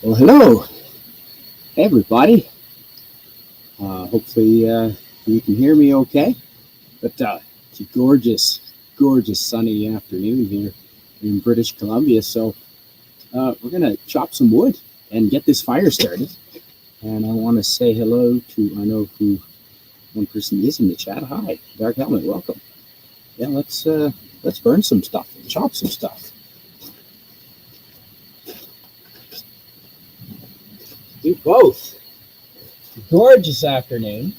Well, hello, everybody. Hopefully, you can hear me okay. But it's a gorgeous sunny afternoon here in British Columbia. So we're going to chop some wood and get this fire started. And I want to say hello to, I know who one person is in the chat. Hi, Dark Helmet, welcome. Yeah, let's burn some stuff and chop some stuff. Do both. Gorgeous afternoon.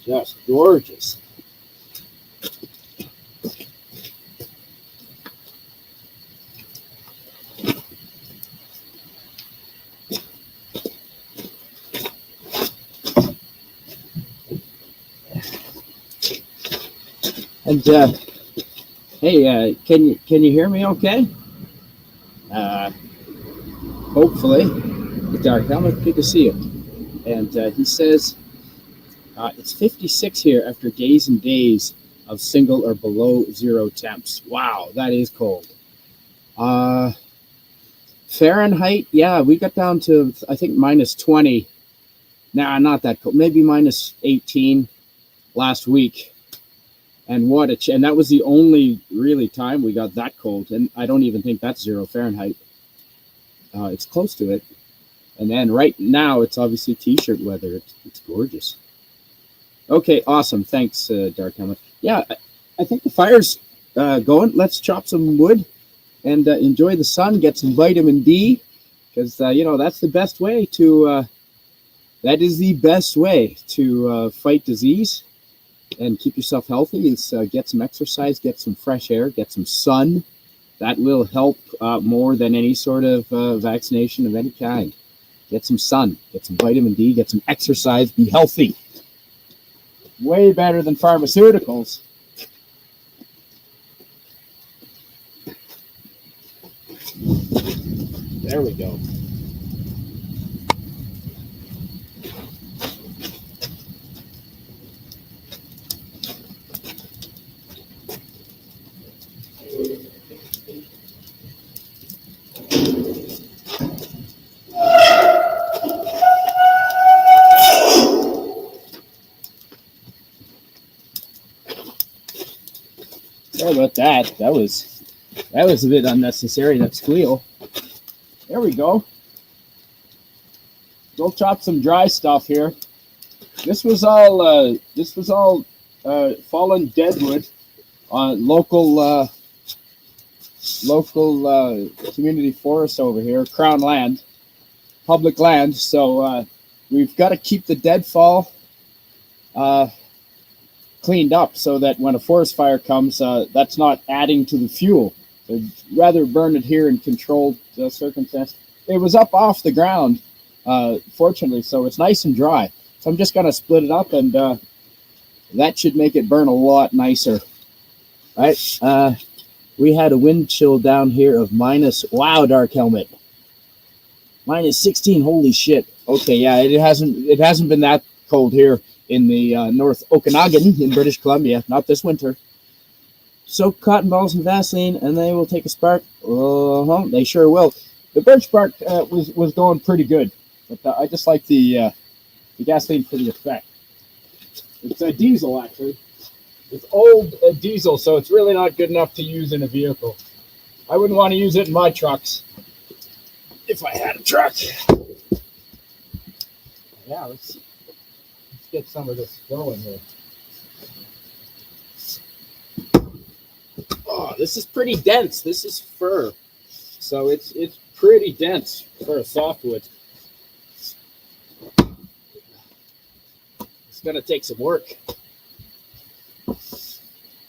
Just gorgeous. And hey, can you hear me okay? Uh, Hopefully, the Dark Helmet, good to see you. And he says it's 56 here after days and days of single or below zero temps. Wow, that is cold. Uh, Fahrenheit, yeah, we got down to I think minus 20. Nah, not that cold. Maybe minus 18 last week. And and that was the only really time we got that cold. And I don't even think that's 0 Fahrenheit. It's close to it. And then right now it's obviously t-shirt weather. It's gorgeous. Okay, awesome. Thanks, Dark Helmet. Yeah, I think the fire's going. Let's chop some wood and enjoy the sun. Get some vitamin D because that's the best way to. That is the best way to fight disease and keep yourself healthy. Is get some exercise, get some fresh air, get some sun. That will help more than any sort of vaccination of any kind. Get some sun, get some vitamin D, get some exercise, be healthy. Way better than pharmaceuticals. There we go. Sorry about that. That was a bit unnecessary, that squeal. There we go. Go chop some dry stuff here. This was all fallen deadwood on local community forest over here, Crown land, public land. So we've got to keep the deadfall cleaned up so that when a forest fire comes, that's not adding to the fuel. So rather burn it here in controlled circumstance. It was up off the ground, fortunately, so it's nice and dry. So I'm just going to split it up, and that should make it burn a lot nicer. Right? We had a wind chill down here of wow, Dark Helmet. Minus 16, holy shit. Okay, yeah, it hasn't been that cold here in the North Okanagan in British Columbia, not this winter. Soak cotton balls in Vaseline and they will take a spark. They sure will. The birch bark was going pretty good, but I just like the gasoline for the effect. It's a diesel, actually. It's old diesel, so it's really not good enough to use in a vehicle. I wouldn't want to use it in my trucks if I had a truck. Yeah, let's get some of this going here. Oh, this is pretty dense. This is fir, so it's pretty dense for a softwood. It's gonna take some work.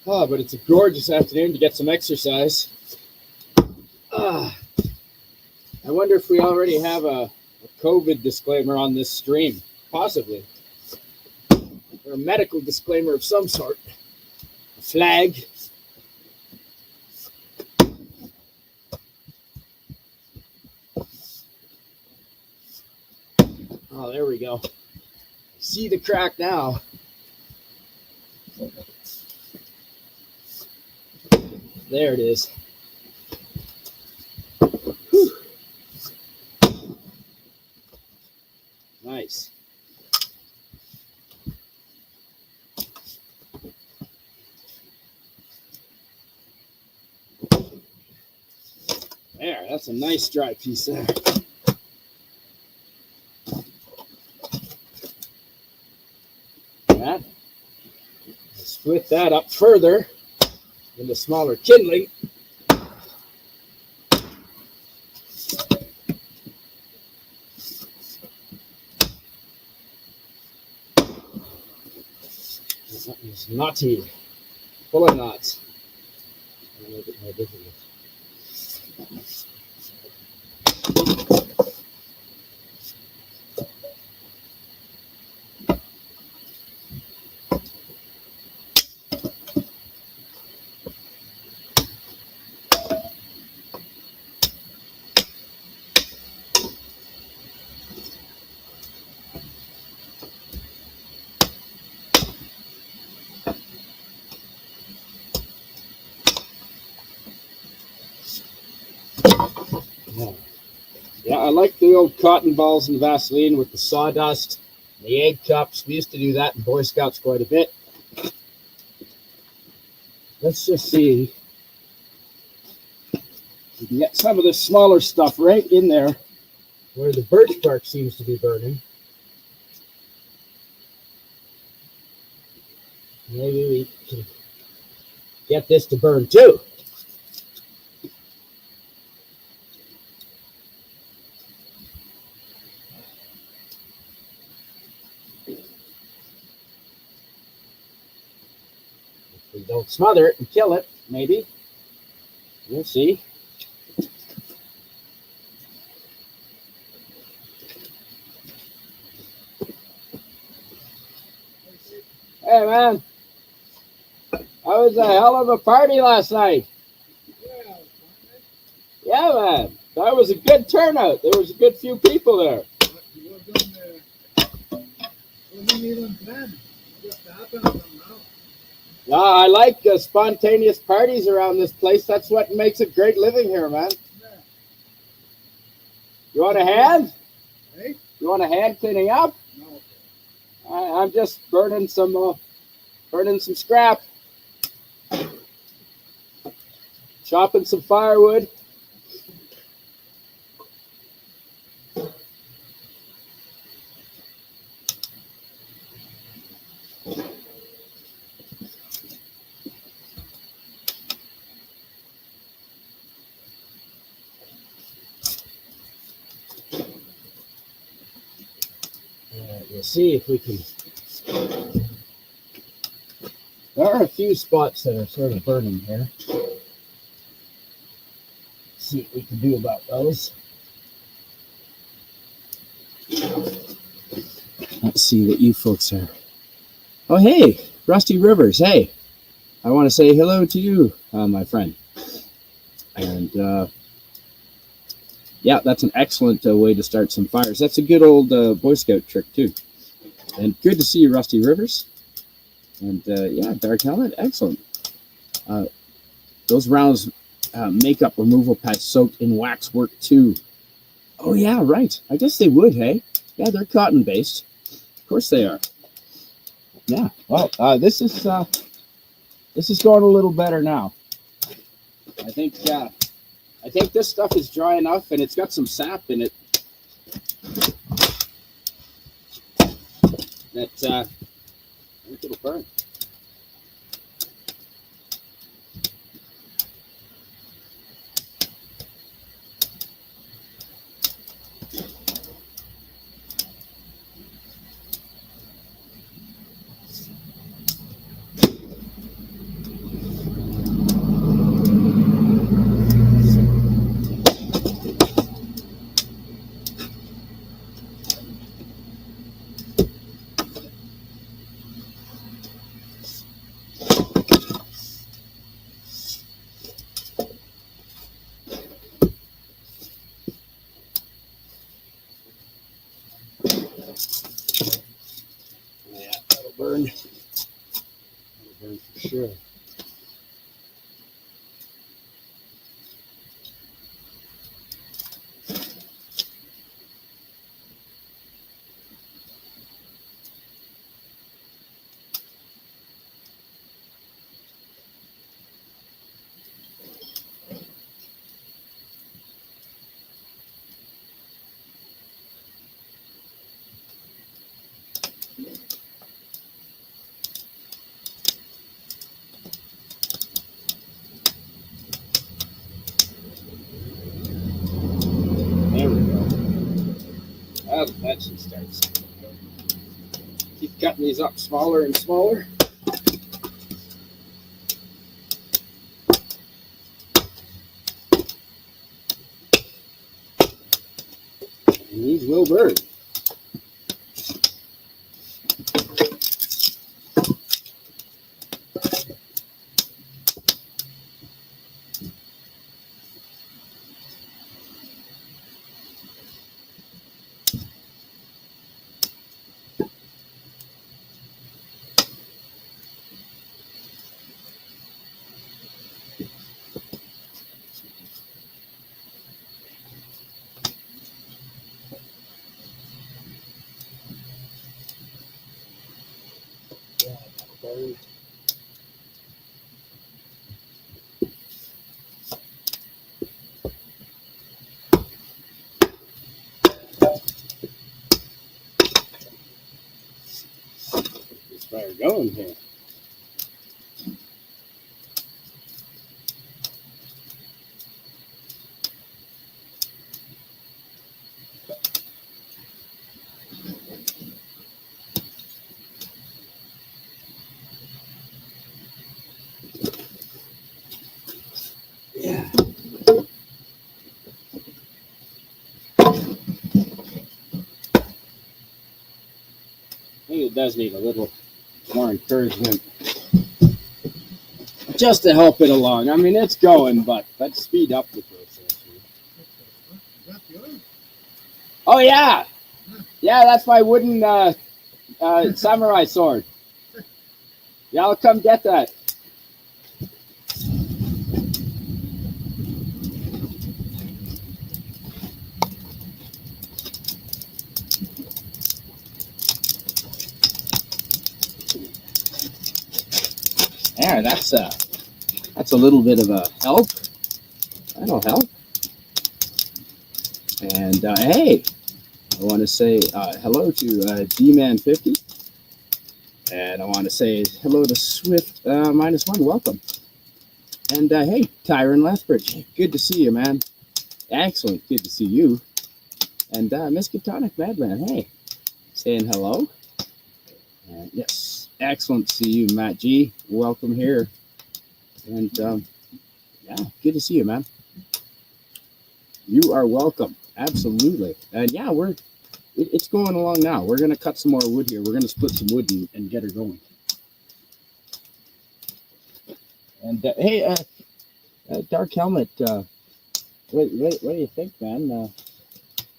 Oh, but it's a gorgeous afternoon to get some exercise. I wonder if we already have a COVID disclaimer on this stream. Possibly. Or a medical disclaimer of some sort. A flag. there we go. See the crack now. There it is. Whew. Nice. There, that's a nice dry piece there. That. Split that up further into smaller kindling. That is knotty, full of knots. A little bit more difficult. Yeah, I like the old cotton balls and Vaseline with the sawdust, the egg cups. We used to do that in Boy Scouts quite a bit. Let's just see if we can get some of this smaller stuff right in there where the birch bark seems to be burning. Maybe we can get this to burn too. If we don't smother it and kill it, maybe. We'll see. Hey, man. That was a hell of a party last night. Yeah, man. That was a good turnout. There was a good few people there. Yeah, I like spontaneous parties around this place. That's what makes it great living here, man. You want a hand? Hey? You want a hand cleaning up? No. I'm just burning some scrap, chopping some firewood. We'll see if we can. There are a few spots that are sort of burning here. Let's see what we can do about those. Let's see what you folks are. Oh, hey, Rusty Rivers. Hey, I want to say hello to you, my friend. And yeah, that's an excellent way to start some fires. That's a good old Boy Scout trick, too. And good to see you, Rusty Rivers. And yeah, Dark Helmet, excellent. Those rounds makeup removal pads soaked in wax work, too. Oh, yeah, right. I guess they would, hey? Yeah, they're cotton-based. Of course they are. Yeah, well, this is going a little better now. I think this stuff is dry enough, and it's got some sap in it that I think it'll burn. Yeah, that'll burn. That'll burn for sure. There we go. That should start something. Keep cutting these up smaller and smaller. And these will burn. Yeah, that'll burn. This fire going here. Yeah. I think it does need a little more encouragement just to help it along. I mean, it's going, but let's speed up the process. Oh, yeah. Yeah, that's my wooden samurai sword. Yeah, I'll come get that. Yeah, that's a little bit of a help. That'll help. And hey, I want to say hello to D-Man50. And I want to say hello to Swift -1. Welcome. And hey, Tyron Lethbridge. Good to see you, man. Excellent. Good to see you. And Miskatonic Madman. Hey, saying hello. And yes, excellent to see you, Matt G. Welcome here. And yeah, good to see you, man. You are welcome. Absolutely. And yeah, it's going along now. We're gonna cut some more wood here. We're gonna split some wood and get her going. And hey, Dark Helmet. What do you think, man?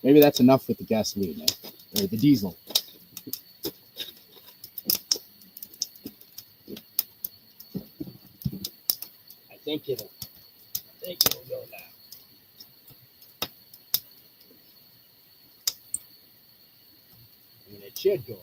Maybe that's enough with the gasoline, or the diesel. I think it'll go now. I mean, it should go.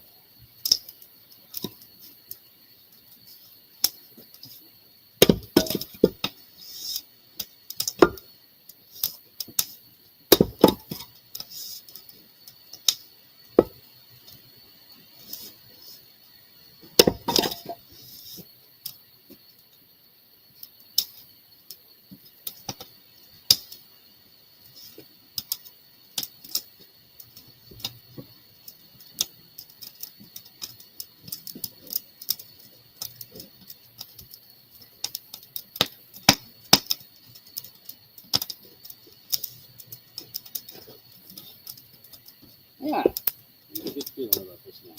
Yeah, I have a good feeling about this now.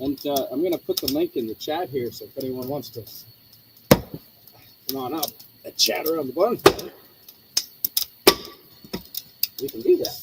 And I'm going to put the link in the chat here, so if anyone wants to come on up and chat around the bonfire, we can do that.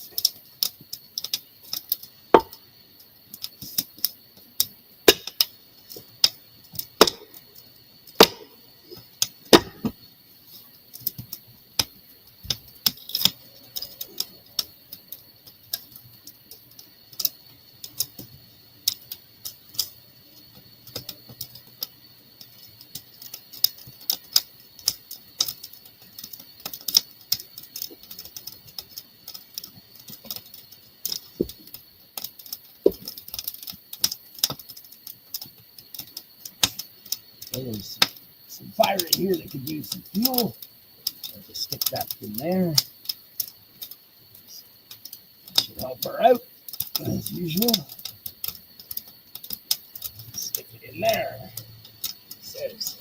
There's some fire in here that could use some fuel. I'll just stick that in there. Should help her out, as usual. Stick it in there. It says.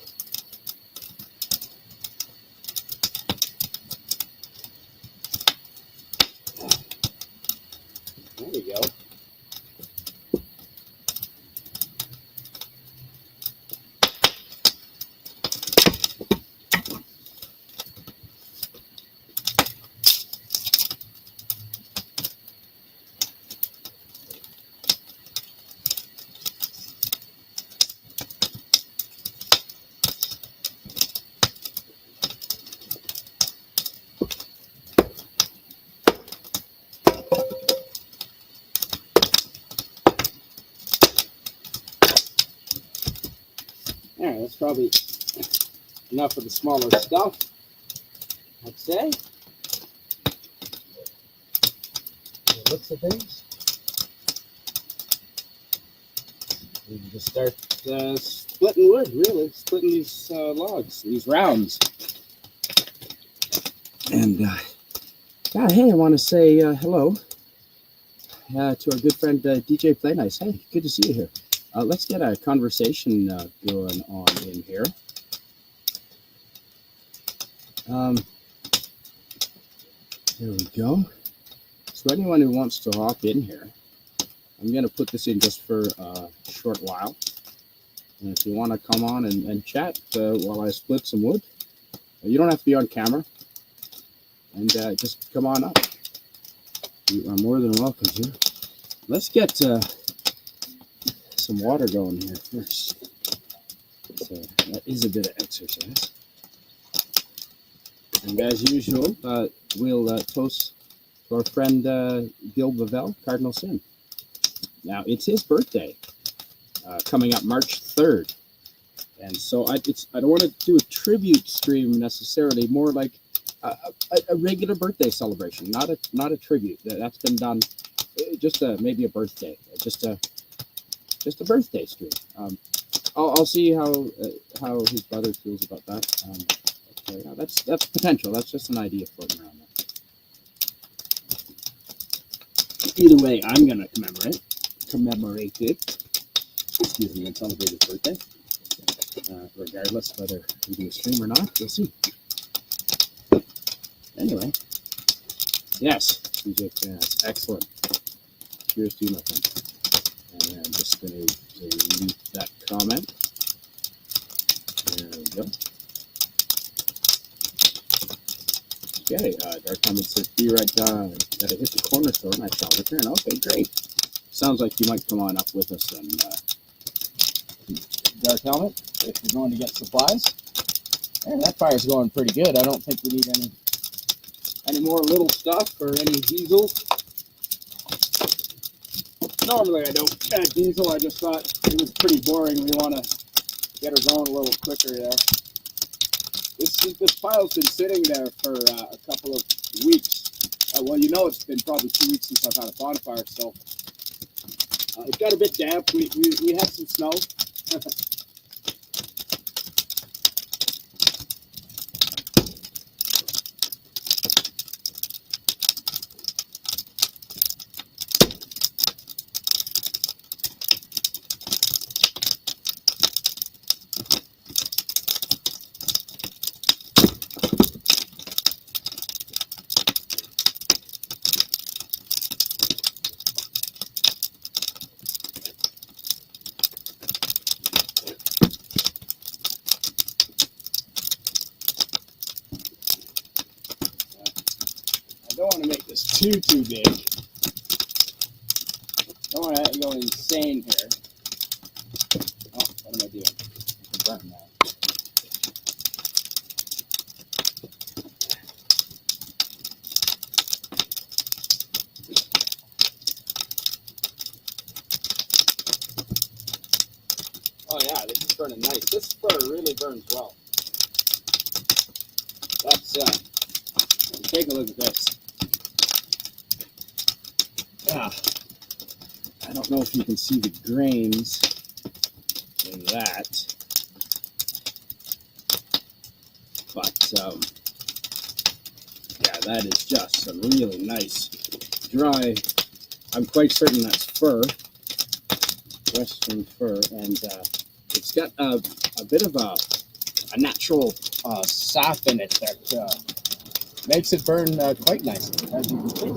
There we go. All right, that's probably enough of the smaller stuff, I'd say. The looks of things. We can just start splitting wood, really, splitting these logs, these rounds. And yeah, hey, I want to say hello to our good friend DJ Play Nice. Hey, good to see you here. Let's get a conversation going on in here. There we go. So anyone who wants to hop in here, I'm going to put this in just for a short while. And if you want to come on and chat while I split some wood, you don't have to be on camera. And just come on up. You are more than welcome to. Let's get some water going here first. So that is a bit of exercise. And as usual, we'll toast to our friend Bill Bavell, Cardinal Sin. Now, it's his birthday coming up March 3rd. And so I don't want to do a tribute stream necessarily, more like a regular birthday celebration, not a tribute. That's been done, just maybe a birthday, just a birthday stream. I'll see how his brother feels about that. Yeah, that's potential. That's just an idea floating around there. Either way, I'm gonna commemorate it. Excuse me, and celebrate his birthday. Regardless whether we do a stream or not, we'll see. Anyway, yes, DJ Class, excellent. Cheers to you, my friend. And I'm just going to delete that comment. There we go. Okay, Dark Helmet says, be right down. Gotta hit the corner store and I shall return. Okay, great. Sounds like you might come on up with us then, Dark Helmet, if you're going to get supplies. And that fire's going pretty good. I don't think we need any more little stuff or any diesel. Normally I don't add diesel. I just thought it was pretty boring. We want to get her going a little quicker there. This pile's been sitting there for a couple of weeks. Well, you know, it's been probably 2 weeks since I've had a bonfire, so it got a bit damp. We had some snow. too big. Don't want to go insane here. Oh, what am I doing? I can burn that. Oh yeah, this is burning nice. This fur really burns well. That's take a look at this. Yeah. I don't know if you can see the grains in that, but yeah, that is just some really nice dry. I'm quite certain that's fur, western fur, and it's got a bit of a natural sap in it that makes it burn quite nicely, as you can see.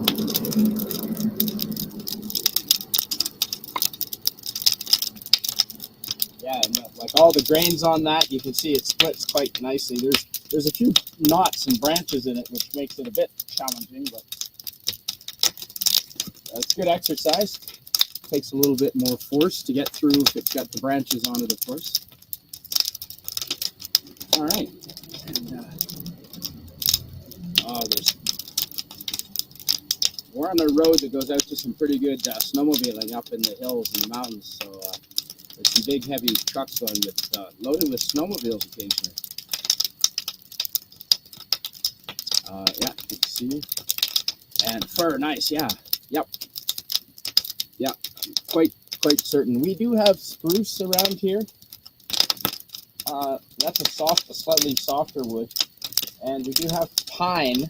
Yeah, and like all the grains on that, you can see it splits quite nicely. There's a few knots and branches in it, which makes it a bit challenging, but it's good exercise. Takes a little bit more force to get through if it's got the branches on it, of course. All right. And, we're on a road that goes out to some pretty good snowmobiling up in the hills and the mountains. So there's some big, heavy trucks going with loaded with snowmobiles occasionally. Yeah, you can see. And fur, nice, yeah. Yep. Yeah, quite certain. We do have spruce around here. That's a slightly softer wood. And we do have pine.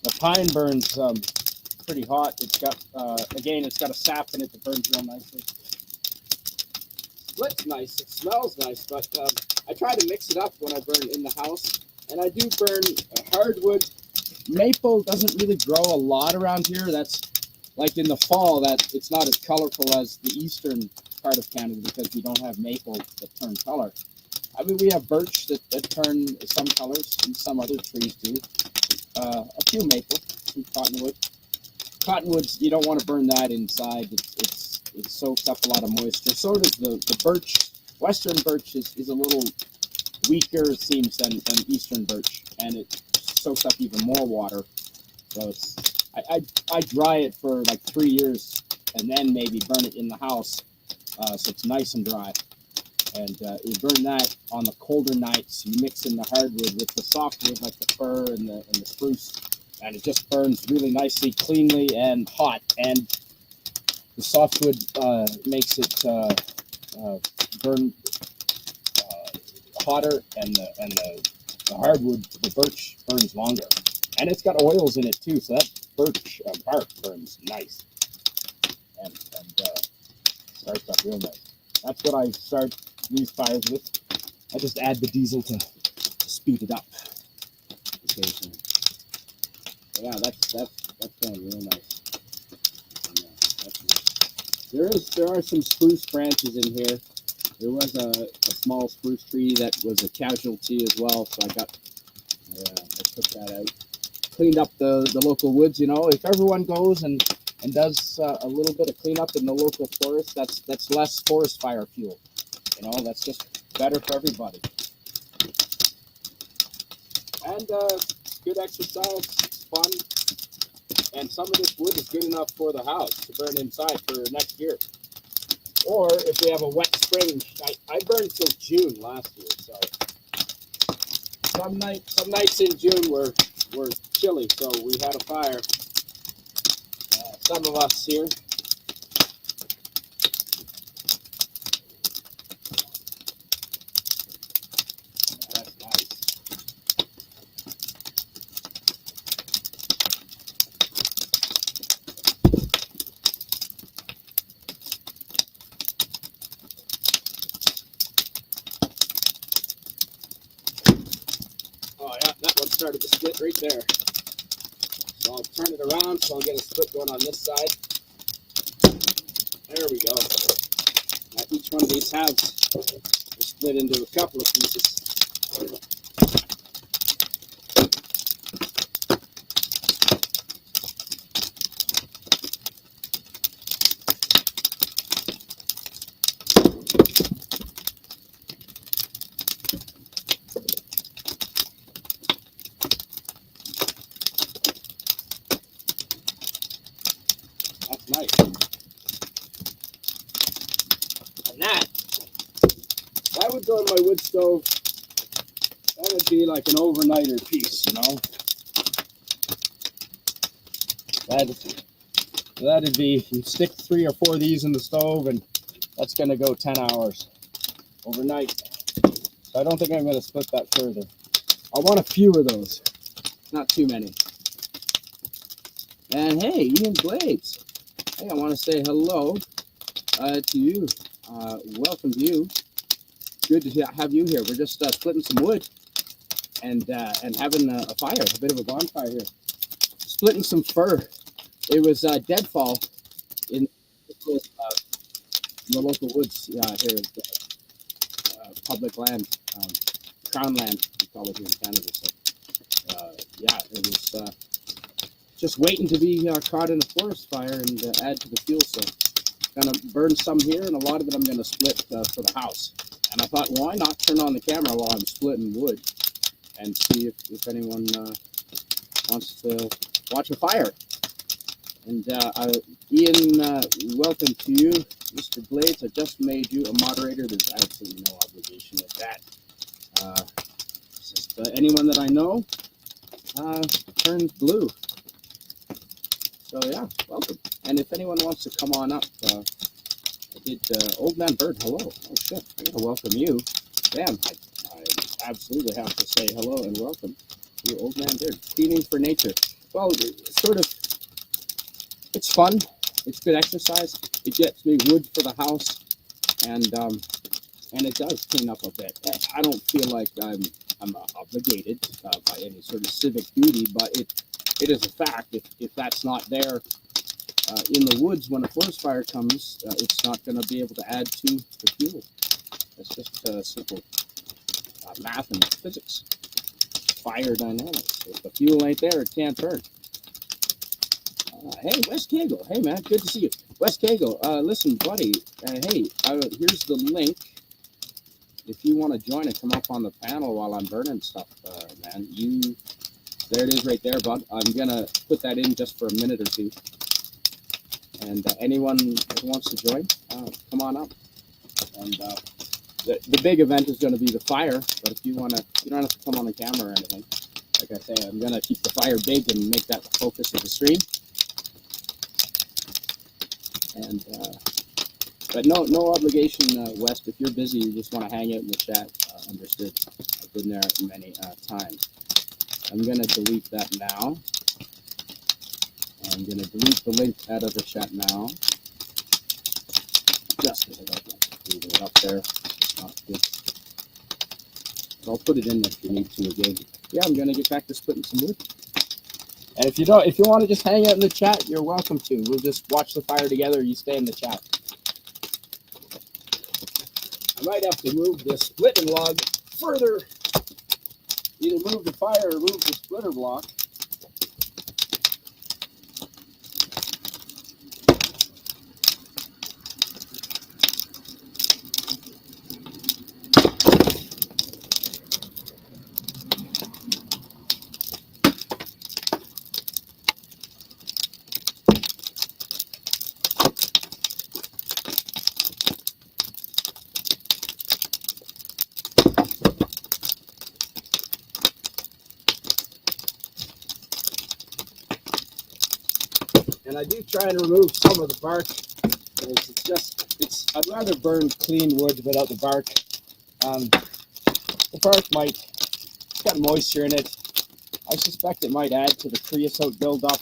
The pine burns pretty hot. It's got, again, it's got a sap in it that burns real nicely. Splits nice. It smells nice, but I try to mix it up when I burn in the house. And I do burn hardwood. Maple doesn't really grow a lot around here. That's like in the fall, that it's not as colorful as the eastern part of Canada because we don't have maple that turn color. I mean, we have birch that turn some colors, and some other trees do. A few maple, some cottonwood. Cottonwoods, you don't want to burn that inside. It soaks up a lot of moisture. So does the birch. Western birch is a little weaker, it seems, than eastern birch, and it soaks up even more water. So I dry it for like 3 years and then maybe burn it in the house so it's nice and dry. And you burn that on the colder nights. You mix in the hardwood with the softwood like the fir and the spruce, and it just burns really nicely, cleanly, and hot. And the softwood makes it burn hotter, and the hardwood, the birch, burns longer. And it's got oils in it too, so that birch bark burns nice and starts up real nice. That's what I start these fires with. I just add the diesel to speed it up occasionally. But yeah, that's going real nice. That's nice. There are some spruce branches in here. There was a small spruce tree that was a casualty as well, so I took that out. Cleaned up the local woods. You know, if everyone goes and does a little bit of cleanup in the local forest, that's less forest fire fuel. You know, that's just better for everybody. And good exercise, it's fun, and some of this wood is good enough for the house to burn inside for next year. Or if we have a wet spring, I burned till June last year, so some nights in June were chilly, so we had a fire. Some of us here. That's nice. Oh yeah, that one started to split right there. So I'll turn it around so I'll get a split going on this side. There we go. Now each one of these halves will split into a couple of pieces. nice. And that would go in my wood stove. That would be like an overnighter piece, you know. That'd be, you stick 3 or 4 of these in the stove, and that's going to go 10 hours overnight. So I don't think I'm going to split that further. I want a few of those, not too many. And hey, Ian Blades. Hey, I want to say hello to you. Welcome to you. Good to have you here. We're just splitting some wood and having a fire, a bit of a bonfire here. Splitting some fir. It was deadfall in the local woods here at public land, crown land, we call it here in Canada. So, yeah, it was just waiting to be caught in a forest fire and add to the fuel. So, gonna burn some here, and a lot of it I'm gonna split for the house. And I thought, why not turn on the camera while I'm splitting wood and see if anyone wants to watch a fire. And Ian, welcome to you, Mr. Blades. I just made you a moderator. There's absolutely no obligation with that. Just anyone that I know turns blue. So yeah, welcome. And if anyone wants to come on up, I did Old Man Bird. Hello. Oh shit, I gotta welcome you. Damn, I absolutely have to say hello and welcome to Old Man Bird. Cleaning for nature. Well, sort of. It's fun. It's good exercise. It gets me wood for the house, and it does clean up a bit. I don't feel like I'm obligated by any sort of civic duty, but it is a fact. If that's not there in the woods when a forest fire comes, it's not going to be able to add to the fuel. It's just simple math and physics. Fire dynamics. If the fuel ain't there, it can't burn. Hey, West Kagle. Hey, man, good to see you. West Kagle, listen, buddy. Hey, here's the link. If you want to join and come up on the panel while I'm burning stuff, man, there it is right there, bud. I'm going to put that in just for a minute or two. And anyone who wants to join, come on up. And the big event is going to be the fire, but if you want to, you don't have to come on the camera or anything. Like I say, I'm going to keep the fire big and make that the focus of the stream. And but no obligation, West. If you're busy, you just want to hang out in the chat. Understood. I've been there many times. I'm gonna delete that now. I'm gonna delete the link out of the chat now. Just because I don't like leaving it up there. Not good. But I'll put it in if you need to again. Yeah, I'm gonna get back to splitting some wood. And if you want to just hang out in the chat, you're welcome to. We'll just watch the fire together. You stay in the chat. I might have to move the splitting log further. Either move the fire or move the splitter block. And I do try and remove some of the bark. I'd rather burn clean wood without the bark. The bark it's got moisture in it. I suspect it might add to the creosote buildup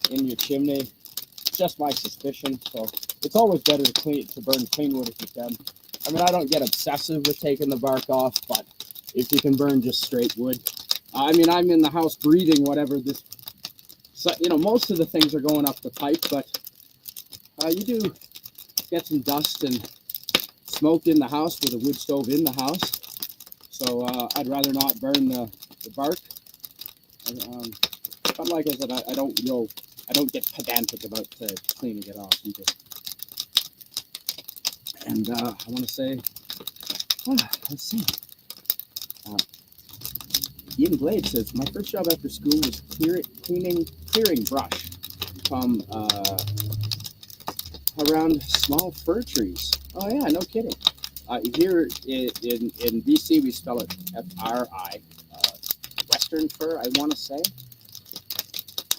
in your chimney. Just my suspicion. So it's always better to burn clean wood if you can. I mean, I don't get obsessive with taking the bark off, but if you can burn just straight wood. I mean, I'm in the house breathing whatever this. So, most of the things are going up the pipe, but you do get some dust and smoke in the house with a wood stove in the house. So I'd rather not burn the bark. But like I said, I don't get pedantic about cleaning it off either. And I want to say, let's see. Ian Blade says, my first job after school was clearing brush from around small fir trees. Oh yeah, no kidding. Here in BC, we spell it F-R-I. Western fir, I want to say.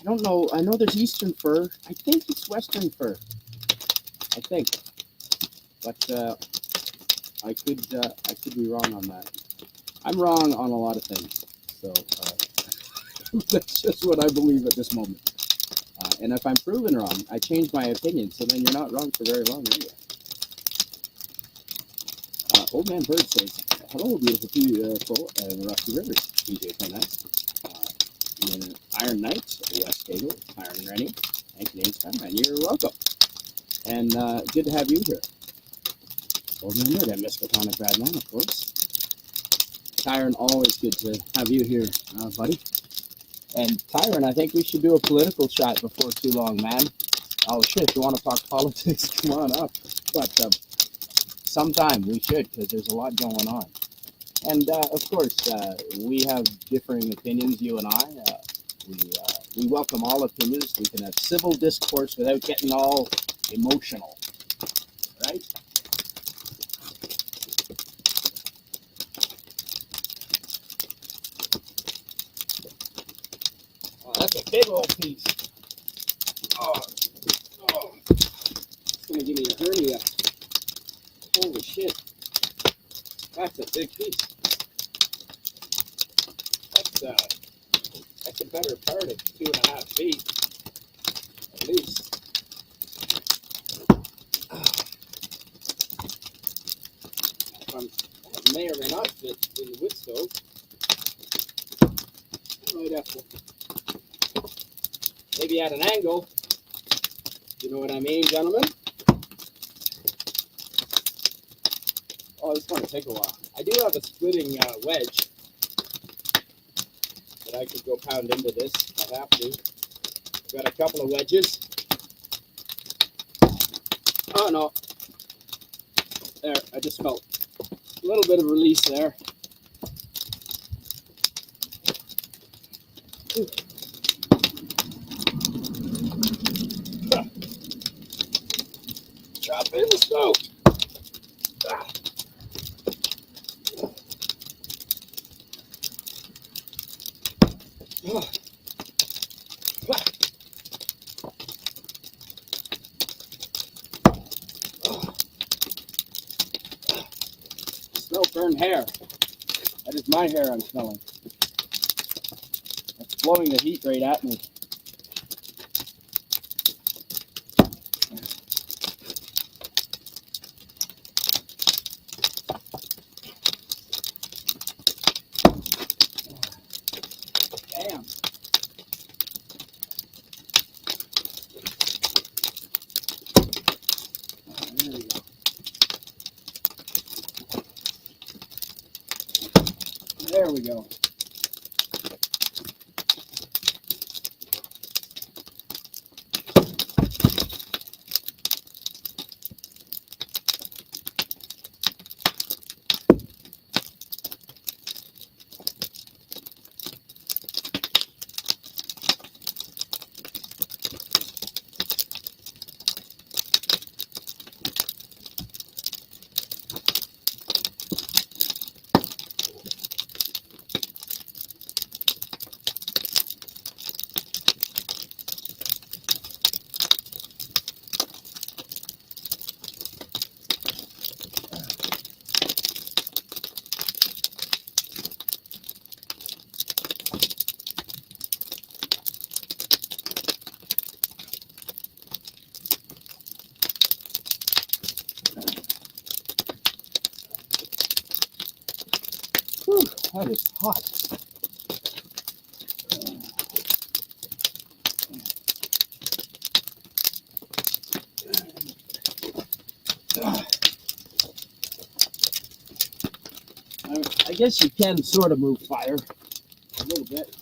I don't know. I know there's Eastern fir. I think it's Western fir. I think, but I could be wrong on that. I'm wrong on a lot of things, so that's just what I believe at this moment. And if I'm proven wrong, I change my opinion. So then you're not wrong for very long anyway. Old Man Bird says, "Hello, beautiful and rusty rivers, DJ Pennice. Iron Knight, West Kagle, Iron Rennie, and Canadian Skyman. You're welcome. And good to have you here. Old Man Bird and Miskatonic Badman, of course. Tyron, always good to have you here, buddy. And Tyron, I think we should do a political chat before too long, man. Oh shit, if you want to talk politics, come on up. But sometime we should, because there's a lot going on. And of course, we have differing opinions, you and I. We welcome all opinions. We can have civil discourse without getting all emotional, right? Oh, that's a big old piece. Oh, it's gonna give me a hernia. Holy shit. That's a big piece. That's a better part of 2.5 feet, at least. That may or may not fit in the wood stove. I might have to, maybe at an angle. You know what I mean, gentlemen? Oh, this is going to take a while. I do have a splitting wedge that I could go pound into this if I have to. Got a couple of wedges. Oh no. There, I just felt a little bit of release there. Chop in the stove. Smell burned hair. That is my hair I'm smelling. It's blowing the heat right at me. Damn. There we go. There we go. Whew, that is hot. I guess you can sort of move fire a little bit.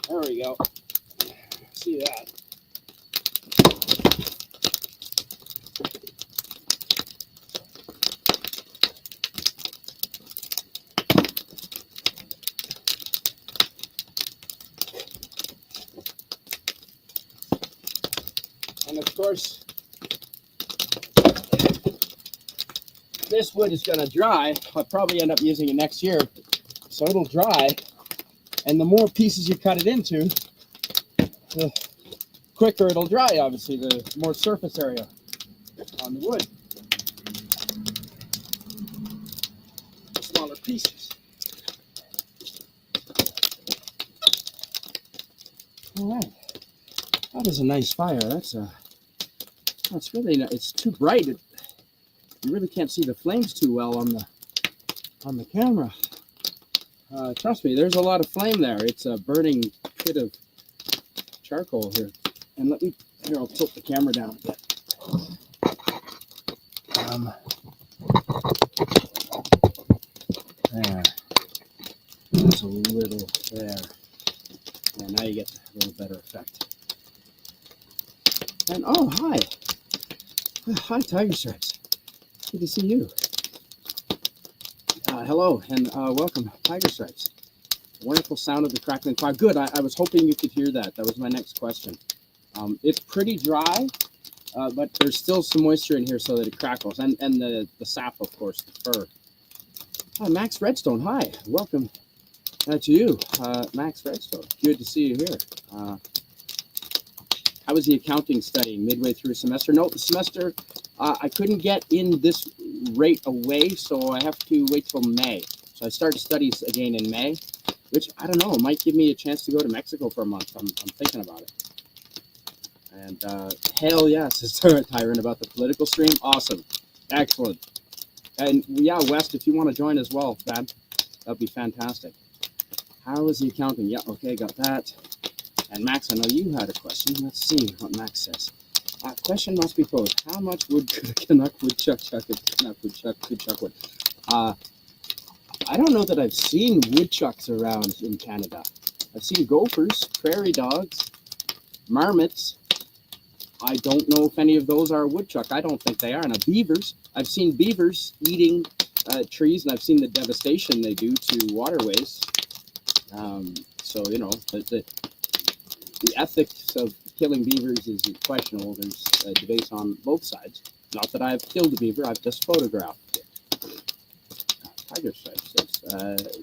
There we go. See that? And of course, this wood is going to dry. I'll probably end up using it next year. So it'll dry. And the more pieces you cut it into, the quicker it'll dry, obviously, the more surface area on the wood. Smaller pieces. All right. That is a nice fire. That's really not, it's too bright. You really can't see the flames too well on the camera. Trust me, there's a lot of flame there. It's a burning bit of charcoal here. And here, I'll tilt the camera down a bit. There. There's a little there. And now you get a little better effect. And oh, hi. Hi, Tiger Stripes. Good to see you. Hello and welcome, Tiger Stripes. Wonderful sound of the crackling fire. Good. I was hoping you could hear that. That was my next question. It's pretty dry, but there's still some moisture in here so that it crackles. And the sap, of course, the fur. Hi, Max Redstone. Hi. Welcome to you, Max Redstone. Good to see you here. How was the accounting studying midway through semester? No, the semester, I couldn't get in this right away, so I have to wait till May. So I start studies again in May, which, I don't know, might give me a chance to go to Mexico for a month. I'm thinking about it. And hell yeah, says Tyron about the political stream. Awesome. Excellent. And yeah, West, if you want to join as well, man, that'd be fantastic. How is the accounting? Yeah, okay, got that. And Max, I know you had a question. Let's see what Max says. Question must be posed. How much wood could a Canuck woodchuck chuck a Canuck woodchuck could chuck wood? I don't know that I've seen woodchucks around in Canada. I've seen gophers, prairie dogs, marmots. I don't know if any of those are woodchuck. I don't think they are. Now, beavers. I've seen beavers eating trees, and I've seen the devastation they do to waterways. So, you know, the ethics of killing beavers is questionable. There's debates on both sides. Not that I've killed a beaver, I've just photographed it. Tiger Stripe says,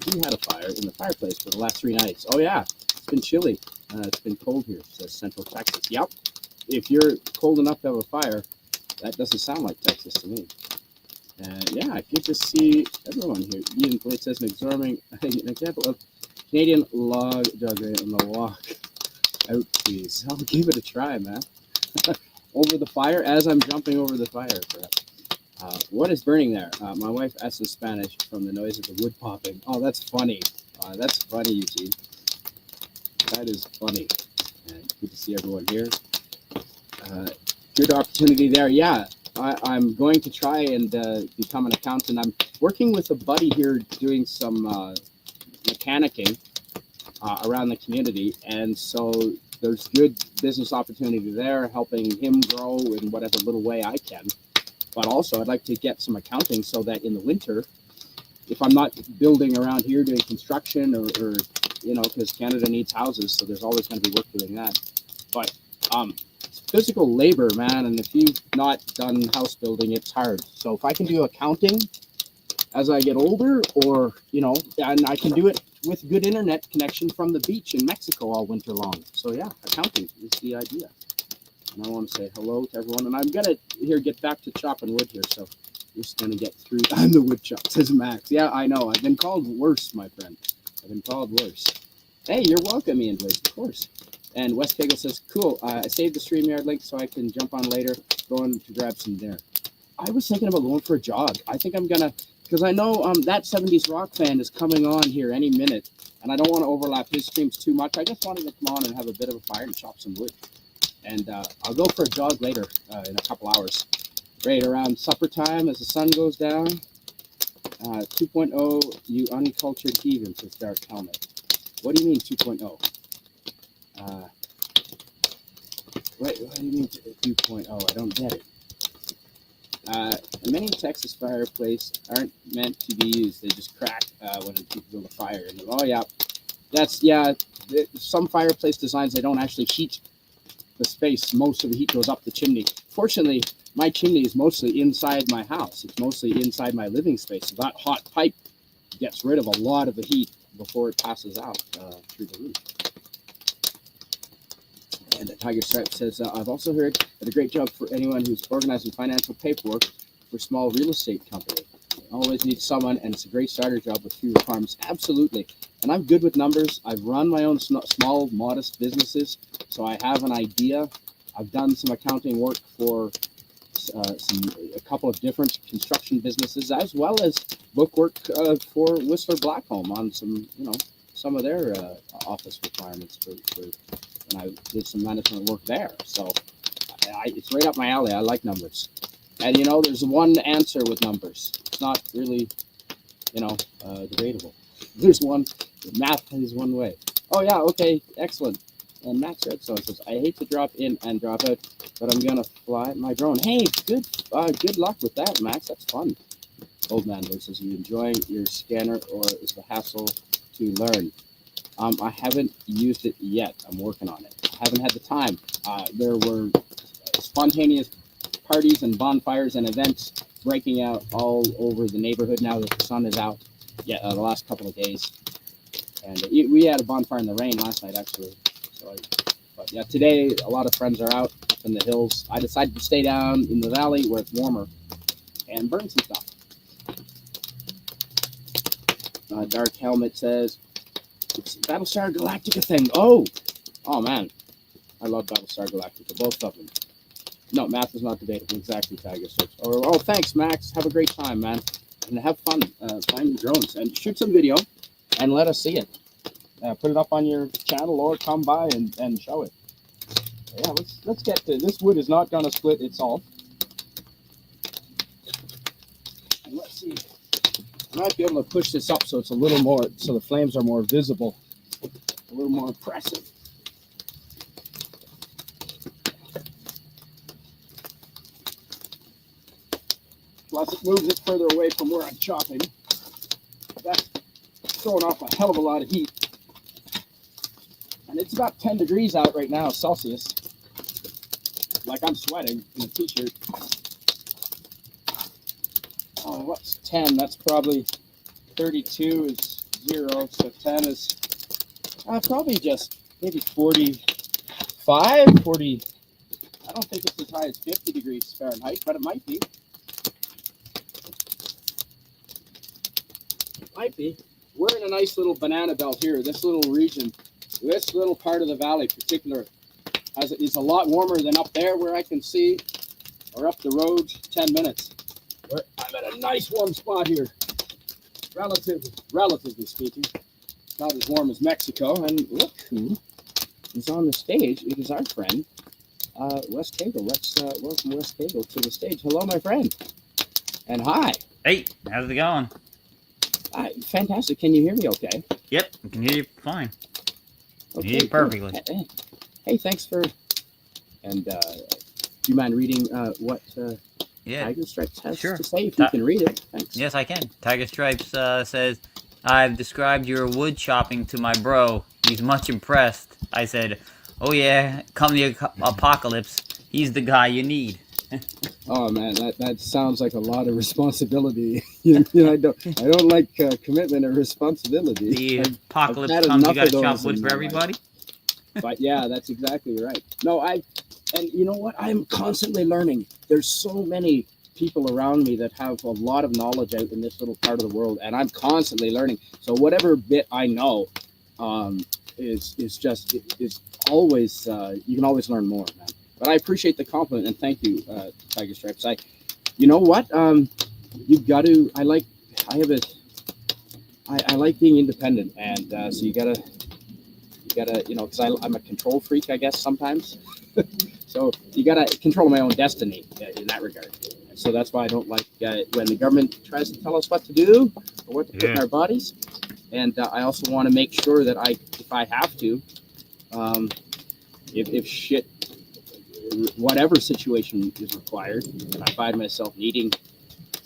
he had a fire in the fireplace for the last 3 nights. Oh yeah, it's been chilly. It's been cold here, says Central Texas. Yep, if you're cold enough to have a fire, that doesn't sound like Texas to me. Yeah, good to see everyone here. Ian Blitz says an example of Canadian log juggling on the walk. Out, please. I'll give it a try, man. Over the fire, as I'm jumping over the fire, perhaps. What is burning there? My wife asked in Spanish from the noise of the wood popping. Oh, that's funny. That's funny, Eugene. That is funny. Good to see everyone here. Good opportunity there. Yeah, I'm going to try and become an accountant. I'm working with a buddy here doing some mechanicking around the community, and so there's good business opportunity there, helping him grow in whatever little way I can. But also, I'd like to get some accounting so that in the winter, if I'm not building around here doing construction or you know, because Canada needs houses, so there's always going to be work doing that. But it's physical labor, man, and if you've not done house building, it's hard. So if I can do accounting as I get older, or, you know, and I can do it with good internet connection from the beach in Mexico all winter long. So yeah, accounting is the idea. And I want to say hello to everyone. And I'm going to get back to chopping wood here. So we're just going to get through. I'm the woodchuck, says Max. Yeah, I know. I've been called worse, my friend. I've been called worse. Hey, you're welcome, Ian Blades, of course. And West Kagle says, cool. I saved the StreamYard link so I can jump on later, going to grab some dinner. I was thinking about going for a jog. I think I'm going to, because I know that 70s rock fan is coming on here any minute, and I don't want to overlap his streams too much. I just wanted to come on and have a bit of a fire and chop some wood. And I'll go for a jog later in a couple hours. Right around supper time as the sun goes down. 2.0, you uncultured heathen, says Dark Helmet. What do you mean 2.0? Uh, what do you mean dew point? Oh, I don't get it. Many Texas fireplaces aren't meant to be used. They just crack when people build a fire. And oh yeah, some fireplace designs, they don't actually heat the space. Most of the heat goes up the chimney. Fortunately, my chimney is mostly inside my house. It's mostly inside my living space. So that hot pipe gets rid of a lot of the heat before it passes out through the roof. And the Tiger Stripe says, I've also heard that a great job for anyone who's organizing financial paperwork for small real estate company. You always need someone, and it's a great starter job with few requirements. Absolutely. And I'm good with numbers. I've run my own small, modest businesses, so I have an idea. I've done some accounting work for a couple of different construction businesses, as well as book work for Whistler Blackcomb on some of their office requirements for and I did some management work there. So it's right up my alley. I like numbers. And, there's one answer with numbers. It's not really, debatable. There's one. Math is one way. Oh, yeah, okay, excellent. And Max Redstone says, I hate to drop in and drop out, but I'm going to fly my drone. Hey, good luck with that, Max. That's fun. Old Man says, are you enjoying your scanner, or is the hassle to learn? I haven't used it yet. I'm working on it. I haven't had the time. There were spontaneous parties and bonfires and events breaking out all over the neighborhood now that the sun is out. The last couple of days. And we had a bonfire in the rain last night, actually. But today a lot of friends are out up in the hills. I decided to stay down in the valley where it's warmer and burn some stuff. Dark Helmet says, it's Battlestar Galactica thing. Oh man, I love Battlestar Galactica, both of them. No, math is not debatable. Exactly, Tiger Strips. Oh, thanks, Max. Have a great time, man, and have fun finding drones and shoot some video and let us see it. Put it up on your channel or come by and show it. Yeah, let's get to this. Wood is not going to split itself. And let's see. I might be able to push this up so it's a little more, so the flames are more visible, a little more impressive. Plus, it moves it further away from where I'm chopping. That's throwing off a hell of a lot of heat. And it's about 10 degrees out right now, Celsius. Like I'm sweating in a t-shirt. Oh, what's 10? That's probably 32 is 0, so 10 is probably just maybe 45, 40. I don't think it's as high as 50 degrees Fahrenheit, but it might be. It might be. We're in a nice little banana belt here. This little region, this little part of the valley in particular, is a lot warmer than up there where I can see, or up the road 10 minutes. I'm at a nice warm spot here, relatively speaking. Not as warm as Mexico. And look who is on the stage. It is our friend, West Kagle. Let's welcome West Kagle to the stage. Hello, my friend. And hi. Hey, how's it going? Fantastic. Can you hear me okay? Yep, I can hear you fine. I can hear you perfectly. perfectly. Hey, thanks for... And do you mind reading what Tiger Stripes has to say, if you can read it? Thanks. Yes, I can. Tiger Stripes says, I've described your wood chopping to my bro. He's much impressed. I said, oh yeah, come the apocalypse. He's the guy you need. Oh man, that sounds like a lot of responsibility. I don't like commitment or responsibility. The apocalypse comes, you gotta chop wood for everybody. But yeah, that's exactly right. No, and you know what? I'm constantly learning. There's so many people around me that have a lot of knowledge out in this little part of the world, and I'm constantly learning. So whatever bit I know is always you can always learn more, man. But I appreciate the compliment, and thank you, Tiger Stripes. You know what? You've got to. I like being independent, and so you gotta, because I'm a control freak, I guess sometimes. So you gotta control my own destiny in that regard. So that's why I don't like when the government tries to tell us what to do or what to put in our bodies. And I also want to make sure that if I have to, Um, if shit, whatever situation is required, and I find myself needing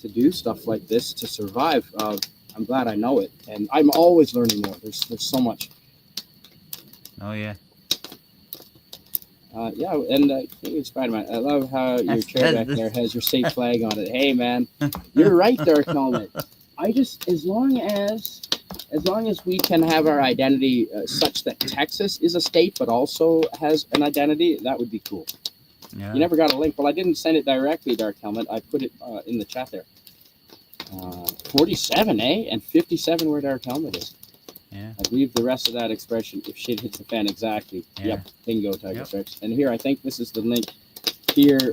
to do stuff like this to survive, I'm glad I know it, and I'm always learning more. There's so much. Oh yeah. Yeah, and Spider-Man, I love how your chair back there has your state flag on it. Hey, man, you're right, Dark Helmet. I just, as long as we can have our identity such that Texas is a state, but also has an identity, that would be cool. Yeah. You never got a link. Well, I didn't send it directly, Dark Helmet. I put it in the chat there. 47, eh? And 57 where Dark Helmet is. Yeah. I believe the rest of that expression, if shit hits the fan, exactly. Yeah. Yep, bingo, Tiger Stripes. And here, I think this is the link here,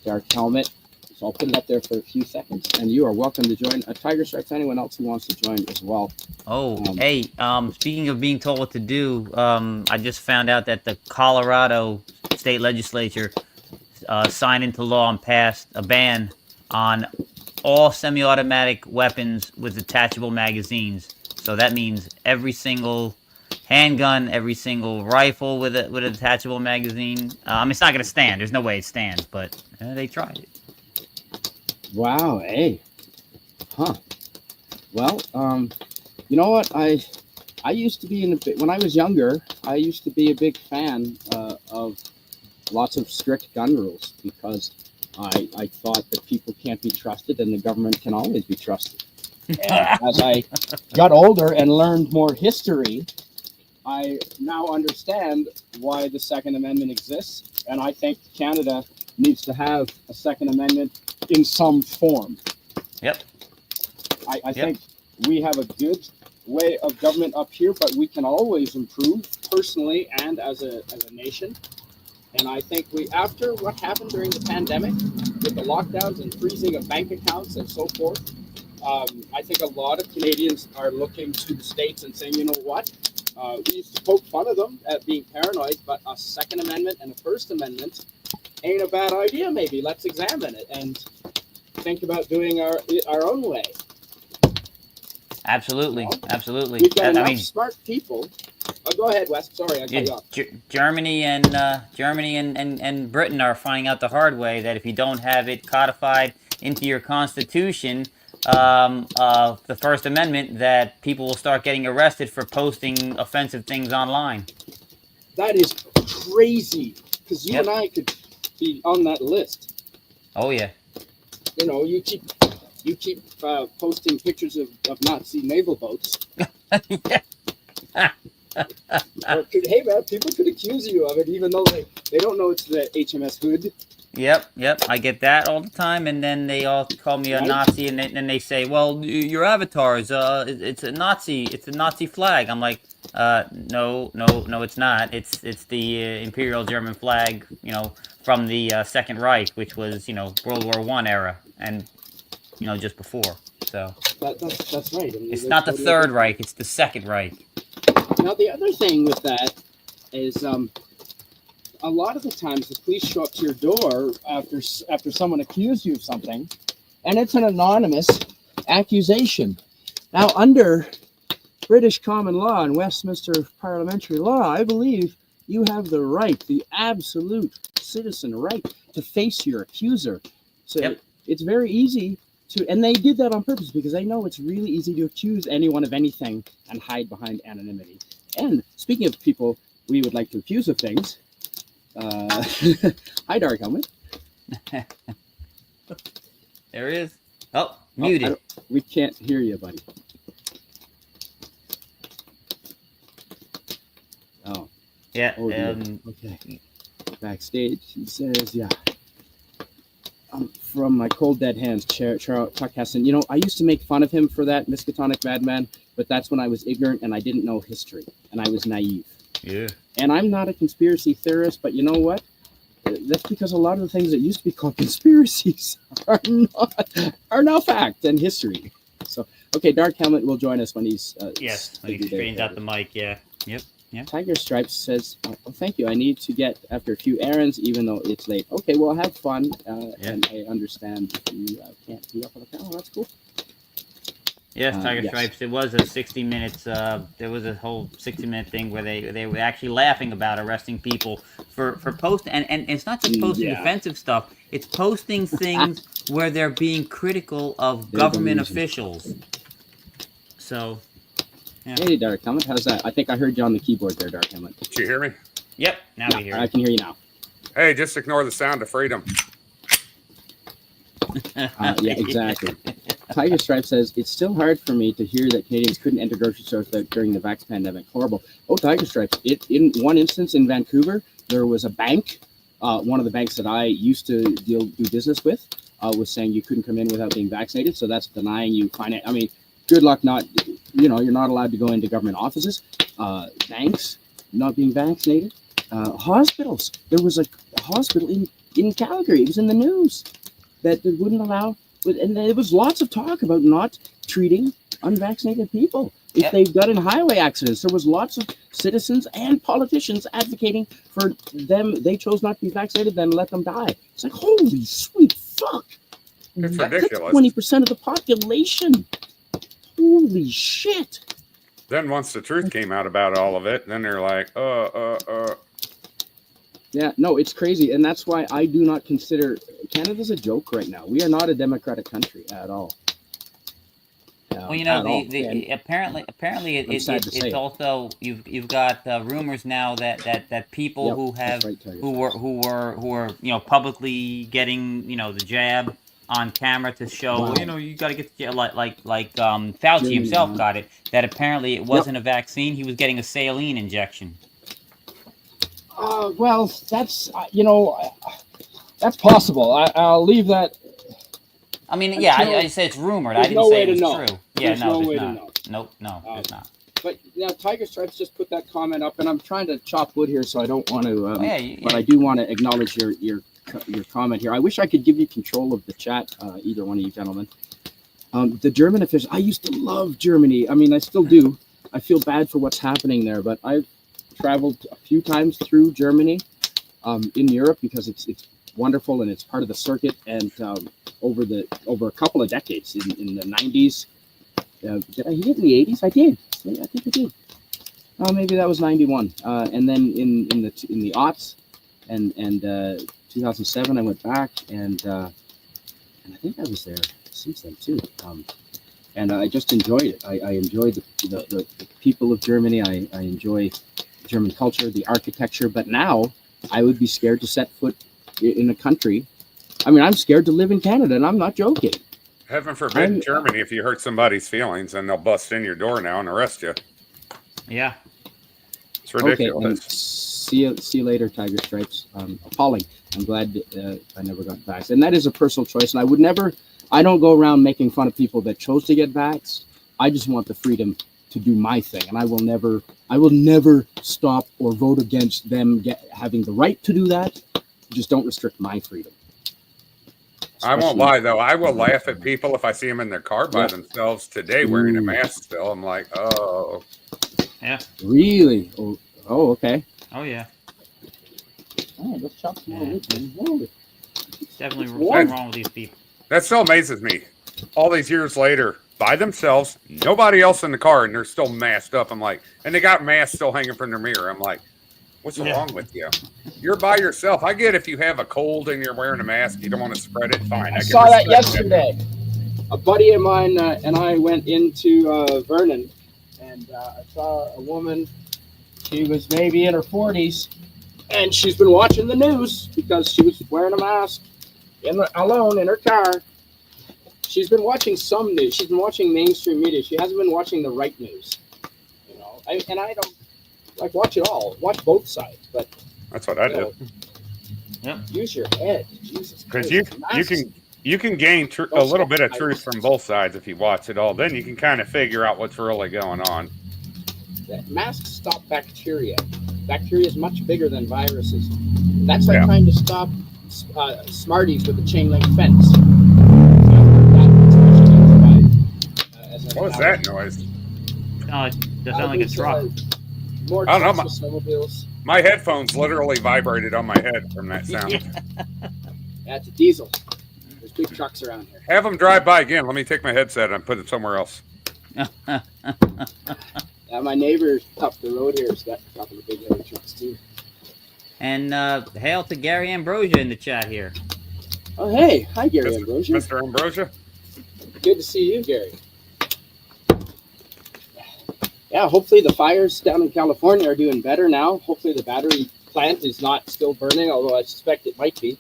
Dark Helmet. So I'll put it up there for a few seconds, and you are welcome to join. Tiger Stripes, anyone else who wants to join as well. Oh, hey, speaking of being told what to do, I just found out that the Colorado state legislature signed into law and passed a ban on all semi-automatic weapons with detachable magazines. So that means every single handgun, every single rifle with a detachable magazine. It's not going to stand. There's no way it stands, but they tried it. Wow, hey. Huh. Well, you know what? I used to be when I was younger, I used to be a big fan of lots of strict gun rules because I thought that people can't be trusted and the government can always be trusted. And as I got older and learned more history, I now understand why the Second Amendment exists, and I think Canada needs to have a Second Amendment in some form. Yep. I think we have a good way of government up here, but we can always improve personally and as a nation. And I think after what happened during the pandemic with the lockdowns and freezing of bank accounts and so forth, I think a lot of Canadians are looking to the States and saying, you know what? We used to poke fun of them at being paranoid, but a Second Amendment and a First Amendment ain't a bad idea. Maybe let's examine it and think about doing our own way. Absolutely, absolutely. We've got enough smart people. Go ahead, Wes. Sorry, I cut you off. Germany and Britain are finding out the hard way that if you don't have it codified into your constitution, the First Amendment, that people will start getting arrested for posting offensive things online. That is crazy, because you and I could be on that list. Oh yeah. You know, you keep posting pictures of Nazi naval boats. Yeah. Hey man, people could accuse you of it even though they don't know it's the HMS Hood. Yep, I get that all the time, and then they all call me a Nazi, and then they say, "Well, your avatar is it's a Nazi flag." I'm like, no, it's not. It's the Imperial German flag, from the Second Reich, which was World War I era, and just before. So that's right. It's not the Third Reich; it's the Second Reich. Now the other thing with that is, a lot of the times the police show up to your door after someone accused you of something, and it's an anonymous accusation. Now, under British common law and Westminster parliamentary law, I believe you have the right, the absolute citizen right, to face your accuser. So it's very easy to, and they did that on purpose because they know it's really easy to accuse anyone of anything and hide behind anonymity. And speaking of people we would like to accuse of things, hi, Dark Helmet. There he is. Oh, muted. We can't hear you, buddy. Oh. Yeah. Okay. Backstage, he says, yeah. From my cold dead hands, Chuck Heston. I used to make fun of him for that, Miskatonic Madman, but that's when I was ignorant and I didn't know history, and I was naive. Yeah. And I'm not a conspiracy theorist, but you know what? That's because a lot of the things that used to be called conspiracies are now fact and history. So, okay, Dark Helmet will join us when he's... yes, when he straightens out the mic, yeah. Yep. Yeah. Tiger Stripes says, oh, thank you. I need to get after a few errands, even though it's late. Okay, well, have fun. And I understand if you can't be up on the panel. That's cool. Yes, Tiger Yes. Stripes. It was a 60 minutes. There was a whole 60-minute thing where they were actually laughing about arresting people for post and it's not just posting Yeah. offensive stuff. It's posting things where they're being critical of They're government delusional. officials. So, yeah. Hey, Dark Helmet, how's that? I think I heard you on the keyboard there, Dark Helmet. Did you hear me? Yep. Now we hear I it. can hear you now. Hey, just ignore the sound of freedom. Yeah, exactly. Tiger Stripe says, it's still hard for me to hear that Canadians couldn't enter grocery stores during the vax pandemic. Horrible. Oh, Tiger Stripes. In one instance in Vancouver, there was a bank, one of the banks that I used to do business with, was saying you couldn't come in without being vaccinated. So that's denying you finance. I mean, good luck not, you're not allowed to go into government offices, banks not being vaccinated, hospitals. There was a hospital in Calgary. It was in the news that they wouldn't allow. And there was lots of talk about not treating unvaccinated people if Yep. they've got in highway accidents. There was lots of citizens and politicians advocating for them. They chose not to be vaccinated, then let them die. It's like, holy sweet fuck. It's That's ridiculous. 20% of the population. Holy shit. Then once the truth came out about all of it, then they're like, Yeah, no, it's crazy. And that's why I do not consider Canada's a joke right now. We are not a democratic country at all. Well, At all. apparently I'm sad to say it's it. also you've got rumors now that people Yep, who have that's right, Tiger. who were publicly getting the jab on camera to show Wow. you got to get the jab, like Fauci himself got it, that apparently it wasn't a vaccine, he was getting a saline injection. Well, that's that's possible. I'll leave that. I mean, yeah, Until- I said it's rumored. I there's didn't no say way it to was know. true. Yeah, There's no, no there's way to not. know. Nope, no, there's not. But now Tiger Stripes just put that comment up, and I'm trying to chop wood here, so I don't want to. But I do want to acknowledge your comment here. I wish I could give you control of the chat, either one of you gentlemen. The German officials. I used to love Germany. I mean, I still do. I feel bad for what's happening there, but I've traveled a few times through Germany, in Europe, because it's wonderful and it's part of the circuit. And over a couple of decades, in the 90s, did I hit it in the 80s? I did. I think I did. Oh, maybe that was 91. And then in the aughts and 2007, I went back and I think I was there since then too. And I just enjoyed it. I enjoyed the people of Germany. I enjoy German culture, the architecture. But now I would be scared to set foot in a country. I mean, I'm scared to live in Canada, and I'm not joking. heaven forbid in Germany, if you hurt somebody's feelings, and they'll bust in your door now and arrest you. Yeah. It's ridiculous. Okay, see you later, Tiger Stripes. Appalling. I'm glad I never got vaxxed. And that is a personal choice. And I don't go around making fun of people that chose to get vaxxed. I just want the freedom to do my thing. And I will never stop or vote against them having the right to do that. Just don't restrict my freedom. I won't lie, though. I will laugh at people if I see them in their car by themselves today wearing a mask still. I'm like, oh. Yeah. Really? Oh, okay. Oh, yeah. All right, let's chop some more wood. Definitely something wrong with these people. That still amazes me. All these years later, by themselves, nobody else in the car, and they're still masked up. I'm like, and they got masks still hanging from their mirror. I'm like, what's wrong with you? You're by yourself. I get if you have a cold and you're wearing a mask, you don't want to spread it. Fine. I saw that yesterday. A buddy of mine and I went into Vernon, and I saw a woman. She was maybe in her 40s, and she's been watching the news because she was wearing a mask alone in her car. She's been watching some news. She's been watching mainstream media. She hasn't been watching the right news. I don't watch it all. Watch both sides, but that's what I do. Use your head, Jesus. Because you can gain a little bit of truth from both sides if you watch it all. Then you can kind of figure out what's really going on. Masks stop bacteria. Bacteria is much bigger than viruses. That's like trying to stop Smarties with a chain link fence. What was that noise? Oh, it does sound like a truck. More I don't know. snowmobiles. My headphones literally vibrated on my head from that sound. Yeah, it's a diesel. There's big trucks around here. Have them drive by again. Let me take my headset and put it somewhere else. Yeah, my neighbor up the road here has got a couple of big heavy trucks too. And hail to Gary Ambrosia in the chat here. Oh, hey. Hi, Gary Mr. Ambrosia. Mr. Ambrosia. Good to see you, Gary. Yeah, hopefully the fires down in California are doing better now. Hopefully the battery plant is not still burning, although I suspect it might be.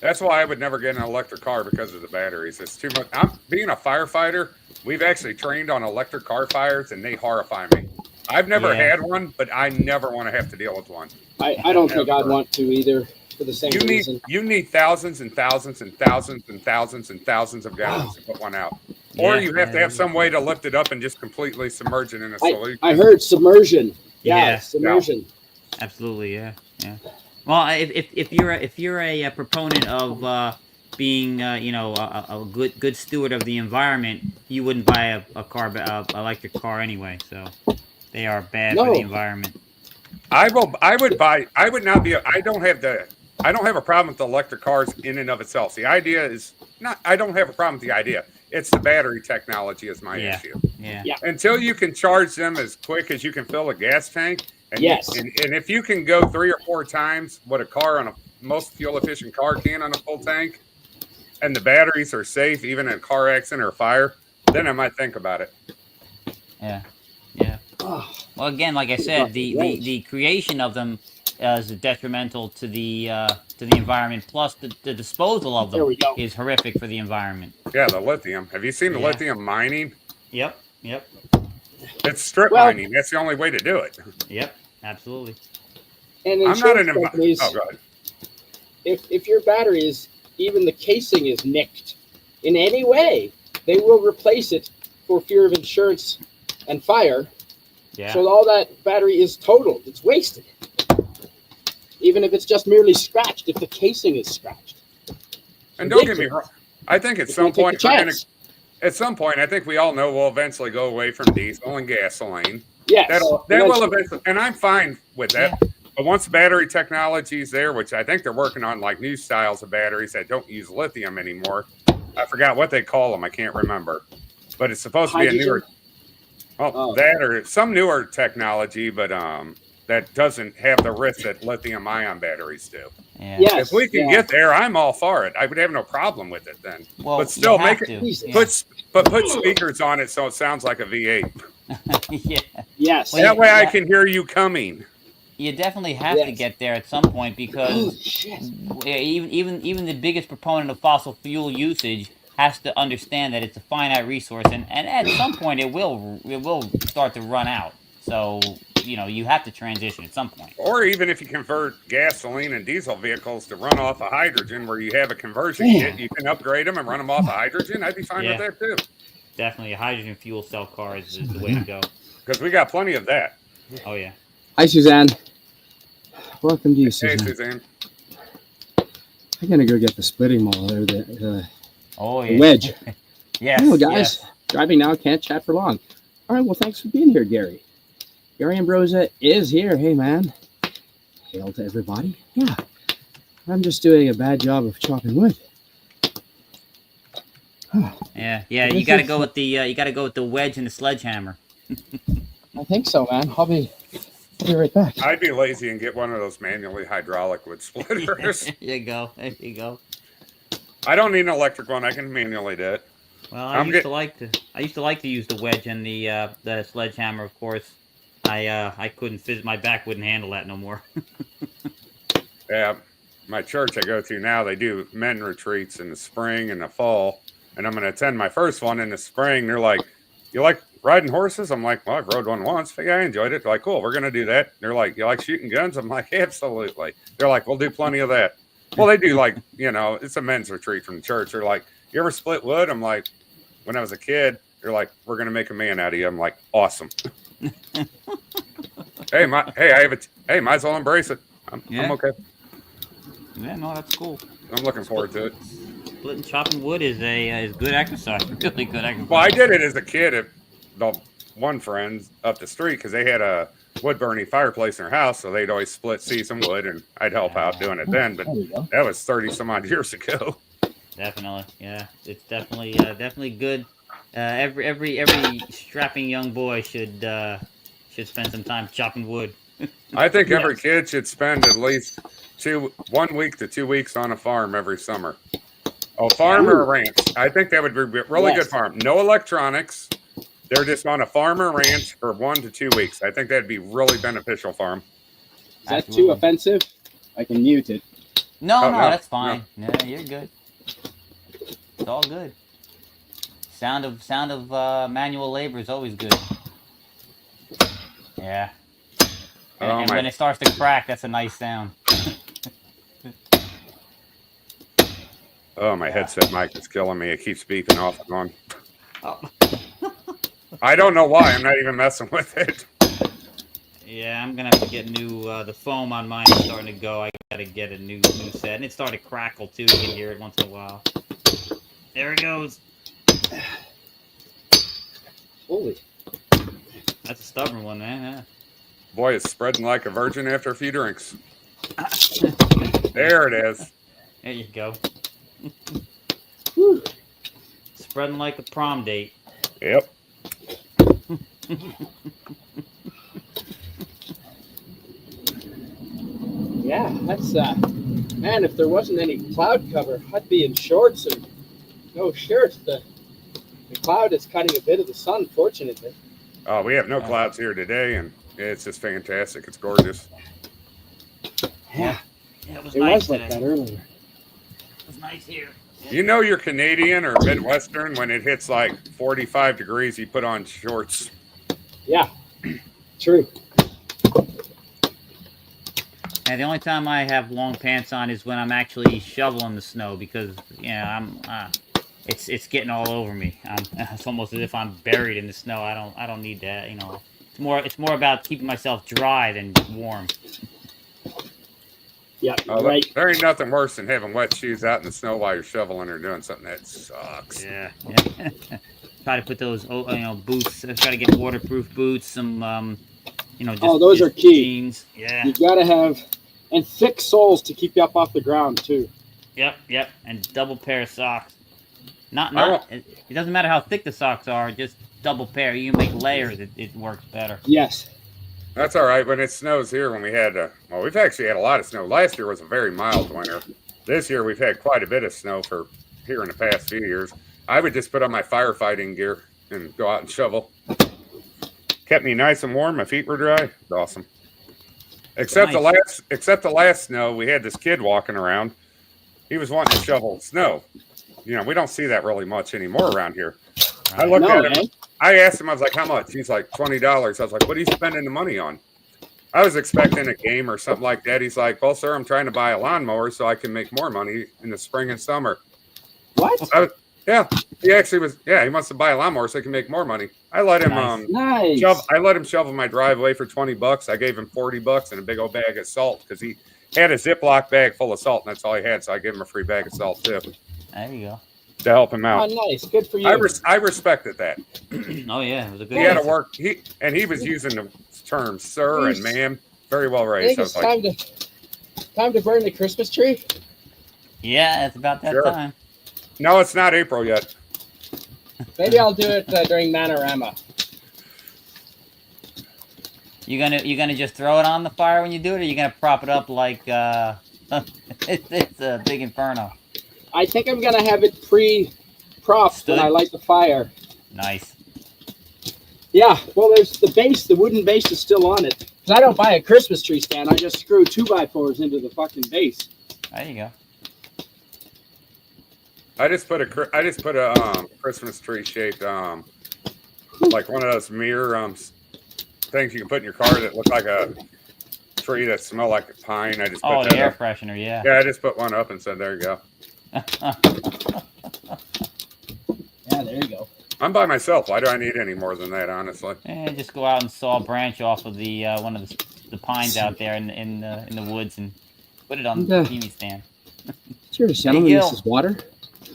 That's why I would never get an electric car, because of the batteries. It's too much. Being a firefighter, we've actually trained on electric car fires, and they horrify me. I've never had one, but I never want to have to deal with one. I don't think I'd want to either, for the same reason. You need thousands and thousands and thousands and thousands and thousands of gallons to put one out. Or you have to have some way to lift it up and just completely submerge it in a solution. I heard submersion. Yeah, submersion. Absolutely, yeah. Well, if you're a proponent of being a good steward of the environment, you wouldn't buy a electric car anyway. So they are bad for the environment. I would not be. I don't have a problem with the electric cars in and of itself. The idea is not. I don't have a problem with the idea. It's the battery technology is my issue. Yeah. Until you can charge them as quick as you can fill a gas tank. And and if you can go 3 or 4 times what a car on a most fuel efficient car can on a full tank, and the batteries are safe even in a car accident or a fire, then I might think about it. Yeah. Well, again, like I said, the creation of them is detrimental to the environment. Plus, the disposal of them is horrific for the environment. Yeah, the lithium. Have you seen the lithium mining? Yep. It's strip mining. That's the only way to do it. Yep, absolutely. And I'm not companies, go ahead. If your battery is, even the casing is nicked in any way, they will replace it for fear of insurance and fire. Yeah. So all that battery is totaled. It's wasted. Even if it's just merely scratched, if the casing is scratched. And don't get me wrong. I think at some point, I think we all know we'll eventually go away from diesel and gasoline. Yes. That will eventually, and I'm fine with that. Yeah. But once battery technology is there, which I think they're working on, like new styles of batteries that don't use lithium anymore. I forgot what they call them. I can't remember. But it's supposed to be a newer. That or some newer technology, but that doesn't have the risk that lithium-ion batteries do. Yeah. Yes, if we can get there, I'm all for it. I would have no problem with it then. Well, but still, put speakers on it so it sounds like a V8. Yeah. Yes. That way I can hear you coming. You definitely have to get there at some point, because even the biggest proponent of fossil fuel usage has to understand that it's a finite resource, and at some point it will start to run out. So you have to transition at some point. Or even if you convert gasoline and diesel vehicles to run off of hydrogen, where you have a conversion kit, you can upgrade them and run them off of hydrogen. I'd be fine with that too. Definitely, a hydrogen fuel cell car is the way to go. Because we got plenty of that. Oh yeah. Hi, Suzanne. Welcome to you, Suzanne. Hey, Suzanne. I'm gonna go get the splitting maul there. The wedge. Yes. Hello, guys. Driving now, can't chat for long. All right. Well, thanks for being here, Gary. Gary Ambrosia is here. Hey, man. Hail to everybody. Yeah. I'm just doing a bad job of chopping wood. Yeah. You got to go with the wedge and the sledgehammer. I think so, man. I'll be right back. I'd be lazy and get one of those manually hydraulic wood splitters. There you go. I don't need an electric one. I can manually do it. Well, I used to like to use the wedge and the sledgehammer, of course. I couldn't my back wouldn't handle that no more. Yeah, my church I go to now, they do men retreats in the spring and the fall, and I'm going to attend my first one in the spring. They're like, "You like riding horses?" I'm like, "Well, I've rode one once. But yeah, I enjoyed it." They're like, "Cool, we're going to do that." They're like, "You like shooting guns?" I'm like, "Absolutely." They're like, "We'll do plenty of that." Well, they do, like, it's a men's retreat from the church. They're like, "You ever split wood?" I'm like, when I was a kid, they're like, "We're going to make a man out of you." I'm like, "Awesome." Hey, might as well embrace it. I'm okay. Yeah, no, that's cool. I'm looking forward to it. Splitting, chopping wood is good exercise. Really good exercise. Well, I did it as a kid at the one friend up the street, because they had a wood burning fireplace in their house, so they'd always see some wood, and I'd help out doing it then. But that was 30 some odd years ago. Definitely, yeah. It's definitely good. Every strapping young boy should spend some time chopping wood. I think every Yes. kid should spend at least 1 week to 2 weeks on a farm every summer. A farm or a ranch. I think that would be a really good Yes. farm. No electronics. They're just on a farm or ranch for 1 to 2 weeks. I think that'd be really beneficial for them. Is that too Absolutely. offensive? I can mute it. No, Oh, no, no, that's no. fine. Yeah, you're good. It's all good. Sound of manual labor is always good. Yeah. Oh, And my. when it starts to crack, that's a nice sound. Oh, my Yeah. headset mic is killing me. It keeps beeping off and on. Oh. I don't know why. I'm not even messing with it. Yeah, I'm gonna have to get new. The foam on mine is starting to go. I gotta get a new set, and it started to crackle too. You can hear it once in a while. There it goes. Holy. That's a stubborn one, man. Boy, it's spreading like a virgin after a few drinks. Yeah. There it is. There you go. Whew. Spreading like a prom date. Yep. Yeah, that's man, if there wasn't any cloud cover, I'd be in shorts and no shirt. The cloud is cutting a bit of the sun, fortunately. Oh, we have no clouds here today, and it's just fantastic. It's gorgeous. Yeah, Yeah, it was it nice was like today. that earlier. It was nice here. You know you're Canadian or Midwestern when it hits like 45 degrees, you put on shorts. Yeah, true. And the only time I have long pants on is when I'm actually shoveling the snow because I'm it's getting all over me. It's almost as if I'm buried in the snow. I don't need that. It's more about keeping myself dry than warm. Yeah, Oh, right. there ain't nothing worse than having wet shoes out in the snow while you're shoveling or doing something. That sucks. Yeah. Try to put those boots. Try to get waterproof boots. Some just Those just are key. jeans. Yeah. You gotta have and thick soles to keep you up off the ground too. Yep. And double pair of socks. I It doesn't matter how thick the socks are. Just double pair. You can make layers. It works better. Yes. That's all right. When it snows here, when we had, we've actually had a lot of snow. Last year was a very mild winter. This year we've had quite a bit of snow for here in the past few years. I would just put on my firefighting gear and go out and shovel. Kept me nice and warm. My feet were dry. It's awesome. Except the last snow, we had this kid walking around. He was wanting to shovel snow. We don't see that really much anymore around here. I looked at him. I asked him, I was like, how much? He's like, $20. I was like, what are you spending the money on? I was expecting a game or something like that. He's like, well, sir, I'm trying to buy a lawnmower so I can make more money in the spring and summer. What? Yeah, he actually was. Yeah, he wants to buy a lawnmower so he can make more money. I let him Nice. I let him shovel my driveway for $20. I gave him $40 and a big old bag of salt because he had a Ziploc bag full of salt and that's all he had. So I gave him a free bag of salt too There you go. to help him out. Oh, nice. Good for you. I respected that. Oh yeah, it was a good. He had to answer. work. He was using the terms "sir" and "ma'am" very well I raised. think I it's was like, time to burn the Christmas tree. Yeah, it's about that Sure. time. no, it's not April yet. Maybe I'll do it during Manorama. You gonna just throw it on the fire when you do it, or you gonna prop it up like it's a big inferno? I think I'm gonna have it pre-propped Stood? when I light the fire. Nice. Yeah, well, there's the base. The wooden base is still on it. 'Cause I don't buy a Christmas tree stand. I just screw 2x4s into the fucking base. There you go. I just put a Christmas tree shaped like one of those mirror things you can put in your car that look like a tree that smell like a pine. I just put Oh, that the air up. freshener, yeah. Yeah, I just put one up and said, "There you go." Yeah, there you go. I'm by myself. Why do I need any more than that? Honestly, And just go out and saw a branch off of the one of the pines out there in the woods and put it on the Yeah. TV stand. Cheers, gentlemen. Gil. This is water.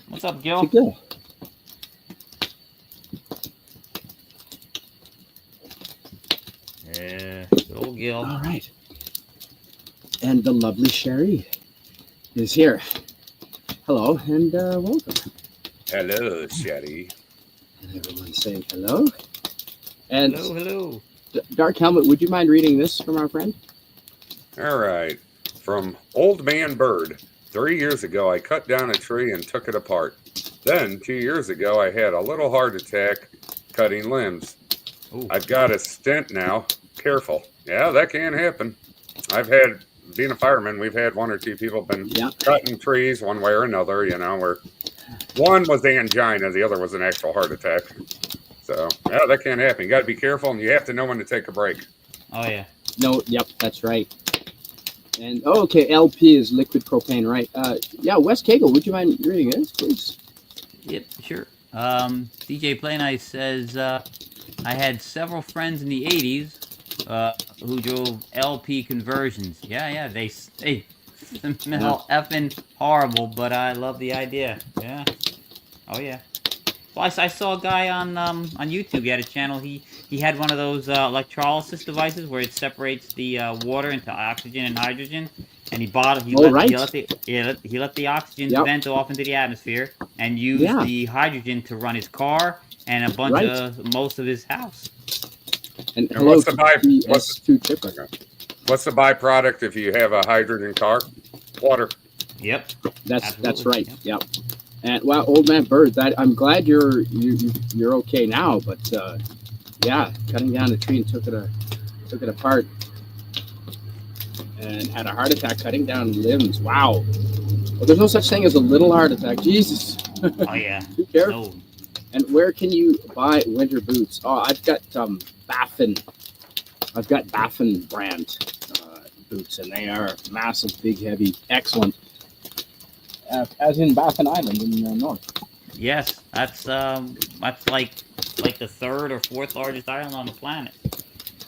What's up, Hey, Gil? Gil. Yeah, good old Gil. All right. And the lovely Sherry is here. hello and welcome. Hello, Shetty. And everyone's saying hello. And Hello. Dark Helmet, would you mind reading this from our friend? All right. From Old Man Bird. 3 years ago, I cut down a tree and took it apart. Then, 2 years ago, I had a little heart attack cutting limbs. Ooh. I've got a stent now. Careful. Yeah, that can happen. Being a fireman, we've had one or two people been cutting trees one way or another, where one was angina, the other was an actual heart attack. So, yeah, that can happen. You got to be careful, and you have to know when to take a break. Oh, yeah. No, yep, that's right. And, okay, LP is liquid propane, right? West Kagle, would you mind reading this, please? Yep, sure. DJ Play Nice says, I had several friends in the 80s who drove LP conversions. Yeah, they smell effing horrible, but I love the idea. Yeah. Oh, yeah. Well, I saw a guy on YouTube. He had a channel. He had one of those electrolysis devices where it separates the water into oxygen and hydrogen, and he let the oxygen vent off into the atmosphere and used the hydrogen to run his car and most of his house. And hello, what's the What's the byproduct if you have a hydrogen car? Water. Yep. That's right. Yep. And well, Old Man Bird, I'm glad you're okay now, but cutting down a tree and took it apart and had a heart attack cutting down limbs. Wow. Well, there's no such thing as a little heart attack. Jesus. Oh yeah. Be careful. No. And where can you buy winter boots? Oh, I've got Baffin. I've got Baffin brand boots, and they are massive, big, heavy, excellent. As in Baffin Island in the north. Yes, that's like the third or fourth largest island on the planet.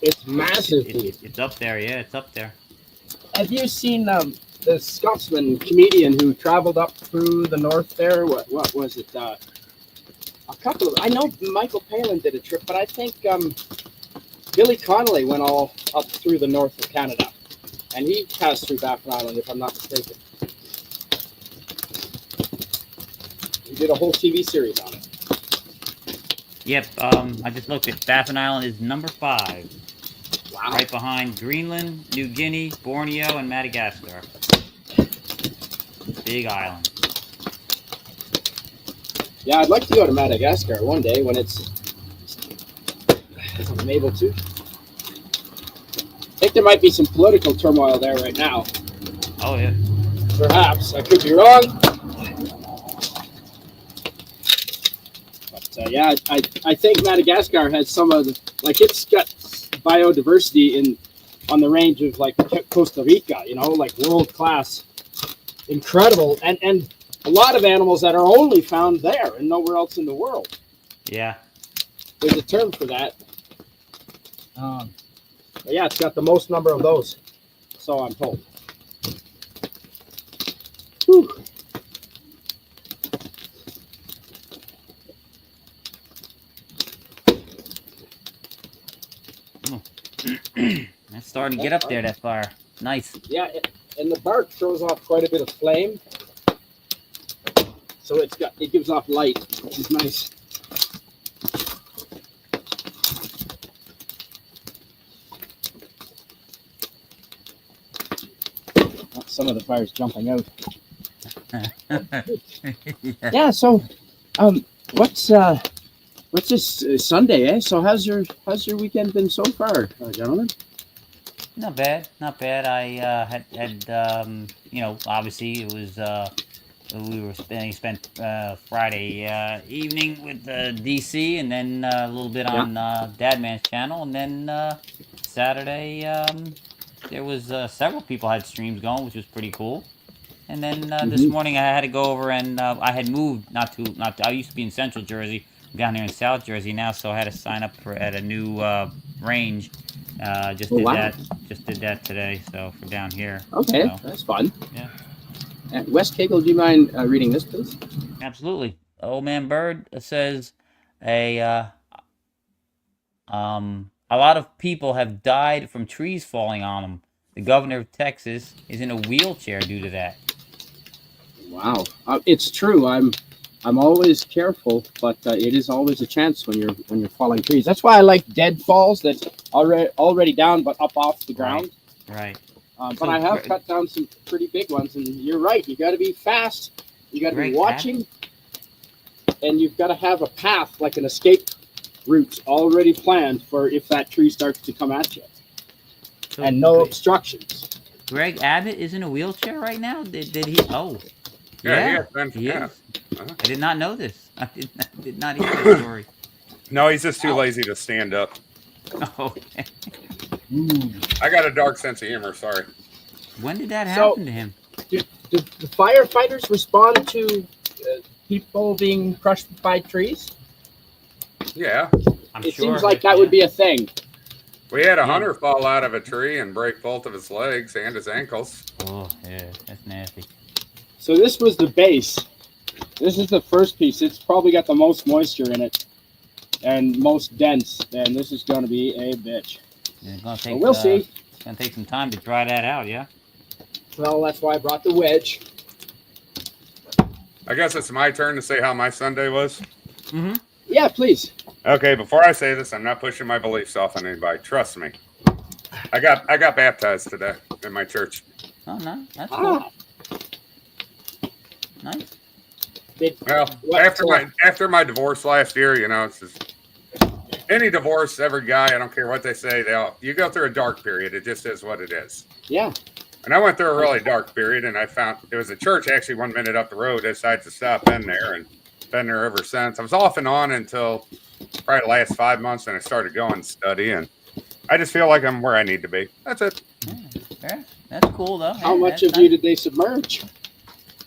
It's massive. It's up there. Yeah, it's up there. Have you seen the Scotsman comedian who traveled up through the north there? What was it? A couple of. I know Michael Palin did a trip, but I think Billy Connolly went all up through the north of Canada, and he passed through Baffin Island, if I'm not mistaken. He did a whole TV series on it. Yep, I just looked at Baffin Island is number 5. Wow. Right behind Greenland, New Guinea, Borneo, and Madagascar. Big island. Yeah, I'd like to go to Madagascar one day when I'm able to. I think there might be some political turmoil there right now. Oh, yeah. Perhaps. I could be wrong. But, I think Madagascar has some of the, it's got biodiversity on the range of, Costa Rica, world class, incredible, and a lot of animals that are only found there and nowhere else in the world. Yeah. There's a term for that. But yeah, it's got the most number of those, so I'm told. Whew. It's starting to get up there, that fire. Nice. Yeah, and the bark throws off quite a bit of flame. So it gives off light, which is nice. Some of the fire's jumping out. Yeah, so what's this Sunday, eh? So how's your weekend been so far, gentlemen? Not bad. I had obviously it was spent Friday evening with DC, and then a little bit on Dadman's channel, and then Saturday there was several people had streams going, which was pretty cool. And then this morning I had to go over, and I had moved not to I used to be in Central Jersey. I'm down here in South Jersey now, so I had to sign up at a new range. Just did that today, so for down here. Okay, so, that's fun. Yeah. West Kagle, do you mind reading this, please? Absolutely. Old Man Bird says a lot of people have died from trees falling on them. The governor of Texas is in a wheelchair due to that. Wow, it's true. I'm always careful, but it is always a chance when you're falling trees. That's why I like dead falls that's already down but up off the ground. Right. But So, I have cut down some pretty big ones, and you're right. You got to be fast. You got to be Greg, watching, and you've got to have a path, like an escape route, already planned for if that tree starts to come at you, so and no obstructions. Greg Abbott is in a wheelchair right now. Did he? Oh, Yeah, he yeah, has been. he Yeah. is. I did not know this. I did not hear this story. No, he's just too lazy to stand up. Oh, I got a dark sense of humor. Sorry. when did that So- happen to him? Do the firefighters respond to people being crushed by trees? Yeah, I'm It sure seems like that would be a thing. we had a Yeah. hunter fall out of a tree and break both of his legs and his ankles. Oh, yeah, that's nasty. So this was the base. This is the first piece. It's probably got the most moisture in it and most dense. And this is going to be a bitch. It's gonna take. But we'll see. It's gonna take some time to dry that out. Yeah. Well, that's why I brought the wedge. I guess it's my turn to say how my Sunday was. Mm-hmm. Yeah, please. Okay, before I say this, I'm not pushing my beliefs off on anybody. Trust me. I got baptized today in my church. Oh no, that's cool. Ah, Nice. Well, after my divorce last year, it's just any divorce, every guy, I don't care what they say, you go through a dark period. It just is what it is. yeah. And I went through a really dark period, and I found it was a church actually 1 minute up the road. I decided to stop in there and been there ever since. I was off and on until probably the last 5 months, and I started going and study, and I just feel like I'm where I need to be. That's it. Yeah, that's cool though. How Yeah, much that's of you did they submerge?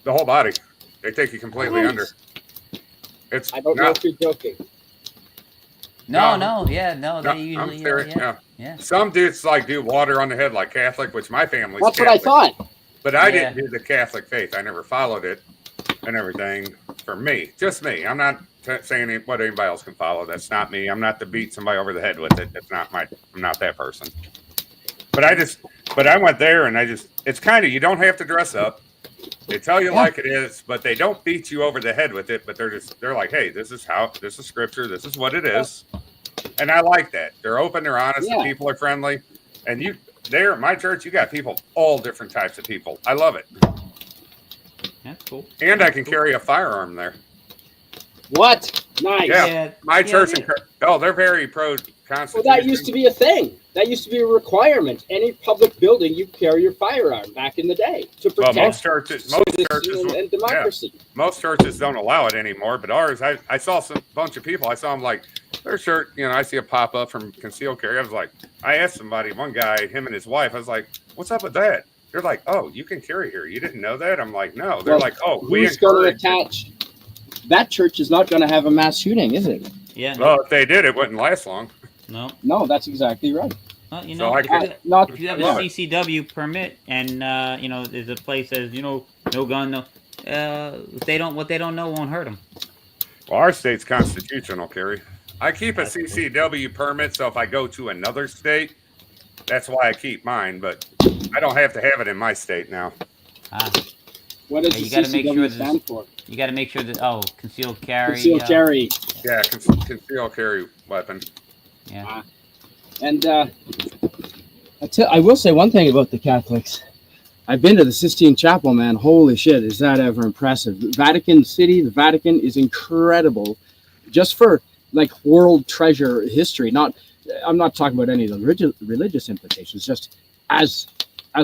The whole body. They take you completely Nice. under. It's I don't know not, if you're joking. No, No. yeah, no. They I'm usually. serious. Yeah. Yeah. Some dudes do water on the head like Catholic, which my family's That's what Catholic. I thought. But I Yeah. didn't do the Catholic faith. I never followed it and everything. For me, just me. I'm not saying what anybody else can follow. That's not me. I'm not to beat somebody over the head with it. That's not I'm not that person. But I went there and it's kind of, you don't have to dress up. They tell you like it is, but they don't beat you over the head with it. But they're like, hey, this is scripture. This is what it is. And I like that. They're open. They're honest. Yeah. The people are friendly. And there at my church, you got people, all different types of people. I love it. That's cool. And I can carry a firearm there. What? Nice. Yeah. My church, yeah. they're very pro Well, Constitution. that used to be a thing. That used to be a requirement. Any public building, you carry your firearm back in the day to Well, protect most churches citizens and democracy. most churches don't allow it anymore. But ours, I saw some bunch of people. I saw them like their shirt. I see a pop up from concealed carry. I was like, I asked somebody, one guy, him and his wife. I was like, what's up with that? They're like, oh, you can carry here. You didn't know that? I'm like, no. They're Well, like, oh, we Who's going to encourage it. attach? That church is not going to have a mass shooting, is it? Yeah. Well, if they did, it wouldn't last long. No. No, that's exactly right. Well, So I could- Not if you have a love it. CCW permit and there's a place says no gun, no. They don't know won't hurt them. Well, our state's constitutional, Kerry. I keep a CCW permit, so if I go to another state, that's why I keep mine. But I don't have to have it in my state now. What does Yeah, the you gotta make sure CCW that- stand for? You got to make sure that concealed carry. Concealed carry. Yeah, concealed carry weapon. Yeah. And I will say one thing about the Catholics. I've been to the Sistine Chapel, man. Holy shit, is that ever impressive? Vatican City, the Vatican is incredible. Just for like world treasure history. I'm not talking about any of the religious implications. Just as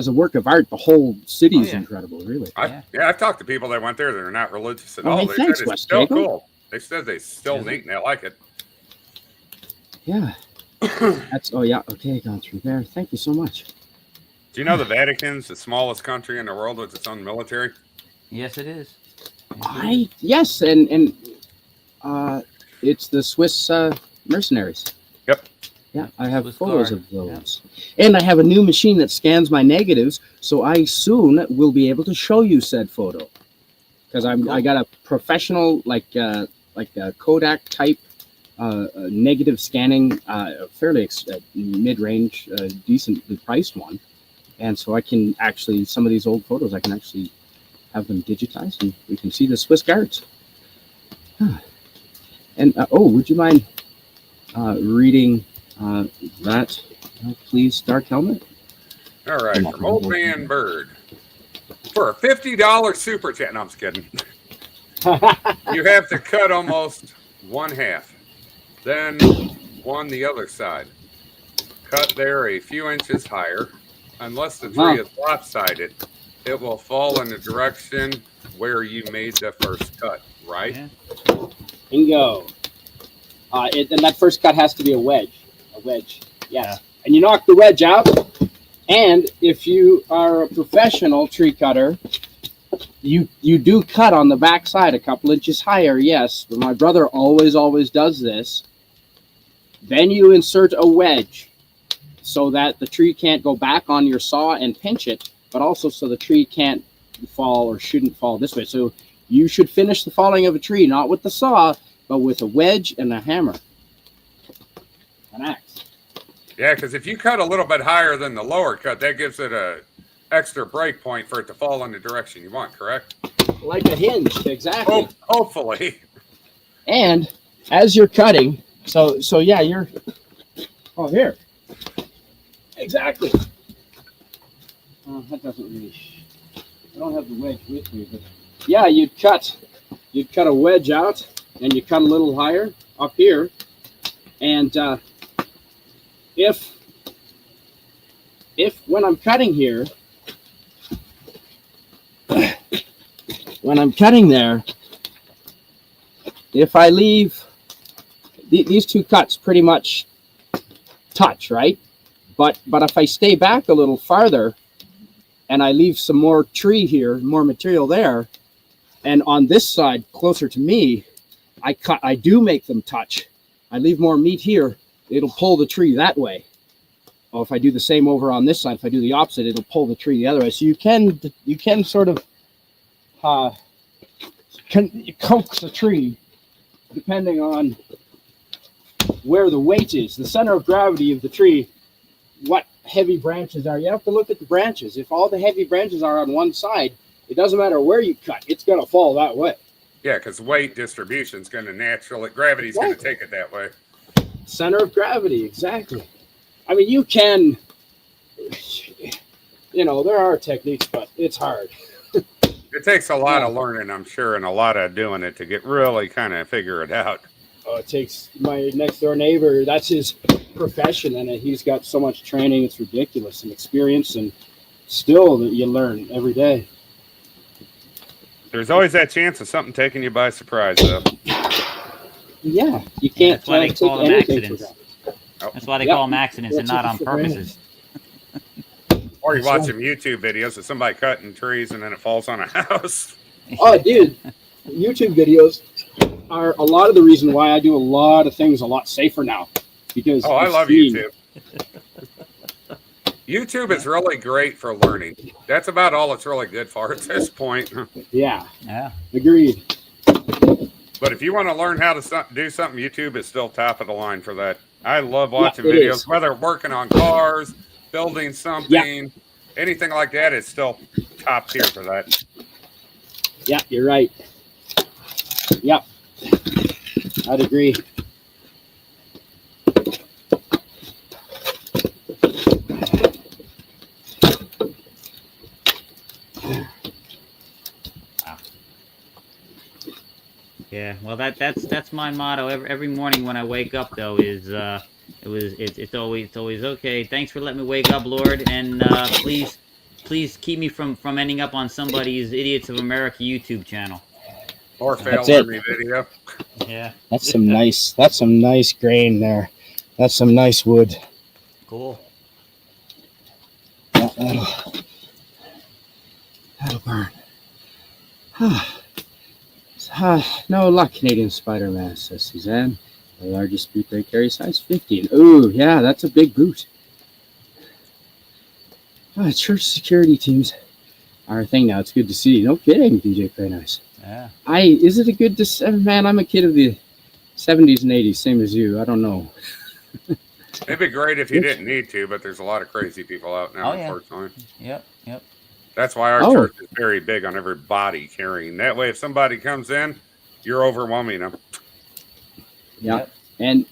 a work of art, the whole city is incredible, really. I've talked to people that went there that are not religious at Oh, all. hey, They thanks, said it's West still Kagle. cool. They said they still neat and they like it. Yeah. Okay, gone through there. Thank you so much. Do you know the Vatican's the smallest country in the world with its own military? Yes, it is. Yes, and it's the Swiss mercenaries. Yep. Yeah, I have Swiss photos Guard. of those. And I have a new machine that scans my negatives, so I soon will be able to show you said photo. Because I got a professional like a Kodak type negative scanning, fairly mid-range, decently priced one, and so I can actually some of these old photos I can actually have them digitized, and we can see the Swiss guards. And would you mind reading that, please, Dark Helmet? All right, from Old Man Bird. For a $50 super chat. No, I'm just kidding. You have to cut almost one half. Then one the other side. Cut there a few inches higher. Unless the tree is lopsided, it will fall in the direction where you made the first cut, right? Yeah. Bingo. And that first cut has to be a wedge. A wedge. Yes. Yeah. And you knock the wedge out. And if you are a professional tree cutter, you do cut on the back side a couple inches higher, yes. But my brother always does this. Then you insert a wedge so that the tree can't go back on your saw and pinch it, but also so the tree can't fall or shouldn't fall this way. So you should finish the falling of a tree, not with the saw, but with a wedge and a hammer. An axe. Yeah, because if you cut a little bit higher than the lower cut, that gives it a extra break point for it to fall in the direction you want, correct? Like a hinge, exactly. Hopefully. And as you're cutting, so yeah, you're here. Exactly. That doesn't really. I don't have the wedge with me, but yeah, you'd cut a wedge out, and you cut a little higher up here, and if when I'm cutting here, when I'm cutting there, if I leave these two cuts pretty much touch, right? But if I stay back a little farther and I leave some more tree here, more material there, and on this side closer to me, I do make them touch. I leave more meat here, it'll pull the tree that way. Or if I do the same over on this side, if I do the opposite, it'll pull the tree the other way. So you can sort of coax a tree depending on where the weight is, the center of gravity of the tree, what heavy branches are. You have to look at the branches. If all the heavy branches are on one side, it doesn't matter where you cut, it's going to fall that way. Yeah, because weight distribution is going to naturally, gravity's going to take it that way. Center of gravity, exactly. I mean, you can, there are techniques, but it's hard. It takes a lot of learning, I'm sure, and a lot of doing it to get really kind of figure it out. Oh, it takes my next door neighbor, that's his profession, and he's got so much training, it's ridiculous, and experience, and still that you learn every day. There's always that chance of something taking you by surprise, though. Yeah, you can't. That's why they call them accidents. Oh. That's why they call them accidents and not on purposes. Or you watch some YouTube videos of somebody cutting trees and then it falls on a house. Oh, dude, YouTube videos are a lot of the reason why I do a lot of things a lot safer now. Because I love YouTube. YouTube is really great for learning. That's about all it's really good for at this point. Yeah. Yeah. Agreed. But if you want to learn how to do something, YouTube is still top of the line for that. I love watching videos, whether working on cars, building something, anything like that. It's still top tier for that. Yeah, you're right. Yep. I'd agree. Yeah, well, that's my motto every morning when I wake up. Though is it's always okay. Thanks for letting me wake up, Lord, and please keep me from ending up on somebody's Idiots of America YouTube channel or fail army video. Yeah, that's some nice grain there. That's some nice wood. Cool. That'll burn. No luck, Canadian spider mass, says Suzanne. The largest boot they carry, size 15. Ooh, yeah, that's a big boot. Church security teams are a thing now. It's good to see. No kidding, DJ Very Nice. Yeah. Is it a good man? I'm a kid of the 70s and 80s, same as you. I don't know. It'd be great if you didn't need to, but there's a lot of crazy people out now, unfortunately. Yep. That's why our Oh. church is very big on everybody carrying. That way, if somebody comes in, you're overwhelming them. Yeah. Yep. And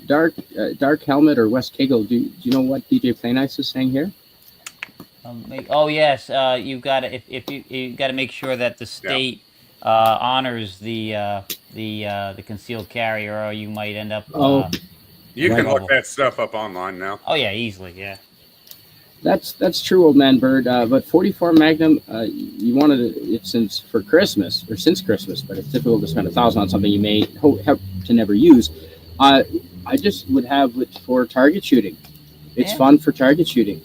Dark Helmet or West Kagle, do you know what DJ Play Nice is saying here? Oh yes, you've got to if you got to make sure that the state honors the concealed carry, or you might end up. Oh. You Right. can look that stuff up online now. Oh yeah, easily. Yeah. That's true, old man Bird. But 44 Magnum, you wanted it since Christmas, but it's difficult to spend $1,000 on something you may hope to never use. I just would have it for target shooting. It's Yeah. fun for target shooting.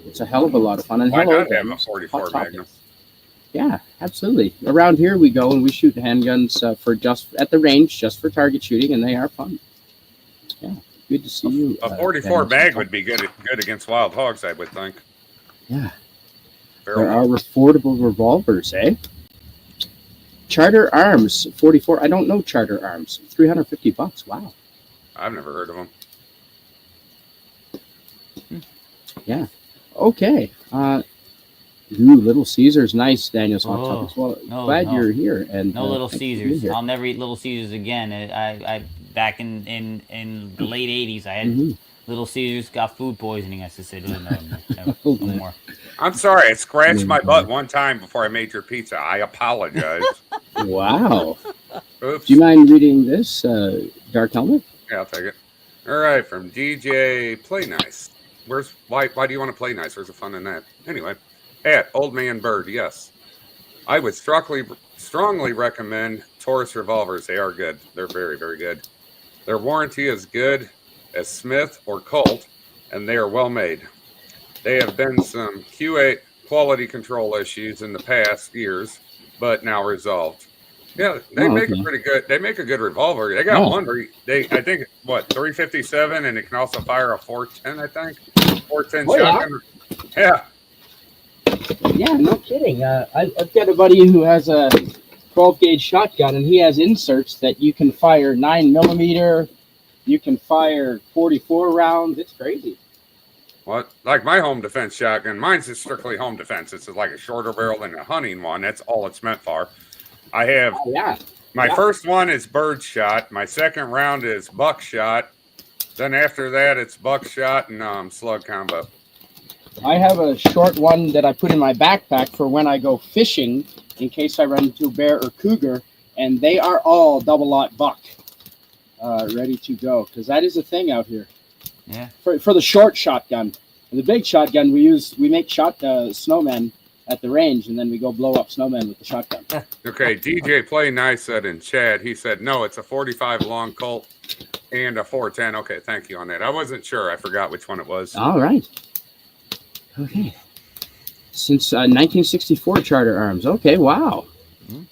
It's a hell of a lot of fun. And Why hello, not have a games. 44 Hot topic. Magnum? Yeah, absolutely. Around here we go and we shoot handguns for just at the range, just for target shooting, and they are fun. Yeah, good to see you. A 44 Dennis. mag would be good against wild hogs, I would think. Yeah. Barrel There are one. affordable revolvers, eh? Charter Arms 44. I don't know Charter Arms. $350. Wow. I've never heard of them. Okay. Little Caesars, nice. Daniel's hot Oh, topics. Well, no, glad no. you're here. And No Little thanks for being Caesars. here. I'll never eat Little Caesars again. I back in the late '80s, I had Mhm. Little Caesars, got food poisoning. I said, no Oh, more. I'm sorry, I scratched my Mhm. butt one time before I made your pizza. I apologize. Wow. Oops. Do you mind reading this, Dark Helmet? Yeah, I'll take it. All right, from DJ Play Nice. Why do you want to play nice? Where's the fun in that? Anyway, at Old Man Bird, yes. I would strongly recommend Taurus revolvers. They are good. They're very, very good. Their warranty is good as Smith or Colt, and they are well made. They have been some QA quality control issues in the past years, but now resolved. Yeah, they make okay. a pretty good. They make a good revolver. They got Oh. one. I think 357, and it can also fire a 410. I think 410 Oh, yeah? shotgun. Yeah. Yeah, no kidding. I've got a buddy who has a 12 gauge shotgun, and he has inserts that you can fire 9mm. You can fire 44 rounds. It's crazy. What? Like my home defense shotgun. Mine's just strictly home defense. It's like a shorter barrel than a hunting one. That's all it's meant for. I have Oh, yeah. my Yeah. first one is bird shot. My second round is buckshot. Then after that, it's buckshot and slug combo. I have a short one that I put in my backpack for when I go fishing in case I run into a bear or cougar, and they are all double-aught buck ready to go, because that is a thing out here. Yeah. For the short shotgun. And the big shotgun, we make snowmen at the range, and then we go blow up snowmen with the shotgun. Okay, DJ Play Nice said in chat, he said, no, it's a 45 long Colt and a 410. Okay, thank you on that. I wasn't sure. I forgot which one it was. All right. Okay. Since 1964, Charter Arms. Okay, wow. Mhm.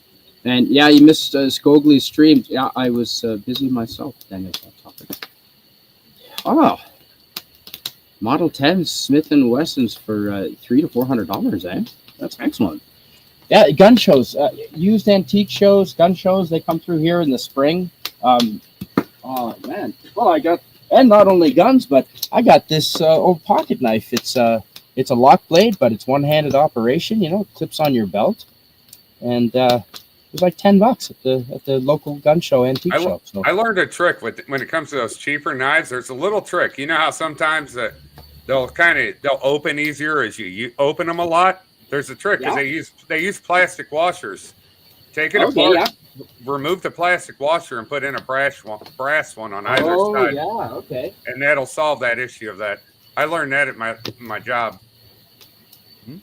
And yeah, you missed Skogley's stream. Yeah, I was busy myself. Daniel's hot topic. Oh, Model 10 Smith and Wessons for $300 to $400, eh? That's excellent. Yeah, gun shows, used antique shows, gun shows. They come through here in the spring. Oh man! Well, and not only guns, but I got this old pocket knife. It's a lock blade, but it's one-handed operation. You know, it clips on your belt, and it was like $10 at the local gun show, antique show. So, I learned a trick when it comes to those cheaper knives. There's a little trick. You know how sometimes they'll open easier as you open them a lot. There's a trick because they use plastic washers. Take it apart, remove the plastic washer, and put in a brass one on either side. Okay. And that'll solve that issue of that. I learned that at my job.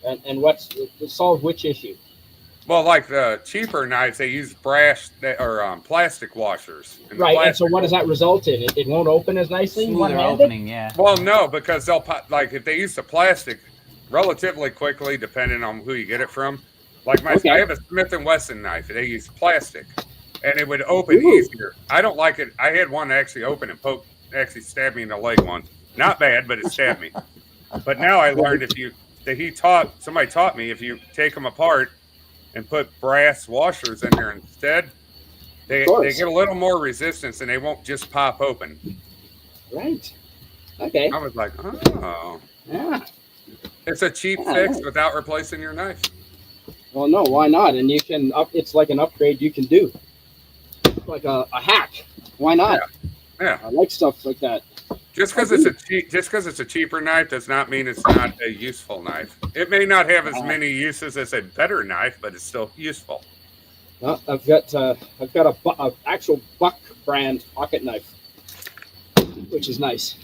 And what's to solve which issue? Well, like the cheaper knives, they use brass or plastic washers. And Right. And so what does that result in? It won't open as nicely. Smoother one-handed? opening, yeah. Well, no, because they'll if they use the plastic relatively quickly, depending on who you get it from. Like I have a Smith and Wesson knife. They use plastic, and it would open easier. I don't like it. I had one actually open and actually stabbed me in the leg one. Not bad, but it stabbed me. But now I learned somebody taught me if you take them apart and put brass washers in there instead, they get a little more resistance and they won't just pop open. Right. Okay. I was like, oh. Yeah. It's a cheap Yeah, fix no. without replacing your knife. Well, no, why not? And you can it's like an upgrade you can do, like a hack. Why not? Yeah. I like stuff like that. Just because it's a cheaper knife does not mean it's not a useful knife. It may not have as many uses as a better knife, but it's still useful. Well, I've got a actual Buck brand pocket knife, which is nice.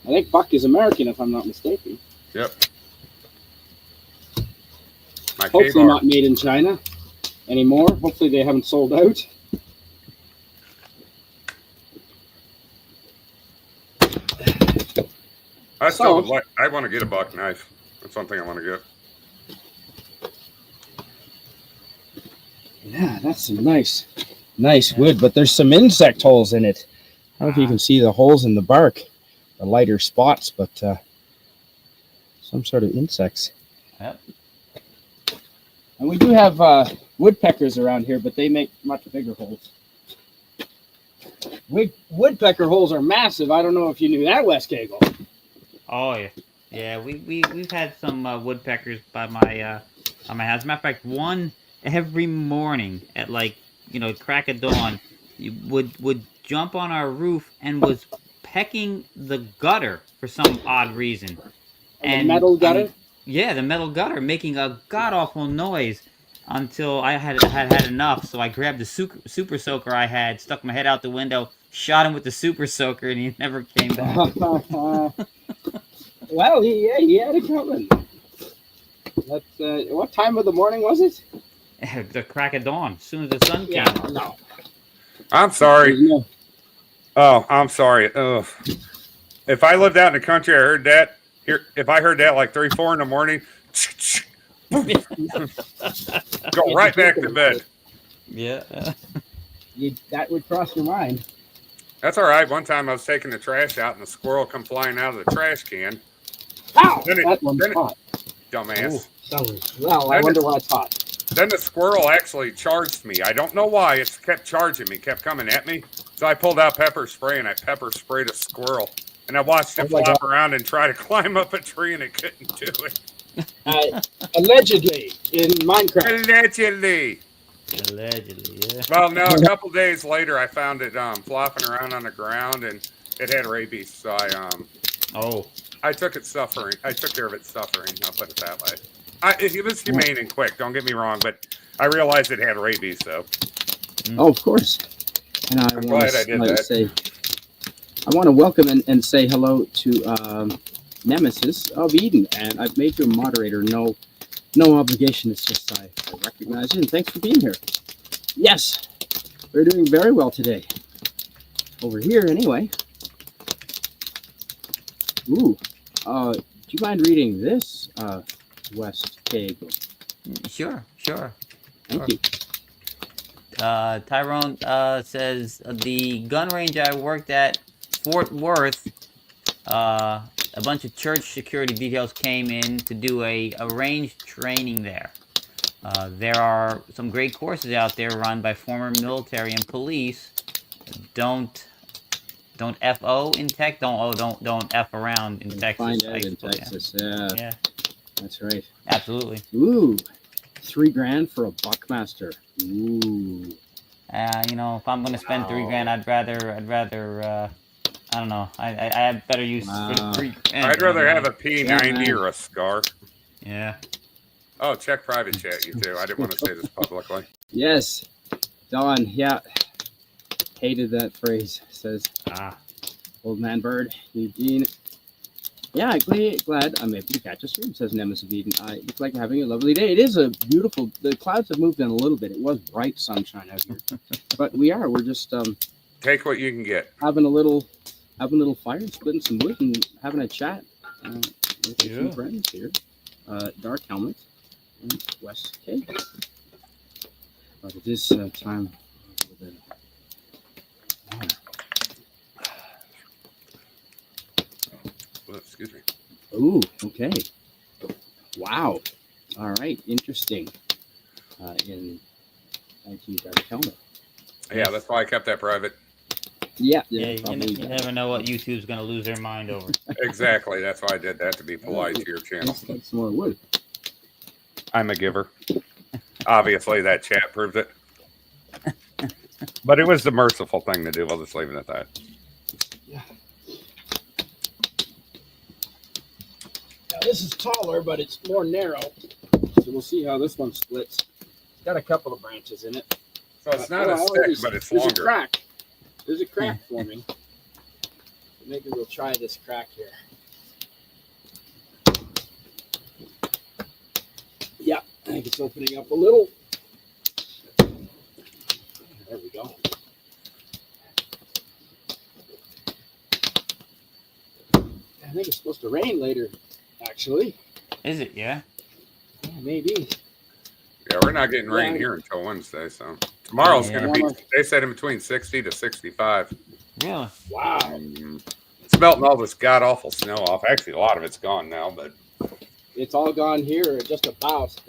I think Buck is American, if I'm not mistaken. Yep. My Hopefully K-bar. not made in China anymore. Hopefully they haven't sold out. I still would like. I want to get a Buck knife. That's something I want to get. Yeah, that's some nice wood, but there's some insect holes in it. I don't know if you can see the holes in the bark, the lighter spots, but some sort of insects. Yep. And we do have woodpeckers around here, but they make much bigger holes. Woodpecker holes are massive. I don't know if you knew that, West Kagle. Oh yeah, yeah. We've had some woodpeckers by my on my house. As a matter of fact, one every morning at crack of dawn, would jump on our roof and was pecking the gutter for some odd reason. The metal gutter. Yeah, the metal gutter, making a god awful noise until I had enough. So I grabbed the super soaker I had, stuck my head out the window, shot him with the super soaker, and he never came back. Well, he had it coming. What time of the morning was it? The crack of dawn, as soon as the sun came up. No. I'm sorry. No. Oh, I'm sorry. Ugh. If I lived out in the country, I heard that. If I heard that like 3, 4 in the morning, go right back to bed. Yeah. That would cross your mind. That's all right. One time I was taking the trash out and a squirrel come flying out of the trash can. Ow! That one's hot. Dumbass. Well, I wonder why it's hot. Then the squirrel actually charged me. I don't know why. It kept charging me, kept coming at me. So I pulled out pepper spray and I pepper sprayed a squirrel. And I watched it flop around and try to climb up a tree and it couldn't do it. Allegedly in Minecraft. Allegedly, yeah. Well, no, a couple days later I found it flopping around on the ground and it had rabies. So I took it suffering. I took care of it suffering. I'll put it that way. It was humane and quick. Don't get me wrong, but I realized it had rabies. So. Oh, of course. And I'm glad I did that. I want to welcome and say hello to Nemesis of Eden, and I've made you a moderator. No obligation. It's just I recognize you, and thanks for being here. Yes, we're doing very well today. Over here, anyway. Ooh, do you mind reading this, West Kagle? Sure. Thank you. Tyrone says the gun range I worked at, Fort Worth, a bunch of church security details came in to do a range training there. There are some great courses out there run by former military and police. Don't FO in tech. Don't F around in Texas. Find out in Texas. Yeah, that's right. Absolutely. Ooh, $3,000 for a Buckmaster. Ooh. If I'm gonna spend $3,000, I'd rather. I don't know. I have better use for $3,000. I'd rather have a P90 or a Scar. Yeah. Oh, check private chat, you too. I didn't want to say this publicly. Yes, Don. Yeah, hated that phrase. Says Old Man Bird, Eugene. Yeah, glad I'm able to catch a stream, says Nemesis of Eden. I look like having a lovely day. It is a beautiful, the clouds have moved in a little bit. It was bright sunshine out here. But we're just take what you can get. Having a little fire, splitting some wood and having a chat with some friends here. Dark Helmet and West Kagle. But it is time for the Excuse me. Ooh, okay. Wow. All right, interesting. Thank you, Dark Helmet. Yeah, that's why I kept that private. Yeah, Yeah, you probably. never know what YouTube's gonna lose their mind over. Exactly. That's why I did that, to be polite to your channel. Let's get some more wood. I'm a giver. Obviously, that chat proves it. But it was the merciful thing to do. I'll just leave it at that. Yeah. Now, this is taller, but it's more narrow. So we'll see how this one splits. It's got a couple of branches in it. So it's not a stick, but it's there's longer. A crack. There's a crack forming. Maybe we'll try this crack here. Yeah, I think it's opening up a little. There we go. I think it's supposed to rain later, actually. Is it? Yeah. Yeah, maybe. Yeah, we're not getting rain here until Wednesday. So tomorrow's going to be, they said, in between 60 to 65. Really? Wow. It's melting all this god awful snow off. Actually, a lot of it's gone now, but it's all gone here, just about.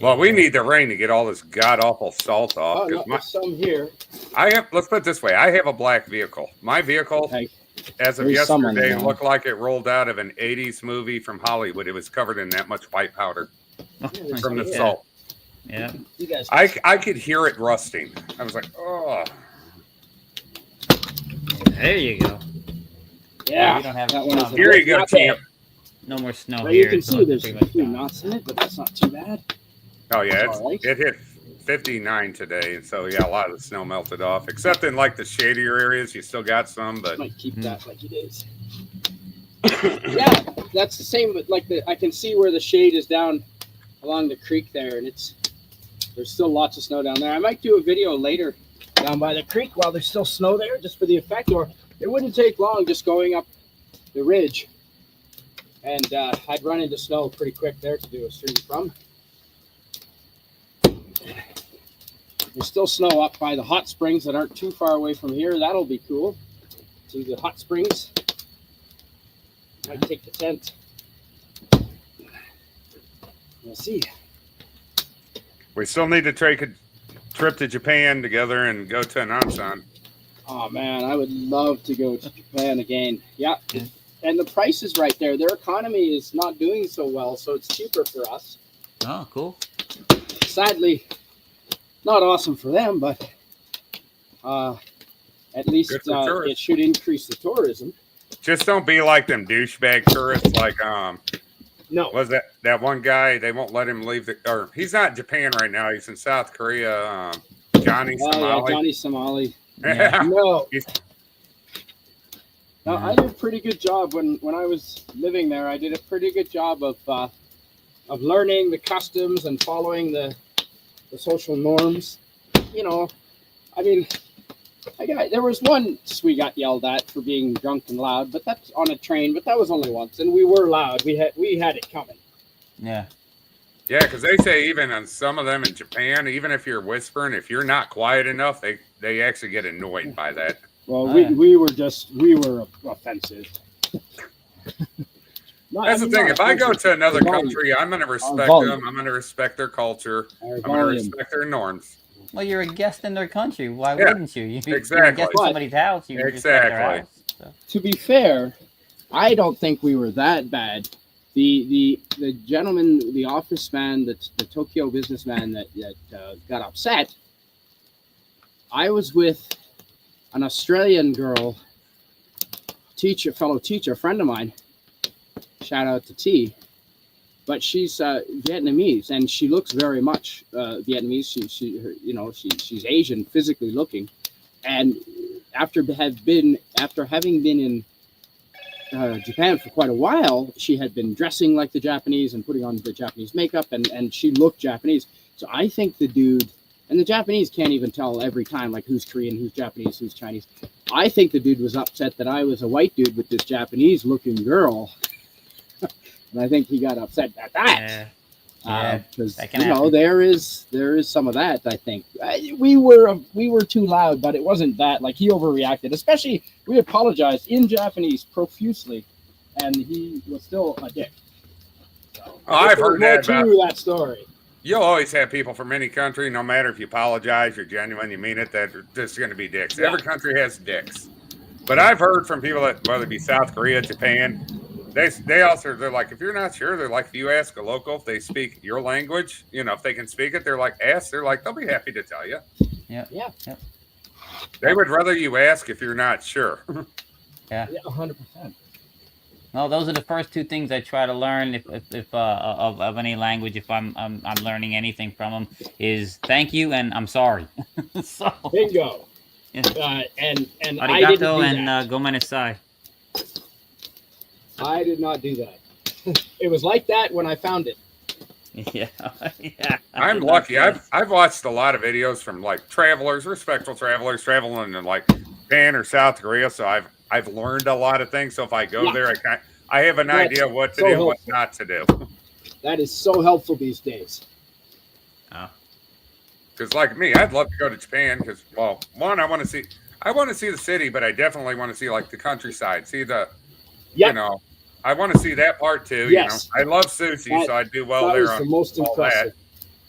Well, we need the rain to get all this god awful salt off. Oh, no, there's some here. Let's put it this way. I have a black vehicle. My vehicle, as of yesterday, looked like it rolled out of an 80s movie from Hollywood. It was covered in that much white powder from the salt. Yeah. You guys I could hear it rusting. I was like, oh. There you go. Yeah. We don't have that one. Here you go, champ. No more snow well, here. You can see there's a few knots in it, but that's not too bad. Oh, yeah. It hit 59 today. So, yeah, a lot of the snow melted off. Except in, like, the shadier areas, you still got some, but... Might keep that like it is. Yeah, that's the same, but, like, I can see where the shade is down along the creek there, and there's still lots of snow down there. I might do a video later down by the creek while there's still snow there, just for the effect, or it wouldn't take long just going up the ridge. And I'd run into snow pretty quick there to do a stream from. There's still snow up by the hot springs that aren't too far away from here. That'll be cool. See the hot springs. Might take the tent. We'll see. We still need to take a trip to Japan together and go to Nansan. Oh, man, I would love to go to Japan again. Yeah. And the price is right there. Their economy is not doing so well, so it's cheaper for us. Oh, cool. Sadly, not awesome for them, but at least it should increase the tourism. Just don't be like them douchebag tourists. Like no, was that one guy? They won't let him leave or he's not in Japan right now. He's in South Korea. Johnny Somali. Yeah, Johnny Somali. Yeah. No. Now, I did a pretty good job when I was living there. I did a pretty good job of learning the customs and following the social norms. You know, I mean, there was once we got yelled at for being drunk and loud, but that's on a train. But that was only once, and we were loud. We had it coming. Yeah. Yeah, because they say even on some of them in Japan, even if you're whispering, if you're not quiet enough, they actually get annoyed by that. Well, we were offensive. That's the thing. If I go to another country, I'm going to respect them. I'm going to respect their culture. I'm going to respect their norms. Well, you're a guest in their country. Why wouldn't you? Exactly. You're a guest in somebody's house. You respect their house. So. To be fair, I don't think we were that bad. The gentleman, the office man, the Tokyo businessman that got upset. I was with an Australian girl, fellow teacher, friend of mine. Shout out to T. But she's Vietnamese, and she looks very much Vietnamese. She's Asian, physically looking, and after having been in Japan for quite a while, she had been dressing like the Japanese and putting on the Japanese makeup, and she looked Japanese. So I think the dude, and the Japanese can't even tell every time, like, who's Korean, who's Japanese, who's Chinese. I think the dude was upset that I was a white dude with this Japanese-looking girl. And I think he got upset at that. Because there is some of that. I think we were too loud, but it wasn't that. Like, he overreacted. Especially, we apologized in Japanese profusely, and he was still a dick. So, I've heard that about that story. You'll always have people from any country, no matter if you apologize, you're genuine, you mean it, that are just going to be dicks. Yeah. Every country has dicks. But I've heard from people that, whether it be South Korea, Japan, they're like, if you're not sure, they're like, if you ask a local if they speak your language, if they can speak it, they're like, ask. They're like, they'll be happy to tell you. Yeah. Yeah. Yep. They would rather you ask if you're not sure. Yeah. 100%. Well, those are the first two things I try to learn if of any language. If I'm learning anything from them, is thank you and I'm sorry. So, Bingo. yeah. And I didn't do Arigato and that. gomenasai. I did not do that. It was like that when I found it. Yeah, yeah. I'm lucky. I've watched a lot of videos from like travelers, respectful travelers, traveling in like Japan or South Korea. So I've learned a lot of things. So if I go there, I have an That's idea what to so do, helpful. what not to do. That is so helpful these days. Oh. Because like me, I'd love to go to Japan because, well, one, I want to see the city, but I definitely want to see like the countryside, see the, Yep. I want to see that part too. Yes. I love sushi, so I do well That there was on the most all impressive.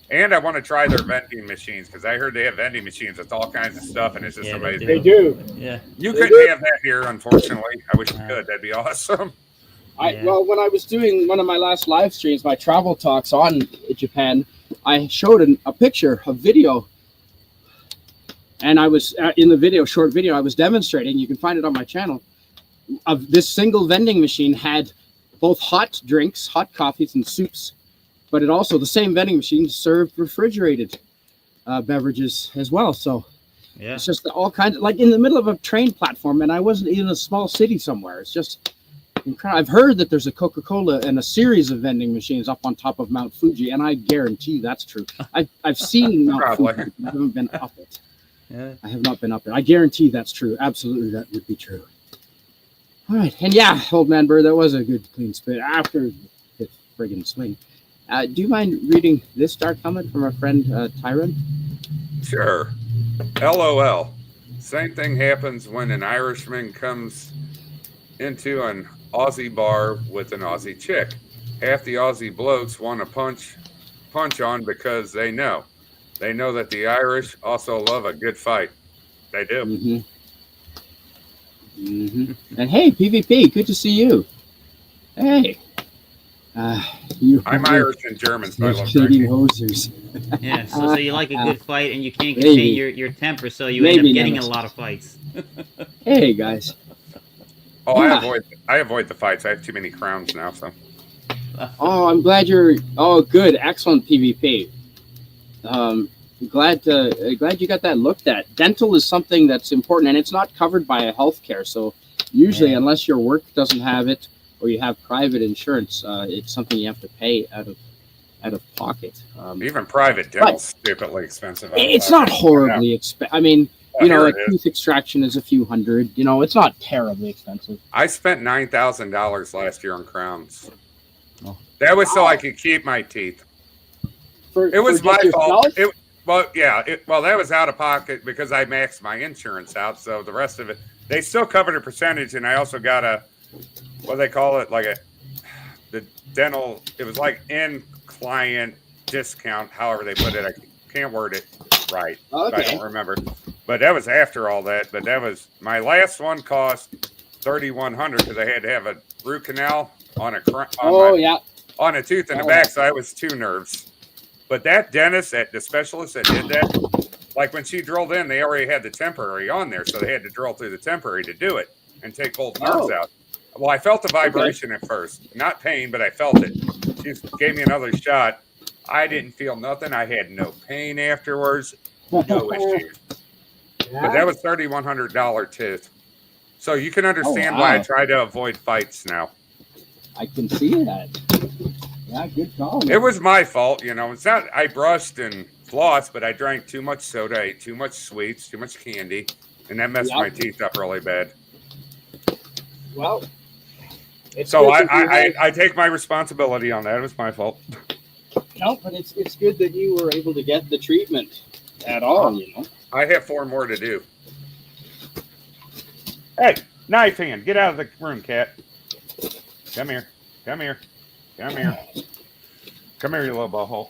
that. And I want to try their vending machines because I heard they have vending machines with all kinds of stuff, and it's just Yeah, they amazing. They do. Yeah. You They couldn't do. have that here, unfortunately. I wish you could. That'd be awesome. Yeah. Well, when I was doing one of my last live streams, my travel talks on Japan, I showed a picture, a video, and I was in the video, short video, I was demonstrating. You can find it on my channel. Of this single vending machine had both hot drinks, hot coffees, and soups, but it also the same vending machine served refrigerated beverages as well. So Yeah. it's just all kinds of, like in the middle of a train platform, and I wasn't in a small city somewhere. It's just incredible. I've heard that there's a Coca-Cola and a series of vending machines up on top of Mount Fuji, and I guarantee that's true. I've seen Mount Probably. Fuji, but I haven't been up it. Yeah. I have not been up there. I guarantee that's true. Absolutely, that would be true. All right, and yeah, old man Bird, that was a good clean spit after the friggin' swing. Do you mind reading this Dark Helmet from our friend Tyron? Sure. LOL. Same thing happens when an Irishman comes into an Aussie bar with an Aussie chick. Half the Aussie blokes want to punch on because they know that the Irish also love a good fight. They do. Mm-hmm. Mm-hmm. And hey, PvP, good to see you. Hey, I'm Irish and German, so I love shooting drinking. hosers. Yeah. So you like a good fight and you can't Maybe. contain your temper, so you end Maybe up getting never. in a lot of fights. Hey guys. Oh, Yeah. I avoid the fights. I have too many crowns now, so. Oh, I'm glad you're. Oh, good, excellent PvP. Glad you got that looked at. Dental is something that's important, and it's not covered by a healthcare. So usually, Yeah. unless your work doesn't have it or you have private insurance, it's something you have to pay out of pocket. Even private dental's stupidly expensive. It's not horribly expensive. I mean, Well, here a it is. tooth extraction is a few hundred. It's not terribly expensive. I spent $9,000 last year on crowns. Oh. That was so I could keep my teeth. It was for my just fault. yourself? That was out of pocket because I maxed my insurance out. So the rest of it, they still covered a percentage, and I also got what they call it, the dental. It was like in client discount. However they put it, I can't word it right. I Okay. don't remember. But that was after all that. But that was my last one. Cost $3,100 because I had to have a root canal on a Yeah. on a tooth in the back, so I was 2 nerves. But that dentist, the specialist that did that, like when she drilled in, they already had the temporary on there, so they had to drill through the temporary to do it and take both nerves out. Well, I felt the vibration at first, not pain, but I felt it. She gave me another shot. I didn't feel nothing. I had no pain afterwards, no issues. But that was $3,100 tooth. So you can understand why I try to avoid fights now. I can see that. Yeah, good call. It was my fault, It's not. I brushed and flossed, but I drank too much soda, ate too much sweets, too much candy, and that messed my teeth up really bad. Well, So I take my responsibility on that. It was my fault. No, but it's good that you were able to get the treatment at all. I have 4 more to do. Hey, knife hand, get out of the room, cat. Come here. Come here. Come here. Come here, you little butthole.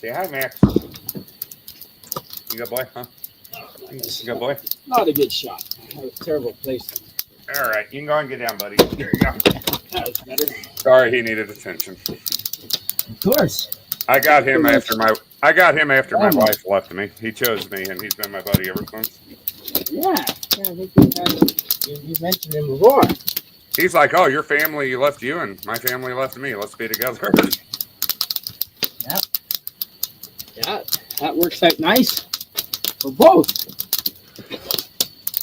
Say hi, Max. You good boy, huh? You good boy? Not a good shot. That was terrible placement. All right, you can go and get down, buddy. There you go. That was better. Sorry, he needed attention. Of course. I got him after my Family. wife left me. He chose me, and he's been my buddy ever since. Yeah. I think you mentioned him before. He's like, "Oh, your family left you, and my family left me. Let's be together." Yeah, that works out nice for both.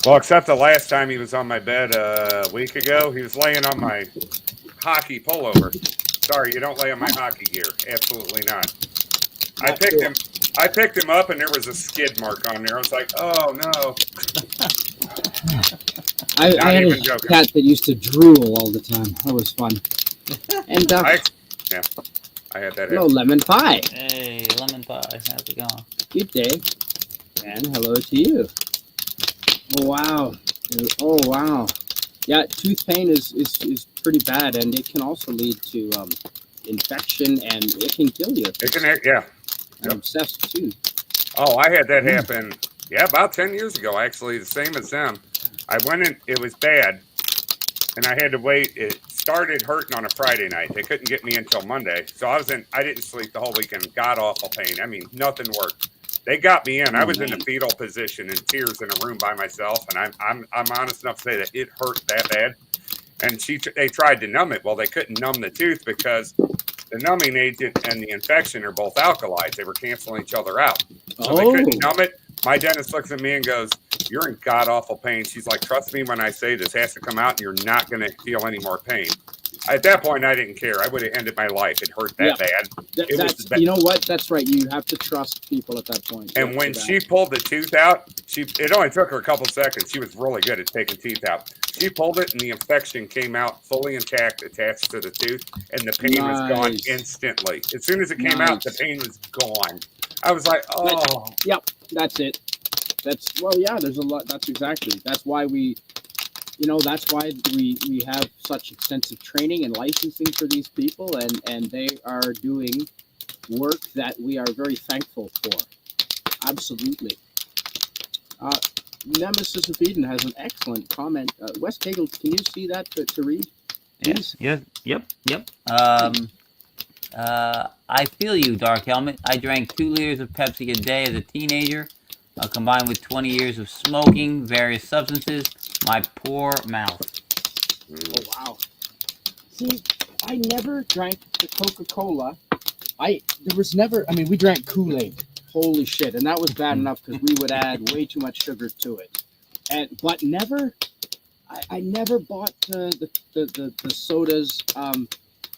Well, except the last time he was on my bed a week ago, he was laying on my hockey pullover. Sorry, you don't lay on my hockey gear. Absolutely not. I picked him up, and there was a skid mark on there. I was like, "Oh no!" I had a joking. cat that used to drool all the time. That was fun. And I had that. hello, lemon pie. Hey, lemon pie. How's it going? Good day. And hello to you. Oh wow. Oh wow. Yeah, tooth pain is pretty bad, and it can also lead to infection, and it can kill you. It can, yeah. I'm obsessed too. Oh, I had that happen. Yeah, about 10 years ago, actually, the same as them. I went in, it was bad, and I had to wait. It started hurting on a Friday night. They couldn't get me until Monday, so I didn't sleep the whole weekend. God awful pain. I mean, nothing worked. They got me in. I was in a fetal position in tears in a room by myself, and I'm honest enough to say that it hurt that bad. And they tried to numb it. Well, they couldn't numb the tooth because the numbing agent and the infection are both alkalized. They were canceling each other out. So they couldn't numb it. My dentist looks at me and goes, "You're in god awful pain." She's like, "Trust me when I say this has to come out and you're not going to feel any more pain." At that point, I didn't care. I would have ended my life. It hurt that bad. You know what? That's right. You have to trust people at that point. And when she pulled the tooth out, it only took her a couple seconds. She was really good at taking teeth out. She pulled it, and the infection came out fully intact, attached to the tooth, and the pain was gone instantly. As soon as it came out, the pain was gone. I was like, "Oh, yep, that's it." There's a lot. That's why we have such extensive training and licensing for these people, and they are doing work that we are very thankful for. Absolutely. Nemesis of Eden has an excellent comment. West Kagle, can you see that to read? Yes. Yeah. Yep. I feel you, Dark Helmet. I drank 2 liters of Pepsi a day as a teenager, combined with 20 years of smoking various substances. My poor mouth. Oh wow! See, I never drank the Coca-Cola. We drank Kool-Aid. Holy shit! And that was bad enough because we would add way too much sugar to it. But never, I never bought the sodas.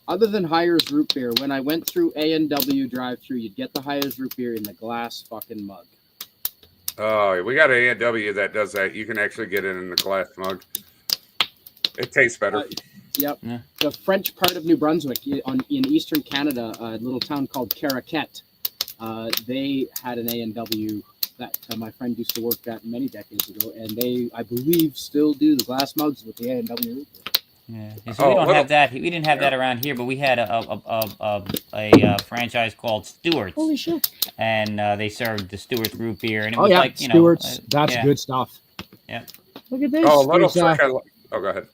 Other than Hires root beer, when I went through A&W drive-through, you'd get the Hires root beer in the glass fucking mug. oh, we got an A&W that does that. You can actually get it in the glass mug. It tastes better. Yep. Yeah. The French part of New Brunswick, in eastern Canada, a little town called Caraquette, they had an A&W that my friend used to work at many decades ago, and they, I believe, still do the glass mugs with the A&W root beer. Yeah. So we don't have that. We didn't have that around here, but we had a franchise called Stewart's. Holy shit! And they served the Stewart's root beer, and it was like, Stewart's. That's good stuff. Yeah. Look at this. Oh, little trick. Go ahead.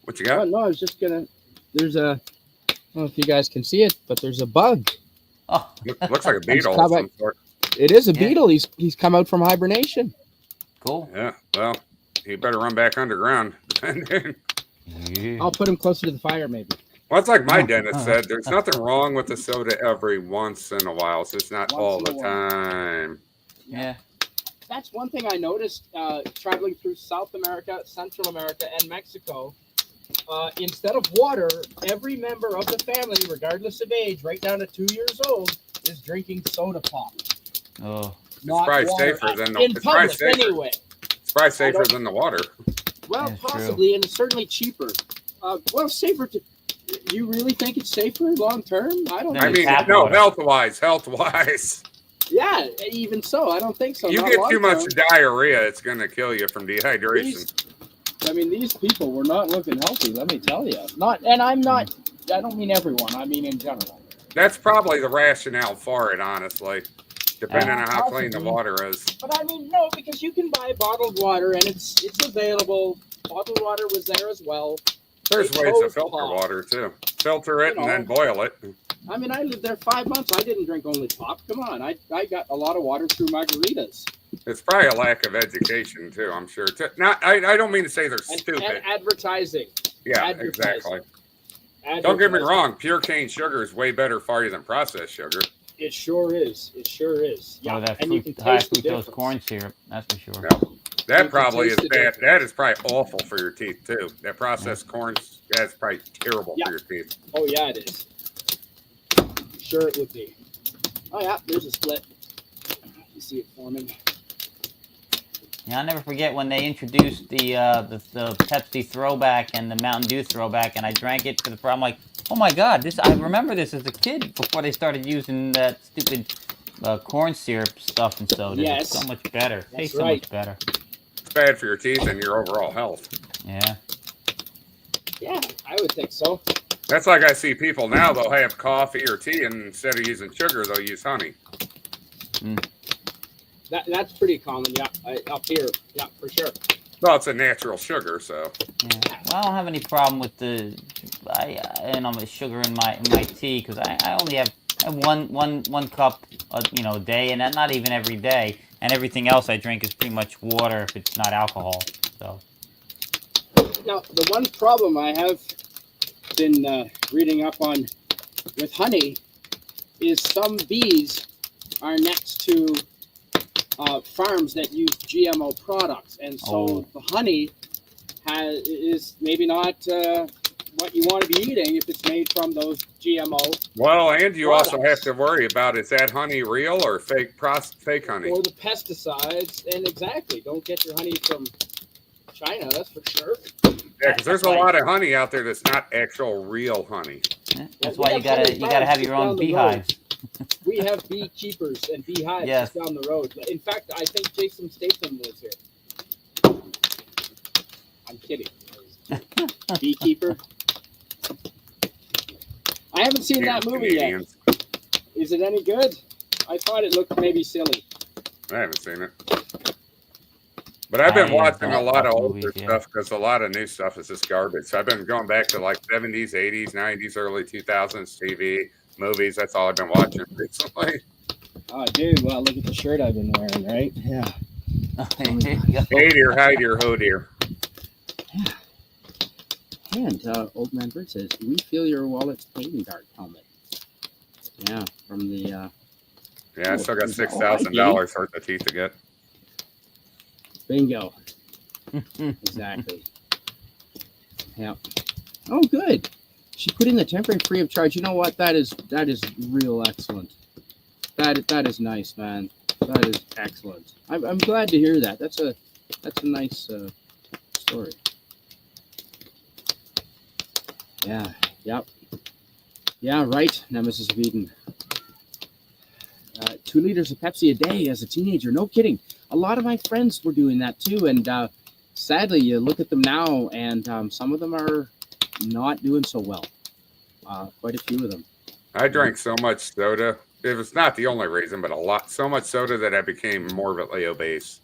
What you got? No, I was just gonna. There's a. I don't know if you guys can see it, but there's a bug. Oh. Looks like a beetle of some sort. It is a beetle. He's come out from hibernation. Cool. Yeah. Well, he better run back underground. I'll put him closer to the fire, maybe. Well, it's like my dentist said. There's nothing wrong with the soda every once in a while. So it's not all the time. Yeah. That's one thing I noticed traveling through South America, Central America, and Mexico. Instead of water, every member of the family, regardless of age, right down to 2 years old, is drinking soda pop. Oh. It's probably safer than the in public, anyway. It's probably safer than the water. Well, That's possibly, true. and it's certainly cheaper. Safer. You really think it's safer long term? I don't. I mean, no, health-wise. Yeah, even so, I don't think so. You Not get too much long-term. diarrhea, it's going to kill you from dehydration. These people were not looking healthy. Let me tell you. I don't mean everyone. I mean in general. That's probably the rationale for it, honestly, depending on how clean the Possibly. water is. But I mean, no, because you can buy bottled water and it's available. Bottled water was there as well. There's They ways to chose filter pop. water too. Filter it You and then know. boil it. I mean, I lived there 5 months. I didn't drink only pop. Come on, I got a lot of water through margaritas. It's probably a lack of education too. I'm sure. Not. I don't mean to say they're stupid. And advertising. Yeah, advertising. exactly. Don't get me wrong. Pure cane sugar is way better for you than processed sugar. It sure is. It sure is. Yeah, Or that and you can high taste the fructose difference. corn syrup. That's for sure. Yeah. That You can probably is taste the bad. difference. That is probably awful for your teeth too. That processed corn, that's probably terrible Yeah. for your teeth. Oh yeah, it is. Sure, it would be. Oh yeah, there's a split. You see it forming. Yeah, I'll never forget when they introduced the Pepsi throwback and the Mountain Dew throwback, and I drank it for the. I'm like, oh my god, this! I remember this as a kid before they started using that stupid corn syrup stuff and soda. Yes. It's so much better. That's Tastes so right. much better. It's bad for your teeth and your overall health. Yeah. Yeah, I would think so. That's like I see people now. They'll have coffee or tea, and instead of using sugar, they'll use honey. That's pretty common. Yeah, up here. Yeah, for sure. Well, it's a natural sugar, so Yeah. Well, I don't have any problem with the sugar in my tea because I only have one cup a day, and not even every day. And everything else I drink is pretty much water if it's not alcohol. So Now, the one problem I have been reading up on with honey is some bees are next to farms that use GMO products, and so the honey is maybe not what you want to be eating if it's made from those GMO well, and you also products. have to worry about is that honey real or fake honey? Or the pesticides, and exactly, don't get your honey from China, that's for sure. Yeah, because there's a lot of honey out there that's not actual real honey. yeah, that's we why you have gotta honey have farms your down own the road. beehives. We have beekeepers and beehives Yes. just down the road. In fact, I think Jason Statham lives here. I'm kidding. Beekeeper. I haven't seen that movie Canadians. yet. Is it any good? I thought it looked maybe silly. I haven't seen it. But I've been I watching a don't lot of watch older movies, yeah. stuff because a lot of new stuff is just garbage. So I've been going back to like 70s, 80s, 90s, early 2000s TV, movies. That's all I've been watching recently. Oh, dude. Well, look at the shirt I've been wearing, right? Yeah. There you go. Hey dear, hi dear, ho dear. And Old Man Bird says, we feel your wallet's pain, Dark Helmet. Yeah, from the... Yeah, I still got Oh, $6,000 worth of teeth to get. Bingo. Exactly. Yeah. Oh, good. She put in the temporary free of charge. You know what? That is real excellent. That is nice, man. That is excellent. I'm glad to hear that. That's a nice story. Yeah. Yep. Yeah. Right. Nemesis of Eden. 2 liters of Pepsi a day as a teenager. No kidding. A lot of my friends were doing that too, and sadly, you look at them now, and some of them are not doing so well. Quite a few of them. I drank so much soda. It was not the only reason, but so much soda that I became morbidly obese.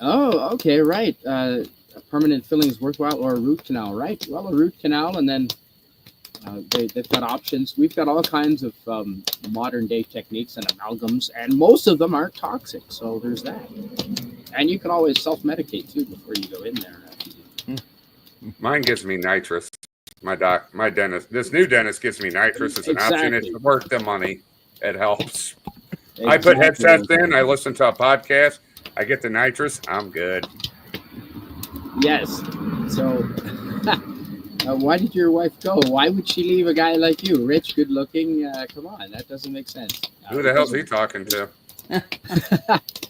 Oh, okay, right. Permanent fillings worthwhile, or a root canal, right? Well, a root canal, and then they've got options. We've got all kinds of modern day techniques and amalgams, and most of them aren't toxic. So there's that. And you can always self-medicate too before you go in there. Mine gives me nitrous. My dentist, this new dentist gives me nitrous as an option. Exactly. It's worth the money. It helps. I put headsets in. I listen to a podcast. I get the nitrous. I'm good. Yes. So, why did your wife go? Why would she leave a guy like you, rich, good-looking? Come on, that doesn't make sense. Who the hell's he talking to?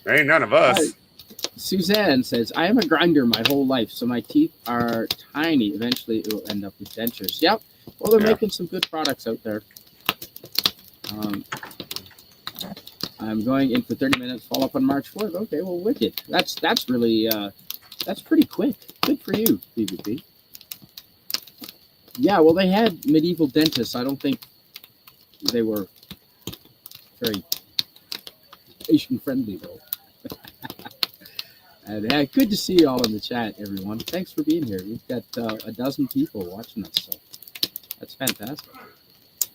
Ain't none of us. Suzanne says, I am a grinder my whole life, so my teeth are tiny. Eventually, it will end up with dentures. Yep. Well, they're making some good products out there. I'm going in for 30 minutes. Follow up on March 4th. Okay, well, wicked. That's really that's pretty quick. Good for you, PvP. Yeah, well, they had medieval dentists. I don't think they were very patient friendly though. And good to see you all in the chat, everyone. Thanks for being here. We've got a dozen people watching us, so that's fantastic.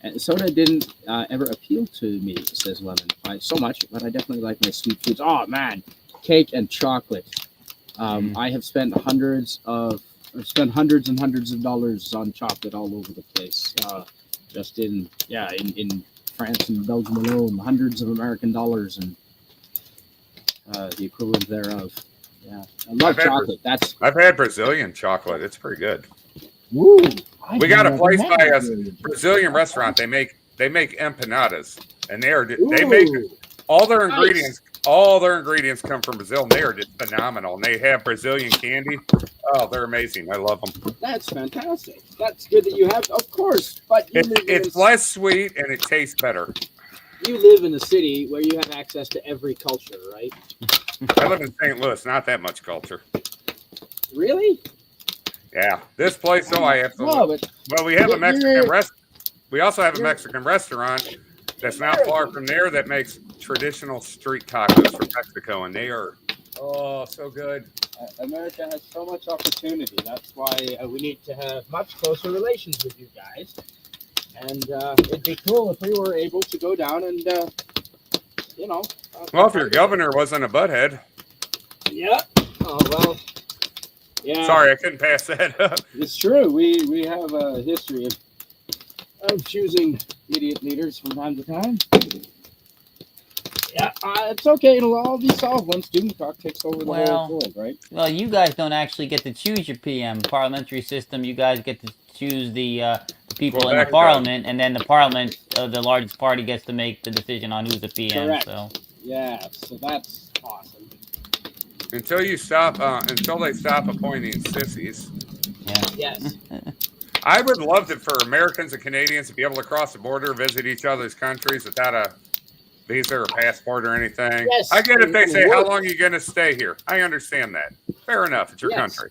And soda didn't ever appeal to me, says Lemon, by so much, but I definitely like my sweet foods. Oh man, cake and chocolate. I have spent hundreds and hundreds of dollars on chocolate all over the place. Just in France and Belgium alone, hundreds of American dollars and the equivalent thereof. Yeah, I love chocolate. I've had Brazilian chocolate. It's pretty good. Woo! We got a place by us, Brazilian restaurant. They make empanadas, and they make all their ingredients. All their ingredients come from Brazil, and they are just phenomenal. And they have Brazilian candy. Oh, they're amazing. I love them. That's fantastic. That's good that you have, of course. But it's less sweet and it tastes better. You live in a city where you have access to every culture, right? I live in St. Louis. Not that much culture. Really? Yeah. This place, though, I have to. Well, we have a Mexican restaurant. We also have a Mexican restaurant that's not far from there that makes traditional street tacos from Mexico, and they are so good. America has so much opportunity. That's why we need to have much closer relations with you guys. And it'd be cool if we were able to go down and, well, if your governor wasn't a butthead. Yeah. Oh, well. Yeah. Sorry, I couldn't pass that up. It's true. We have a history of choosing idiot leaders from time to time. Yeah, it's okay. It'll all be solved once Doom Talk takes over the whole world, right? Well, you guys don't actually get to choose your PM. Parliamentary system, you guys get to choose the people in the parliament, and then the parliament, the largest party, gets to make the decision on who's the PM. Correct. So. Yeah, so that's awesome. Until they stop appointing sissies. Yeah. Yes. I would love for Americans and Canadians to be able to cross the border, visit each other's countries without a visa or passport or anything. Yes, I get if they say, how long are you going to stay here? I understand that. Fair enough. It's your country.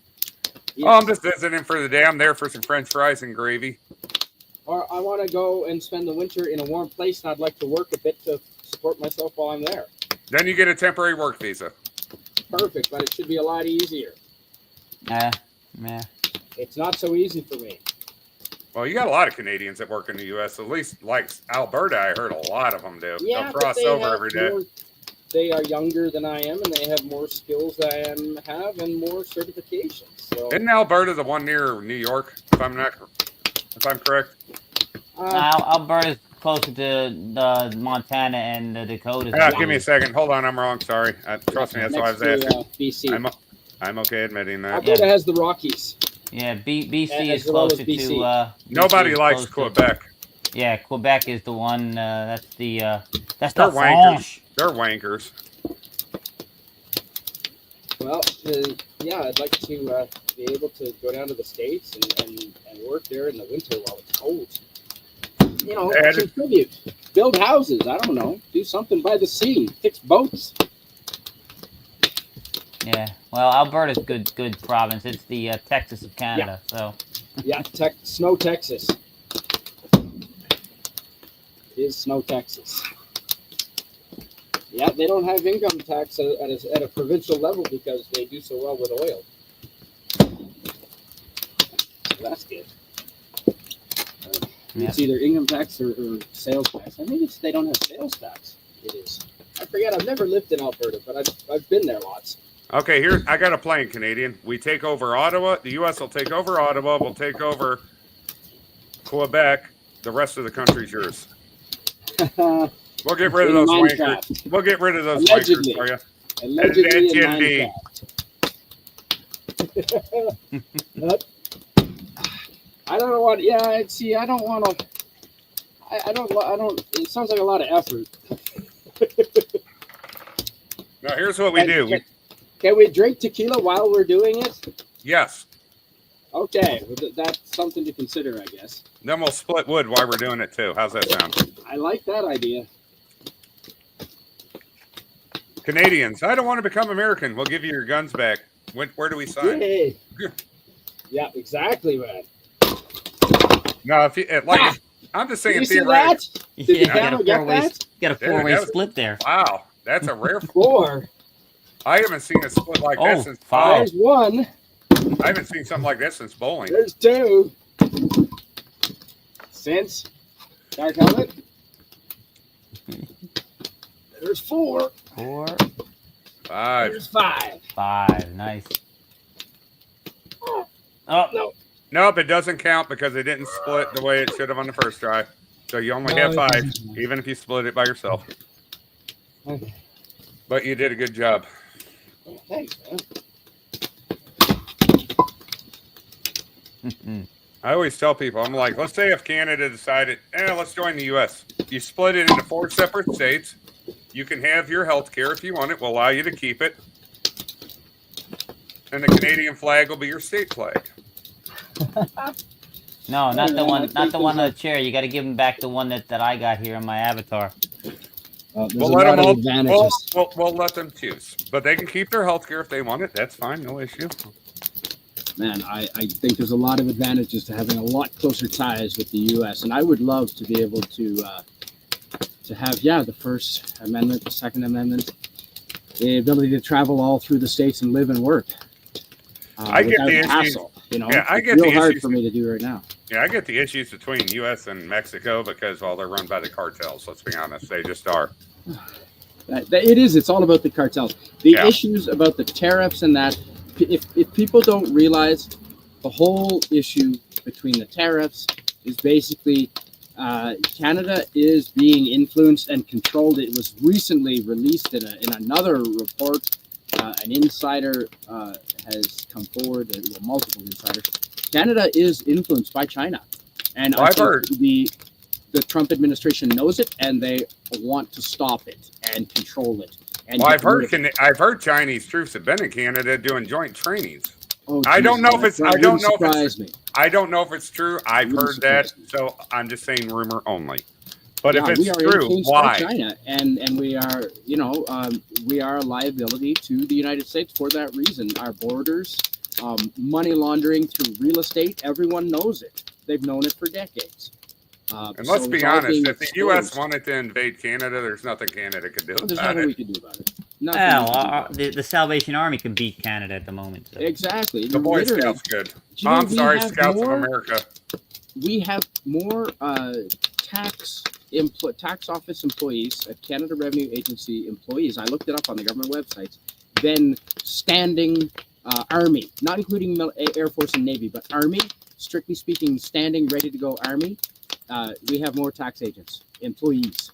Yes. Oh, I'm just visiting for the day. I'm there for some French fries and gravy. Or I want to go and spend the winter in a warm place, and I'd like to work a bit to support myself while I'm there. Then you get a temporary work visa. Perfect, but it should be a lot easier. Yeah. It's not so easy for me. Well, you got a lot of Canadians that work in the U.S. At least, like Alberta, I heard a lot of them do. Yeah, they'll cross over every day. They are younger than I am, and they have more skills than I have, and more certifications. So. Isn't Alberta the one near New York? If I'm correct. Alberta's closer to Montana and the Dakotas. Give me a second. Hold on, I'm wrong. Sorry. Trust me, that's why I was asking. BC. I'm okay admitting that. Alberta has the Rockies. Yeah, BC is closer to. Nobody likes Quebec. Yeah, Quebec is the one. That's the wankers. They're wankers. Well, I'd like to be able to go down to the States and work there in the winter while it's cold. Contribute, build houses. I don't know, do something by the sea, fix boats. Yeah, well, Alberta's good province. It's the Texas of Canada. So. Yeah, Snow Texas. It is Snow Texas. Yeah, they don't have income tax at a provincial level because they do so well with oil. So that's good. It's either income tax or sales tax. I think they don't have sales tax. It is. I forget. I've never lived in Alberta, but I've been there lots. Okay, here I got a plan, Canadian. We take over Ottawa. The U.S. will take over Ottawa. We'll take over Quebec. The rest of the country's yours. We'll get rid of those wankers. We'll get rid of those wankers for you. Allegedly I don't want. Yeah, see, I don't want to. I don't. It sounds like a lot of effort. Now, here's what we do. Can we drink tequila while we're doing it? Yes. Okay, well, that's something to consider, I guess. Then we'll split wood while we're doing it too. How's that sound? I like that idea. Canadians, I don't want to become American. We'll give you your guns back. Where do we sign? Yay. Yeah, exactly, man. No, if you like, I'm just Did saying you see theoretically. that? Did the you got camera a get four-way, that? got a Dude, four-way that was- split there. Wow, that's a rare. 4. I haven't seen a split like that Oh, since 5. There's 1. I haven't seen something like that since bowling. There's 2. Since Dark Helmet. There's 4. 4, 5. There's 5. 5. Nice. Oh, No. Nope, it doesn't count because it didn't split the way it should have on the first try. So you only No, have it 5, doesn't. even if you split it by yourself. Okay. But you did a good job. Thanks, man. I always tell people, I'm like, let's say if Canada decided, let's join the U.S. You split it into 4 separate states. You can have your health care if you want it. We'll allow you to keep it. And the Canadian flag will be your state flag. no, not the Yeah, one. I Not think the one on there's the chair. You got to give him back the one that I got here on my avatar. There's We'll a let lot them of all, advantages. we'll let them choose. But they can keep their health care if they want it. That's fine. No issue. Man, I think there's a lot of advantages to having a lot closer ties with the U.S. And I would love to be able to have, the First Amendment, the Second Amendment, the ability to travel all through the states and live and work. I get without the issues. hassle. Yeah, I It's get real the hard issues. for me to do right now. Yeah, I get the issues between U.S. and Mexico because, well, they're run by the cartels. Let's be honest. They just are. It is. It's all about the cartels. The Yeah. issues about the tariffs and that. If people don't realize, the whole issue between the tariffs is basically Canada is being influenced and controlled. It was recently released in another report. An insider has come forward. Well, multiple insiders. Canada is influenced by China, and Well, I I've think heard. the Trump administration knows it, and they want to stop it and control it. And Well, get I've heard rid of it. I've heard Chinese troops have been in Canada doing joint trainings. Oh, I don't know if that- it's- that I don't wouldn't know if it's- surprise me. I don't know if it's true. I've Wouldn't heard that, surprise me. so I'm just saying rumor only. But Yeah, if we it's are true, influenced by why? China, and we are, we are a liability to the United States for that reason. Our borders, money laundering through real estate, everyone knows it. They've known it for decades. And let's so be it's all honest, being if the U.S. exposed. wanted to invade Canada, there's nothing Canada could do There's about nothing we it. can do about it. Nothing Well, we can do about it. the Salvation Army can beat Canada at the moment. So. Exactly. The Boy Literally. Scouts could. Do you know I'm we sorry, have Scouts more- of America. We have more tax office employees, Canada Revenue Agency employees. I looked it up on the government websites. Than standing Army, not including Air Force and Navy, but Army. Strictly speaking, standing, ready to go Army. We have more tax agents, employees.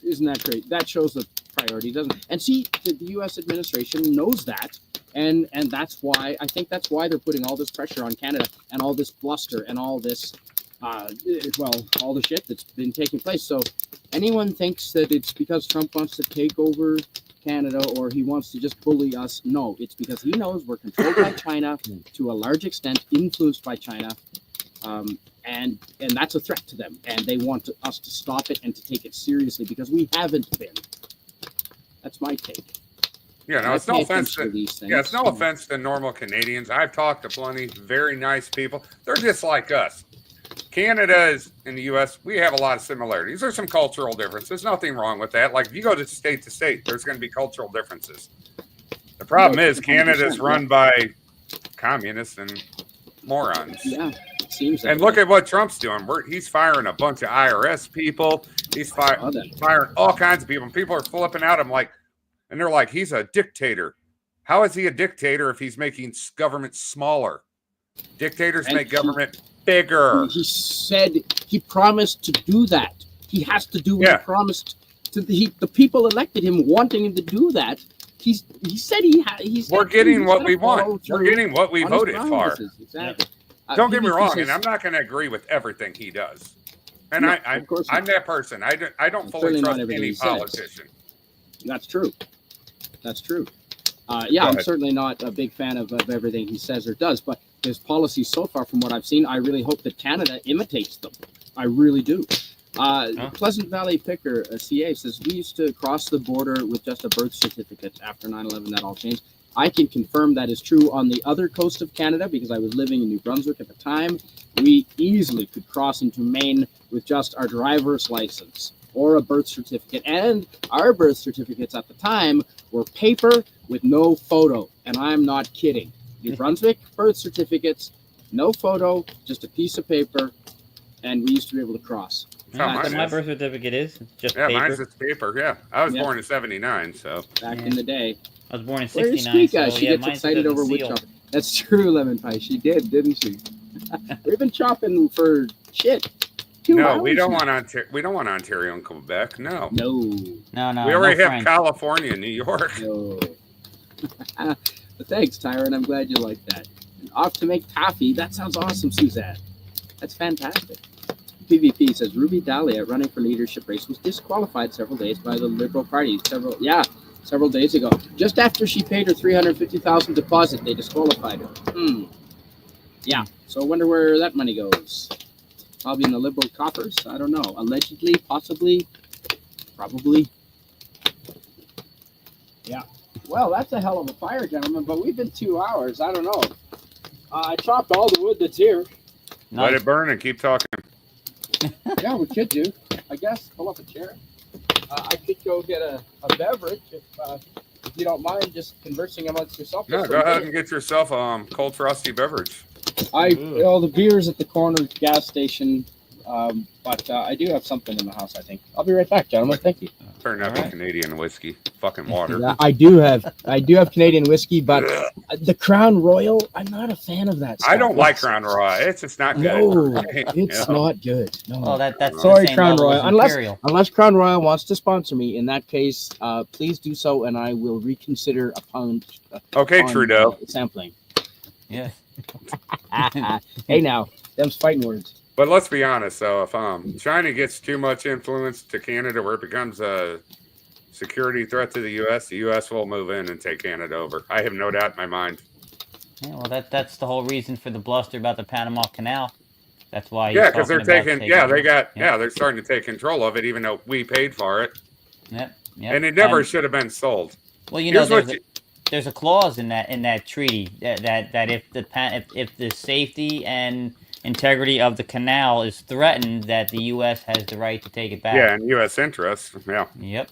Isn't that great? That shows the priority, doesn't it? And see, the U.S. administration knows that, and that's why they're putting all this pressure on Canada and all this bluster and all this, all the shit that's been taking place. So anyone thinks that it's because Trump wants to take over Canada or he wants to just bully us. No, it's because he knows we're controlled by China to a large extent, influenced by China. And that's a threat to them, and they want us to stop it and to take it seriously because we haven't been. That's my take. Yeah, no, I it's no pay offense attention to these things. yeah, it's no offense to normal Canadians. I've talked to plenty very nice people. They're just like us. Canada is in the U.S. We have a lot of similarities. There's some cultural differences. Nothing wrong with that. Like if you go to state, there's going to be cultural differences. The problem is Canada is run by communists and morons. Yeah, it seems. And look at what Trump's doing. He's firing a bunch of IRS people. He's firing all kinds of people. And people are flipping out. And they're like, he's a dictator. How is he a dictator if he's making government smaller? Dictators make government bigger. He said he promised to do that. He has to do what he promised to the people elected him, wanting him to do that. He said we're getting what we want. We're getting what we voted for. Exactly. Don't get me wrong, and I'm not going to agree with everything he does. And No, I'm of course not. that person. I don't fully certainly not trust everything any he says. politician. That's true. That's true. Go I'm ahead. certainly not a big fan of everything he says or does, but his policies so far, from what I've seen, I really hope that Canada imitates them. I really do. Pleasant Valley Picker, CA, says, we used to cross the border with just a birth certificate. After 9/11, that all changed. I can confirm that is true on the other coast of Canada because I was living in New Brunswick at the time. We easily could cross into Maine with just our driver's license or a birth certificate. And our birth certificates at the time were paper with no photo. And I'm not kidding. New Brunswick birth certificates, no photo, just a piece of paper. And we used to be able to cross. That's how That's mine what my is. birth certificate is. Just Yeah, paper. mine's just paper. Yeah, I was Yeah. born in '79, so Back Yeah. in the day. I was born in Where's '69. Squeaka? So, She yeah, gets mine excited doesn't over wood seal. chopping. That's true, Lemon Pie. She did, didn't she? We've been chopping for shit. 2 no, hours we don't now. want we don't want Ontario and Quebec. No, No. No, we already no have French. California, New York. No. But thanks, Tyron. I'm glad you like that. And off to make toffee. That sounds awesome, Suzanne. That's fantastic. PvP says Ruby Dahlia running for leadership race was disqualified several days by the Liberal Party. Several days ago. Just after she paid her $350,000 deposit, they disqualified her. Yeah. So I wonder where that money goes. Probably in the Liberal coffers. I don't know. Allegedly, possibly, probably. Yeah. Well, that's a hell of a fire, gentlemen. But we've been 2 hours. I don't know. I chopped all the wood that's here. Let Nice. it burn and keep talking. Yeah, we could do. I guess pull up a chair. I could go get a beverage if you don't mind just conversing amongst yourself. No, go ahead and get yourself a cold frosty beverage. The beer's at the corner gas station, but I do have something in the house. I think I'll be right back, gentlemen. Thank you. Better not be Canadian whiskey. Fucking water. Yeah, I do have Canadian whiskey, but the Crown Royal, I'm not a fan of that. I don't stuff. like Crown Royal. It's just not good. No, You it's know? not good. No. Well, that's Sorry, the same Crown level as Royal. Imperial. Unless Crown Royal wants to sponsor me, in that case, please do so, and I will reconsider upon Okay, Trudeau. sampling. Yeah. Hey, now, them's fighting words. But let's be honest, though, if China gets too much influence to Canada where it becomes a security threat to the U.S. will move in and take Canada over. I have no doubt in my mind. Yeah, well, that's the whole reason for the bluster about the Panama Canal. That's why. Yeah, he's because they're talking about taking. Yeah, they got. Yeah. Yeah, they're starting to take control of it, even though we paid for it, Yep. and it never should have been sold. Well, you know, Here's what there's a clause in that treaty that if the safety and integrity of the canal is threatened, that the U.S. has the right to take it back. Yeah, in U.S. interests. Yeah. Yep.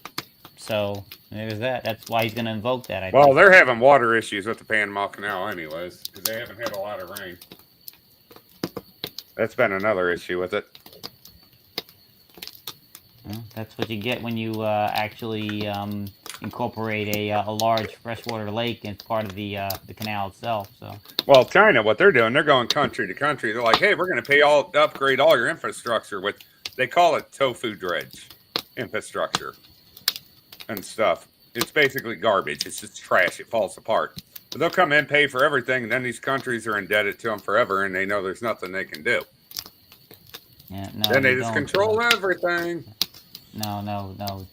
So there's that. That's why he's going to invoke that. I Well, think. they're having water issues with the Panama Canal, anyways, because they haven't had a lot of rain. That's been another issue with it. Well, that's what you get when you actually incorporate a large freshwater lake as part of the canal itself. So. Well, China, what they're doing, they're going country to country. They're like, hey, we're going to upgrade all your infrastructure with, they call it tofu dredge infrastructure and stuff. It's basically garbage. It's just trash. It falls apart. But they'll come in, pay for everything, and then these countries are indebted to them forever, and they know there's nothing they can do. Yeah, no, Then they you just don't. control everything. No.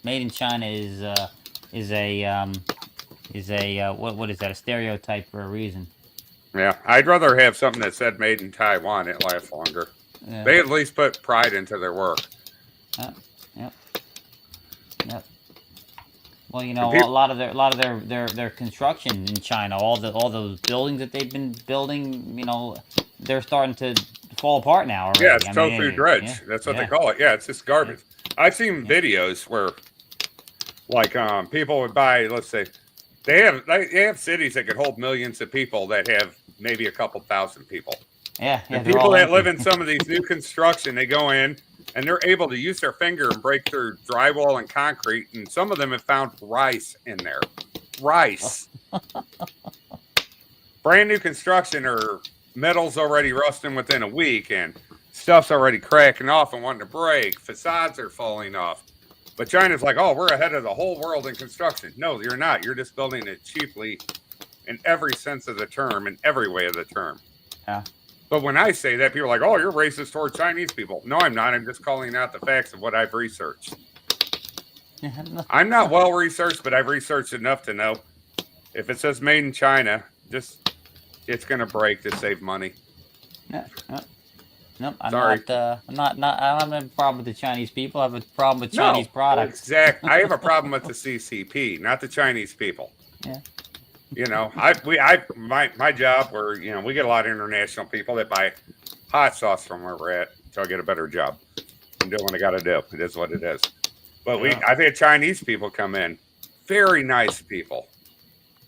Made in China is a what is that? A stereotype for a reason. Yeah, I'd rather have something that said made in Taiwan. It lasts longer. Yeah. They at least put pride into their work. Yep. Well, you know, And a lot of their construction in China, all those buildings that they've been building, you know, they're starting to fall apart now already. Yeah, it's I tofu mean, dredge. yeah, That's what yeah. they call it. Yeah, it's just garbage. I've seen videos where, like, people would buy. Let's say, they have cities that could hold millions of people that have maybe a couple thousand people. Yeah, And they're people all that empty. live in some of these new construction, they go in and they're able to use their finger and break through drywall and concrete. And some of them have found rice in there. Rice. Brand new construction or metal's already rusting within a week and stuff's already cracking off and wanting to break. Facades are falling off. But China's like, oh, we're ahead of the whole world in construction. No, you're not. You're just building it cheaply in every sense of the term, in every way of the term. Yeah. But when I say that, people are like, oh, you're racist toward Chinese people. No, I'm not. I'm just calling out the facts of what I've researched. I'm not well researched, but I've researched enough to know if it says made in China, it's going to break to save money. Nope, I'm Sorry. not. I don't have a problem with the Chinese people. I have a problem with No, Chinese products. Exactly. I have a problem with the CCP, not the Chinese people. Yeah. You know, my job where, you know, we get a lot of international people that buy hot sauce from where we're at, so I get a better job. I'm doing what I got to do. It is what it is. But I've had Chinese people come in, very nice people.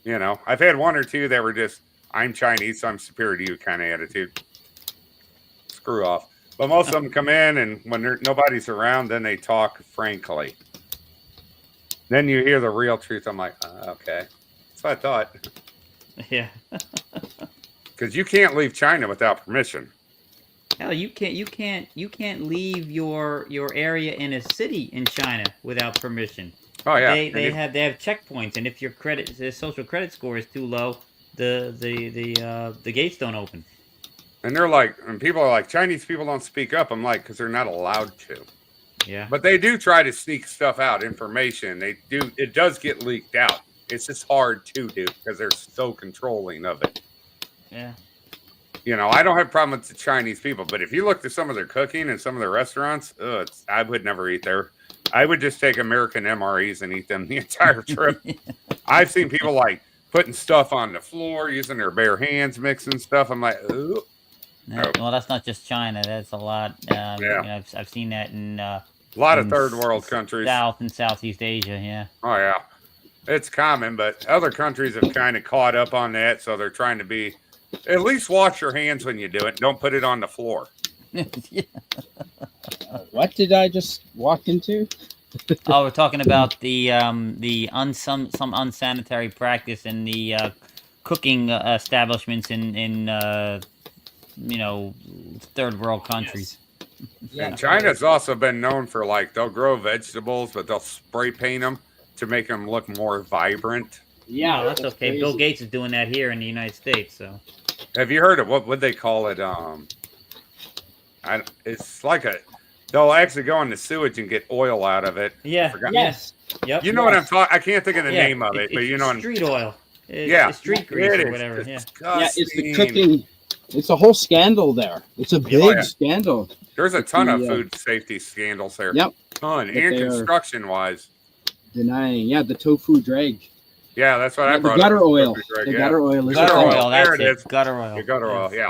You know, I've had one or two that were just, I'm Chinese, so I'm superior to you kind of attitude. Screw off. But most of them come in, and when nobody's around, then they talk frankly. Then you hear the real truth. I'm like, okay. That's what I thought. Yeah. Because you can't leave China without permission. Hell, you can't leave your area in a city in China without permission. Oh yeah, They have checkpoints, and if your social credit score is too low, the gates don't open. And they're like, and people are like, Chinese people don't speak up. I'm like, because they're not allowed to. Yeah. But they do try to sneak stuff out, information. They do. It does get leaked out. It's just hard to do because they're so controlling of it. Yeah. You know, I don't have a problem with the Chinese people, but if you look at some of their cooking and some of their restaurants, I would never eat there. I would just take American MREs and eat them the entire trip. I've seen people like putting stuff on the floor, using their bare hands, mixing stuff. I'm like, ooh. No, well, that's not just China. That's a lot. Yeah. You know, I've seen that in A lot of in third world countries. South and Southeast Asia. Yeah. Oh yeah, it's common, but other countries have kind of caught up on that, so they're trying to be. At least wash your hands when you do it. Don't put it on the floor. Yeah. What did I just walk into? Oh, we're talking about some unsanitary practice in the cooking establishments in you know, third world countries. Yeah. And China's also been known for like they'll grow vegetables, but they'll spray paint them to make them look more vibrant. Yeah, Oh, that's okay. crazy. Bill Gates is doing that here in the United States. So Have you heard of what would they call it? It's like they'll actually go in the sewage and get oil out of it. yeah, Forgot- Yes. yep. You know what I'm talking? I can't think of the Yeah, name of it, but you know, street oil. yeah, It's street grease it or is whatever. Yeah. Yeah, it's the disgusting. cooking. It's a whole scandal there. It's a big yeah. scandal. There's a ton of the, food safety scandals there. Yep. Ton, But and they are- construction wise. Denying, the tofu drag. Yeah, that's what I The brought. gutter up. oil. Right, The yeah. gutter oil is Gutter Gutter oil. oil. There That's it it. is. Gutter oil. The gutter oil, yeah.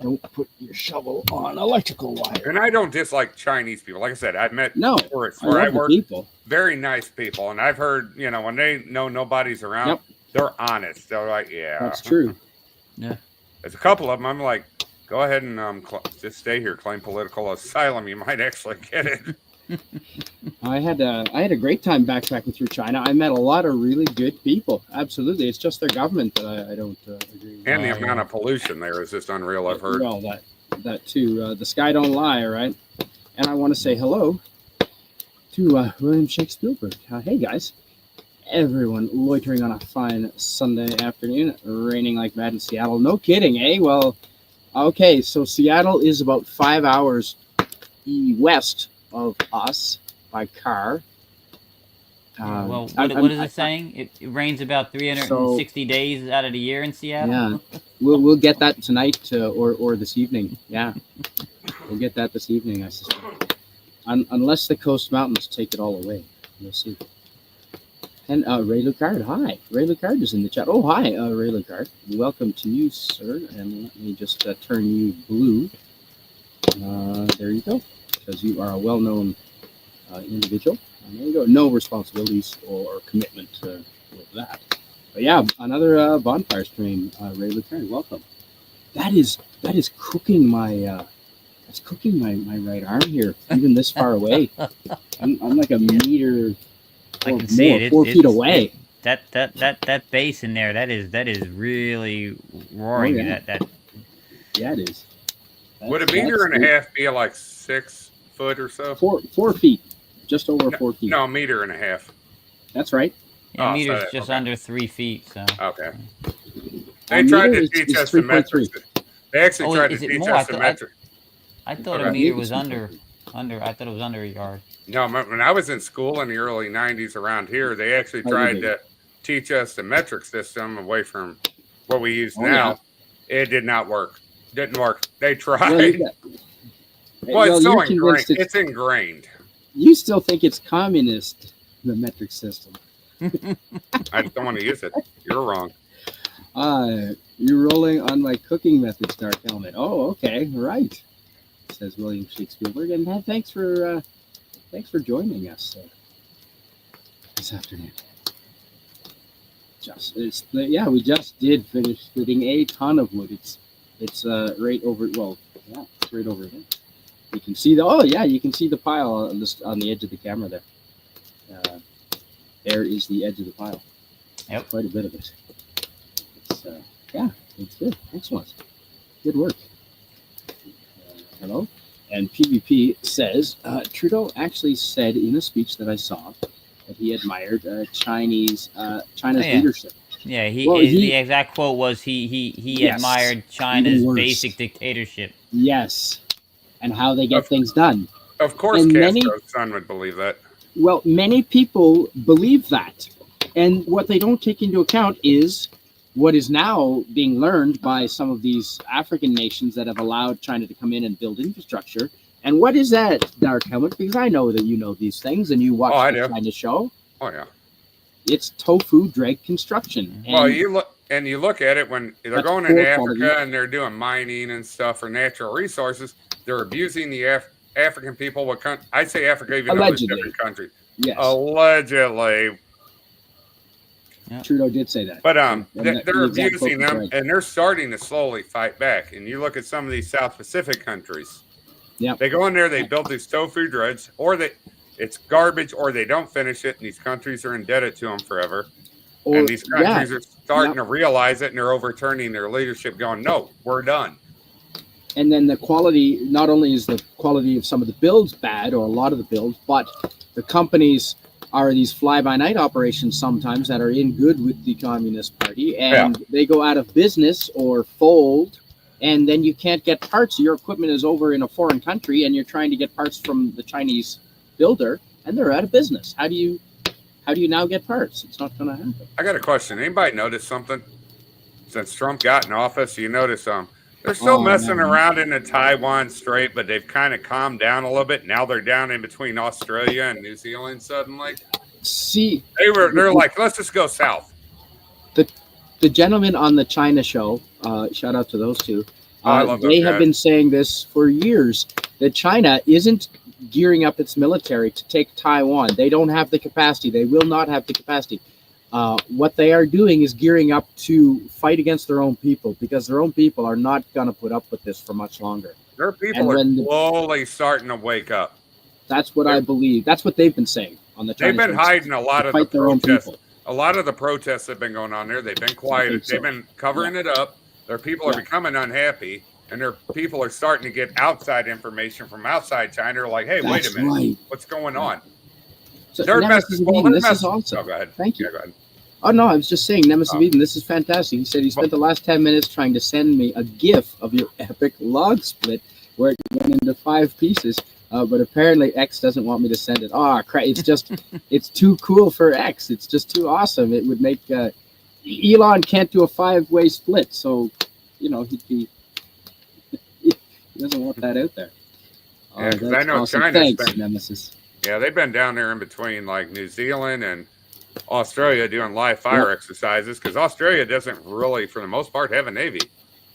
Don't put your shovel on electrical wire. And I don't dislike Chinese people. Like I said, I've met No, tourists I where I love the work, people. very nice people, and I've heard, you know, when they know nobody's around, Yep. they're honest. They're like, yeah, That's true. There's a couple of them. I'm like, go ahead and just stay here, claim political asylum. You might actually get it. I had a great time backpacking through China. I met a lot of really good people. Absolutely, it's just their government that I don't agree with. And the amount of pollution there is just unreal. I've heard. Well, that too. The sky don't lie, right? And I want to say hello to William Shakespeare. Hey guys, everyone loitering on a fine Sunday afternoon, raining like mad in Seattle. No kidding, eh? Well, okay, so Seattle is about 5 hours west of us by car. Well, I'm- what is it saying? It rains about 360 days out of the year in Seattle. Yeah, we'll get that tonight or this evening. Yeah, we'll get that this evening, I suspect. Unless the Coast Mountains take it all away, we'll see. And Ray Lucard, hi. Ray Lucard is in the chat. Oh, hi, Ray Lucard. Welcome to you, sir. And let me just turn you blue. There you go, because you are a well-known individual. And there you go. No responsibilities or commitment with that. But yeah, another bonfire stream. Ray Lucard, welcome. That is cooking my that's cooking my right arm here, even this far away. I'm like a meter. I or can see more, it. 4 feet away. That bass in there, that is really roaring. Oh, yeah. That Yeah, it is. Would a meter and a half be like 6 foot or so? 4 feet, just over 4 feet. No, meter and a half. That's right. yeah, Oh, meter's so- just okay. under 3 feet. So Okay. A They tried meter to is teach us 3.3. the metrics. They actually Oh, tried to is it teach more? us the metric. I thought Okay. a meter was under. I thought it was under a yard. No, when I was in school in the early 90s around here, they actually Oh, tried you to teach us the metric system away from what we use Oh, now. It did not work. Didn't work. They Well, tried. Well, it's so you're ingrained. convinced It's ingrained. you still think it's communist, the metric system. I just don't want to use it. You're wrong. You're rolling on my cooking methods, Dark Helmet. Oh, okay, right. Says William Shakespeare. And thanks for joining us this afternoon. We just did finish splitting a ton of wood. It's right over. Well, yeah, it's right over there. You can see you can see the pile on the edge of the camera there. There is the edge of the pile. Yep. Quite a bit of it. It's good. Excellent. Good work. Hello. And PvP says Trudeau actually said in a speech that I saw that he admired China's leadership. Yeah, the exact quote was he Yes, admired China's basic dictatorship. Yes, and how they get things done. Of course, And Castro's son would believe that. Well, many people believe that, and what they don't take into account is what is now being learned by some of these African nations that have allowed China to come in and build infrastructure. And what is that, Dark Helmet? Because I know that you know these things and you watch the China show. Oh yeah. It's tofu dreg construction. And well, you look at it when they're going into Africa and they're doing mining and stuff for natural resources. They're abusing the African people. I say Africa, even though it's different countries. Yes. Allegedly. Yeah. Trudeau did say that. But they're abusing them, and they're starting to slowly fight back. And you look at some of these South Pacific countries. Yeah. They go in there, they build these tofu dredges, or it's garbage, or they don't finish it, and these countries are indebted to them forever. And these countries are starting to realize it, and they're overturning their leadership, going, "No, we're done." And then the quality, not only is the quality of some of the builds bad, or a lot of the builds, but the companies are these fly-by-night operations sometimes that are in good with the Communist Party, and they go out of business or fold, and then you can't get parts. Your equipment is over in a foreign country, and you're trying to get parts from the Chinese builder, and they're out of business. How do you now get parts? It's not going to happen. I got a question. Anybody notice something since Trump got in office? You notice they're still messing around in the Taiwan Strait, but they've kind of calmed down a little bit. Now they're down in between Australia and New Zealand suddenly. See, they're like, let's just go south. The gentleman on the China show, shout out to those two. I love they have been saying this for years, that China isn't gearing up its military to take Taiwan. They don't have the capacity. They will not have the capacity. What they are doing is gearing up to fight against their own people, because their own people are not going to put up with this for much longer. Their people are slowly starting to wake up. That's what I believe. That's what they've been saying on the China They've been hiding a lot of the protests. A lot of the protests have been going on there. They've been quiet. They've been covering it up. Their people are becoming unhappy, and their people are starting to get outside information from outside China. They're like, hey, wait a minute. What's going on? So Nemesis Eden, this is awesome. Oh, go ahead. Thank you. Yeah, go ahead. Oh, no, I was just saying, Nemesis Eden, this is fantastic. He said he spent the last 10 minutes trying to send me a GIF of your epic log split where it went into 5 pieces, but apparently X doesn't want me to send it. Oh, crap. It's just, it's too cool for X. It's just too awesome. It would make, Elon can't do a 5-way split, so, he doesn't want that out there. Yeah, because I know awesome. China's Thanks, Nemesis. Yeah, they've been down there in between like New Zealand and Australia doing live fire exercises, because Australia doesn't really, for the most part, have a navy.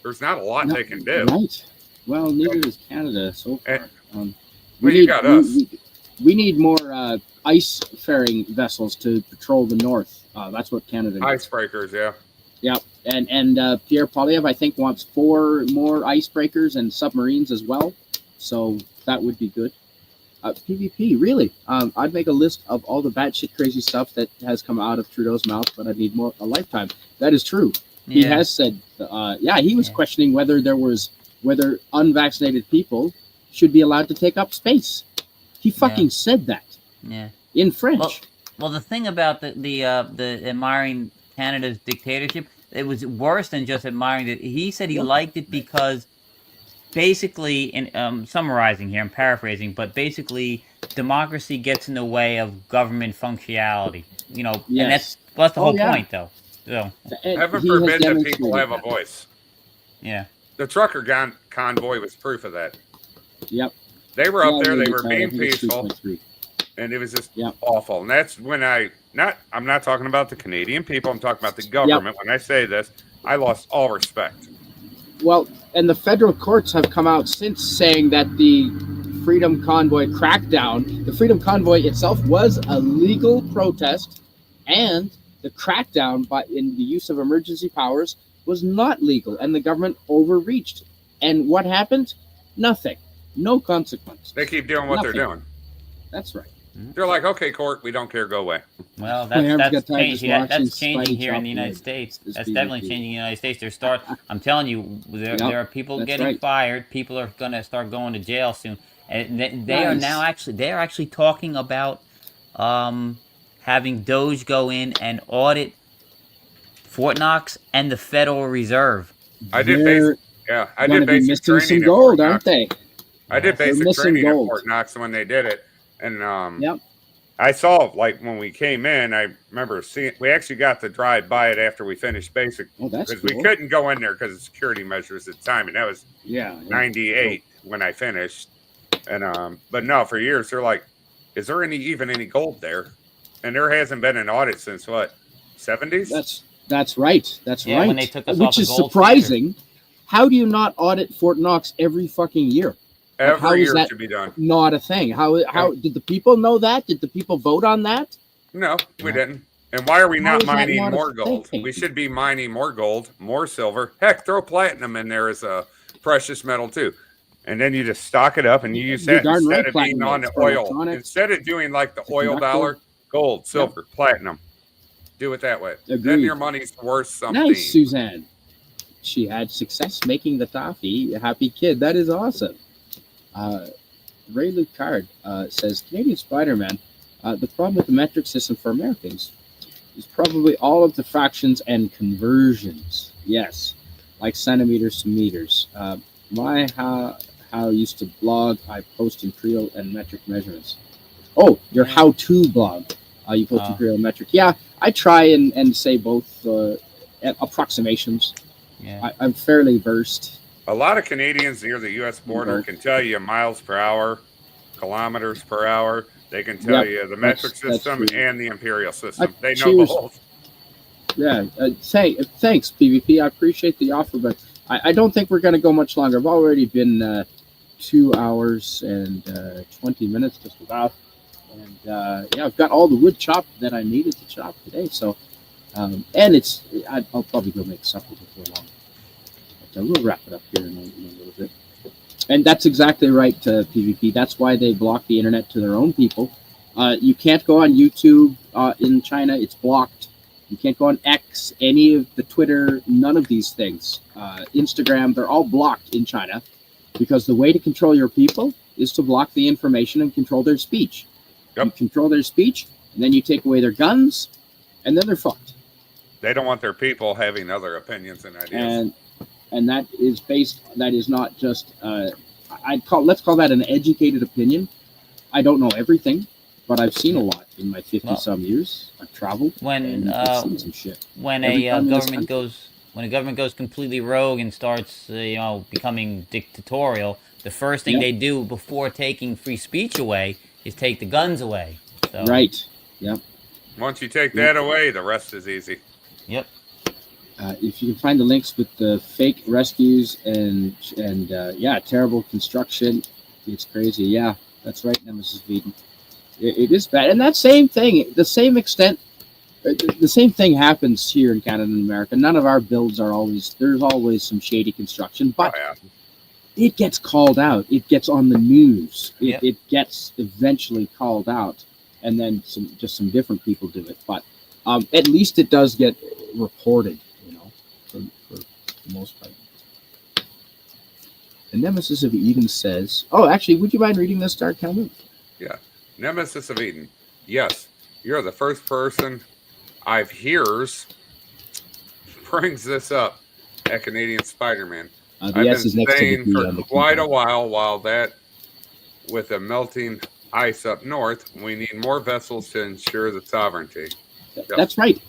There's not a lot they can do. Right. Well, neither does Canada so far. We need more ice-faring vessels to patrol the north. That's what Canada needs. Icebreakers, yeah. Yeah, and Pierre Poilievre, I think, wants 4 more icebreakers and submarines as well. So that would be good. PvP, really. I'd make a list of all the batshit crazy stuff that has come out of Trudeau's mouth, but I'd need a lifetime. That is true. Yeah. He has said, he was questioning whether unvaccinated people should be allowed to take up space. He fucking said that. Yeah. In French. Well, the thing about the admiring Canada's dictatorship, it was worse than just admiring it. He said he liked it because basically, and summarizing here, I'm paraphrasing, but basically, democracy gets in the way of government functionality. And that's the whole point, though. So, heaven forbid that people have a voice. Yeah. The trucker convoy was proof of that. Yep. They were up there. They were being peaceful. and it was just Yep. awful. And that's when I'm not talking about the Canadian people. I'm talking about the government. When I say this, I lost all respect. Well, and the federal courts have come out since saying that the Freedom Convoy crackdown, the Freedom Convoy itself was a legal protest, and the crackdown in the use of emergency powers was not legal, and the government overreached. And what happened? Nothing. No consequence. They keep doing what they're doing. That's right. They're like, okay, court, we don't care, go away. Well, Aaron's that's got time changing. just watching That's changing here in Chop the United Firewood. States. This That's PvP. definitely changing in the United States. I'm telling you, there are people that's getting right. fired. People are going to start going to jail soon, and they are Nice. now actually talking about having Doge go in and audit Fort Knox and the Federal Reserve. I did They're I gonna did be basic missing training some at gold, Fort aren't Knox. they? I did They're basic missing training gold. at Fort Knox when they did it, and Yep. I saw, like, when we came in, I remember seeing, we actually got to drive by it after we finished basic, Oh, that's because cool. we couldn't go in there because of security measures at the time, and that was Yeah. 98 when I finished. And but no, for years they're like, is there even any gold there? And there hasn't been an audit since what, 70s? That's right. That's Yeah, right. when they took us off Which the is gold surprising. How do you not audit Fort Knox every fucking year? how Every is year that- should be done. Not a thing. How did the people know that? Did the people vote on that? No, we Yeah. didn't. And why are we How not is that mining not a more gold? thing? We should be mining more gold, more silver. Heck, throw platinum in there as a precious metal too. And then you just stock it up and you use You're that darn instead right, of being platinum on is the for oil. electronics, Instead of doing like the to oil conduct dollar, gold, silver, platinum. Do it that way. Then Agreed. your money's worth something. Nice, Suzanne. She had success making the toffee. A happy kid. That is awesome. Ray Lucard says, Canadian Spider-Man, the problem with the metric system for Americans is probably all of the fractions and conversions. Yes, like centimeters to meters. How I used to blog, I post imperial and metric measurements. Oh, your how-to blog. You post imperial and metric. Yeah, I try and say both approximations. Yeah. I'm fairly versed. A lot of Canadians near the U.S. border can tell you miles per hour, kilometers per hour. They can tell you the metric system and the imperial system. They know both. Yeah. Thanks, PvP. I appreciate the offer, but I don't think we're going to go much longer. I've already been 2 hours and 20 minutes, just about. And I've got all the wood chopped that I needed to chop today. So, and I'll probably go make supper before long. But we'll wrap it up here in a little bit. And that's exactly right, PvP. That's why they block the internet to their own people. You can't go on YouTube in China. It's blocked. You can't go on X, any of the Twitter, none of these things. Instagram, they're all blocked in China because the way to control your people is to block the information and control their speech. Yep. You control their speech, and then you take away their guns, and then they're fucked. They don't want their people having other opinions and ideas. And that is not just let's call that an educated opinion. I don't know everything, but I've seen a lot in my 50-some years. I've traveled and I've seen some shit. When a government goes completely rogue and starts becoming dictatorial, the first thing they do before taking free speech away is take the guns away. So. Right. Yep. Once you take that away, the rest is easy. Yep. If you can find the links with the fake rescues and terrible construction, it's crazy. Yeah, that's right, Nemesis Veeden. It is bad, and that same thing, the same extent, the same thing happens here in Canada and America. None of our builds are always. There's always some shady construction, but it gets called out. It gets on the news. It gets eventually called out, and then some different people do it. But at least it does get reported. For the most part. The Nemesis of Eden says, actually, would you mind reading this, Dark Helmet? Yeah. Nemesis of Eden. Yes, you're the first person I've hears brings this up at Canadian Spider-Man. I've been saying for quite a while that with the melting ice up north, we need more vessels to ensure the sovereignty. That's right.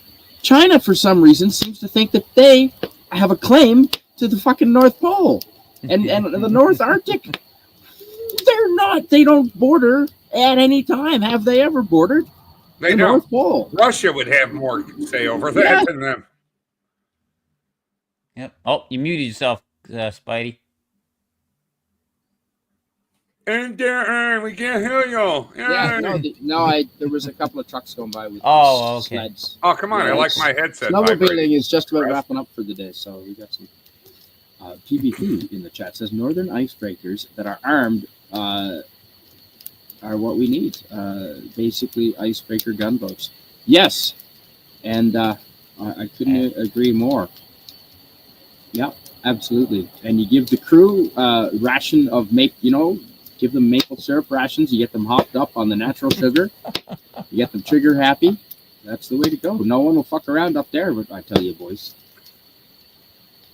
China, for some reason, seems to think that they have a claim to the fucking North Pole and the North Arctic. They're not. They don't border at any time. Have they ever bordered They the don't. North Pole? Russia would have more say over that Yeah. than them. Yep. Oh, you muted yourself, Spidey. And we can't hear you. Yeah, Yay. there was a couple of trucks going by with Oh, okay. sleds. Oh, come on. Yeah, I like it's- my headset vibrating. Snowmobiling is just about Rest. wrapping up for the day, so we got some PvP in the chat. Says northern icebreakers that are armed are what we need. Basically, icebreaker gunboats. Yes, and I couldn't agree more. Yeah, absolutely. And you give the crew ration of give them maple syrup rations. You get them hopped up on the natural sugar. You get them trigger happy. That's the way to go. No one will fuck around up there, I tell you, boys.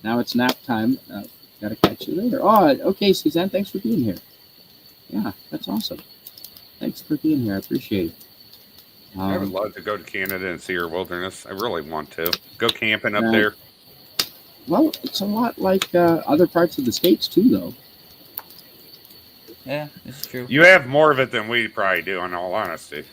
Now it's nap time. Gotta catch you later. Oh, okay, Suzanne. Thanks for being here. Yeah, that's awesome. Thanks for being here. I appreciate it. I would love to go to Canada and see your wilderness. I really want to. Go camping up there. Well, it's a lot like other parts of the States, too, though. Yeah, this is true. You have more of it than we probably do, in all honesty.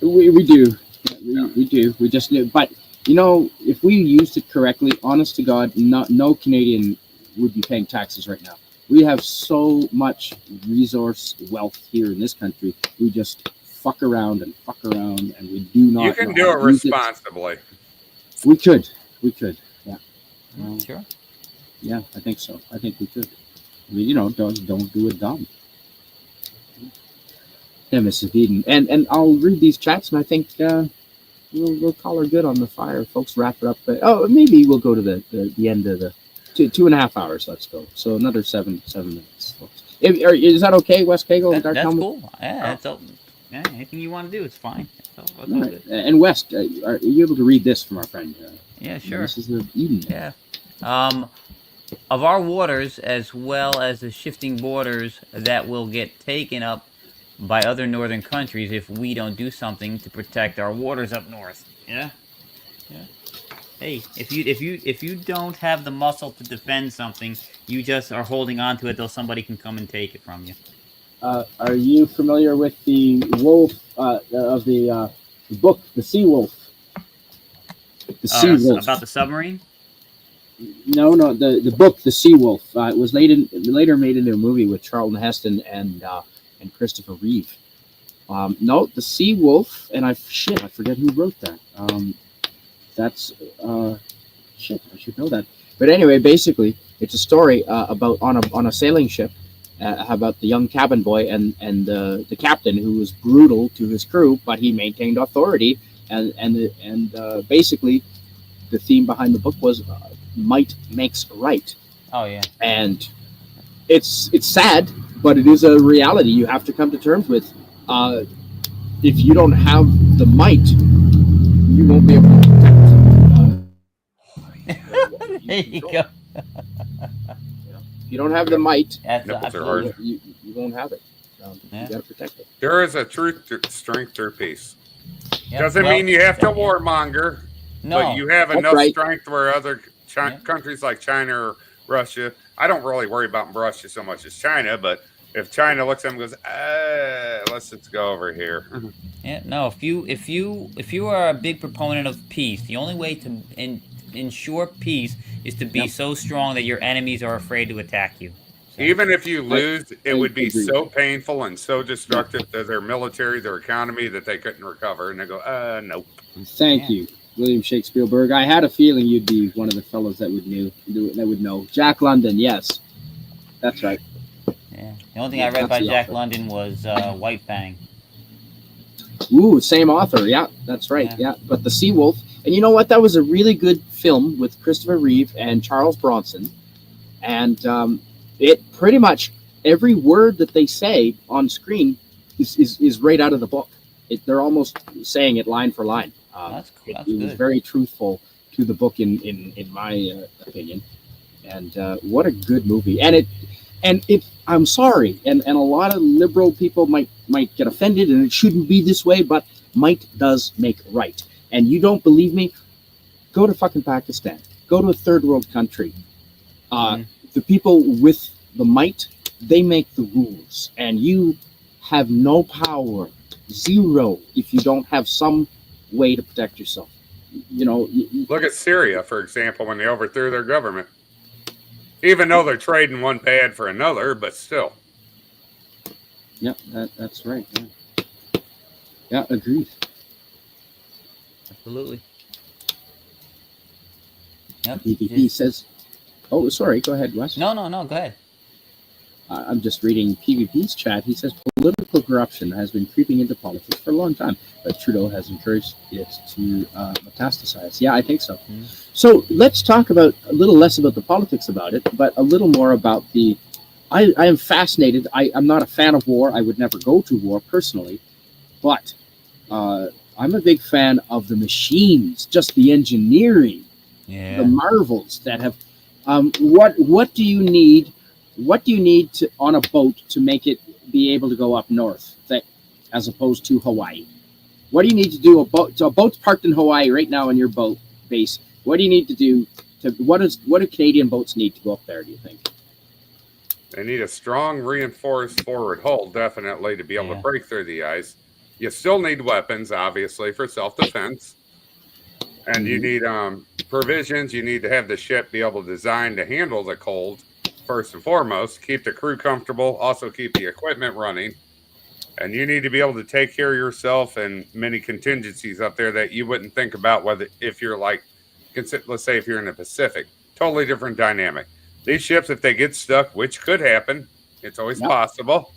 We do. We do. We just do. But, if we used it correctly, honest to God, no Canadian would be paying taxes right now. We have so much resource wealth here in this country. We just fuck around, and we do not. You can know do how it to use responsibly. We could. Yeah. Sure. Yeah, I think so. I think we could. I mean, don't do it dumb. Yeah, Mrs. Eden. And I'll read these chats, and I think we'll call her good on the fire. Folks, wrap it up. Maybe we'll go to the end of the 2.5 hours. Let's go. So another 7 minutes. Is that okay, West Kagle? That's cool. Yeah, that's all. Yeah, anything you want to do, it's fine. All right. And West, are you able to read this from our friend? Yeah, sure. This is the Eden. Yeah. Of our waters, as well as the shifting borders that will get taken up by other northern countries if we don't do something to protect our waters up north. Yeah. Yeah. Hey, if you don't have the muscle to defend something, you just are holding on to it till somebody can come and take it from you. Are you familiar with the wolf of the book, The Sea Wolf? The Sea Wolf. About the submarine? No, the book, The Sea Wolf. It was later made into a movie with Charlton Heston and Christopher Reeve. No, The Sea Wolf, and I forget who wrote that. That's I should know that. But anyway, basically, it's a story about on a sailing ship. About the young cabin boy and the captain who was brutal to his crew, but he maintained authority. And basically, the theme behind the book was might makes right. Oh yeah. And it's sad, but it is a reality you have to come to terms with. If you don't have the might, you won't be able to protect. There you go. You don't have the might, Nipples are hard. you won't have it. Yeah. You got to protect it. There is a truth, strength, or peace. Yep, Doesn't well, mean you have to yeah. warmonger, No. but you have That's enough right. strength where other Yeah. countries like China or Russia. I don't really worry about Russia so much as China, but if China looks at them and goes, let's just go over here. Yeah, no. If you are a big proponent of peace, the only way to ensure peace is to be Yep. so strong that your enemies are afraid to attack you. So, Even if you lose, it would be agree. so painful and so destructive to their military, their economy, that they couldn't recover. And they go, nope. Thank you, William Shakespeare. I had a feeling you'd be one of the fellows that would know. Jack London, yes, that's right. yeah. The only thing I read That's by the Jack author. London was White Fang. Ooh, same author. Yeah, that's right. Yeah. But The Sea Wolf, and you know what? That was a really good film with Christopher Reeve and Charles Bronson, and it pretty much every word that they say on screen is right out of the book. They're almost saying it line for line. That's cool. That's It was good. very truthful to the book in my opinion, and what a good movie. And it I'm sorry, and a lot of liberal people might get offended, and it shouldn't be this way, but might does make right. And you don't believe me? Go to fucking Pakistan. Go to a third world country. The people with the might, they make the rules, and you have no power, zero, if you don't have some way to protect yourself. You know, Look at Syria, for example, when they overthrew their government. Even though they're trading one bad for another, but still. yeah, that's right. Yeah, agreed. Absolutely. Yep. PvP says, oh, sorry, go ahead, Wes. No, go ahead. I'm just reading PvP's chat. He says political corruption has been creeping into politics for a long time, but Trudeau has encouraged it to metastasize. Yeah, I think so. Mm. So let's talk about a little less about the politics about it, but a little more about the. I am fascinated. I'm not a fan of war. I would never go to war personally, but I'm a big fan of the machines, just the engineering, the marvels that have. What do you need? What do you need to on a boat to make it be able to go up north, as opposed to Hawaii? What do you need to do? A boat's parked in Hawaii right now in your boat base. What do you need to do? What do Canadian boats need to go up there? Do you think? They need a strong, reinforced forward hull, definitely, to be able to break through the ice. You still need weapons, obviously, for self-defense. And you need provisions. You need to have the ship be able to design to handle the cold, first and foremost. Keep the crew comfortable. Also keep the equipment running. And you need to be able to take care of yourself and many contingencies up there that you wouldn't think about, whether if you're like, let's say if you're in the Pacific. Totally different dynamic. These ships, if they get stuck, which could happen, it's always possible,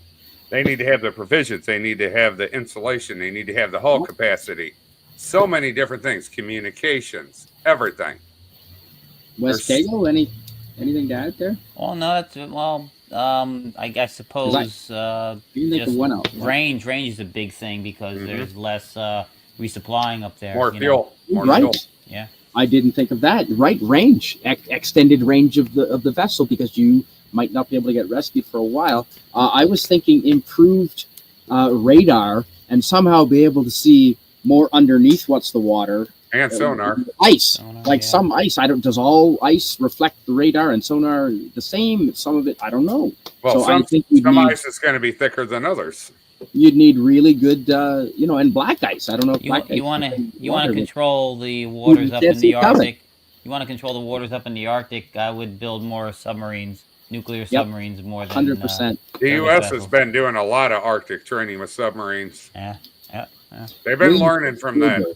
they need to have the provisions. They need to have the insulation. They need to have the hull capacity. So many different things, communications, everything. West Kagle, anything to add there? Well, no, I suppose you think of one out. Range is a big thing because there's less resupplying up there. More fuel. More right. fuel. Yeah. I didn't think of that. Right, range, extended range of the vessel, because you might not be able to get rescued for a while. I was thinking improved radar and somehow be able to see more underneath what's the water. And sonar. Ice. Some ice. Does all ice reflect the radar and sonar the same? Some of it, I don't know. Well, so some ice is going to be thicker than others. You'd need really good, and black ice. I don't know if black ice. You want to control the waters up in the Arctic. You want to control the waters up in the Arctic. I would build more submarines, nuclear submarines, more than 100%. The U.S. has been doing a lot of Arctic training with submarines. Yeah. They've been learning from that.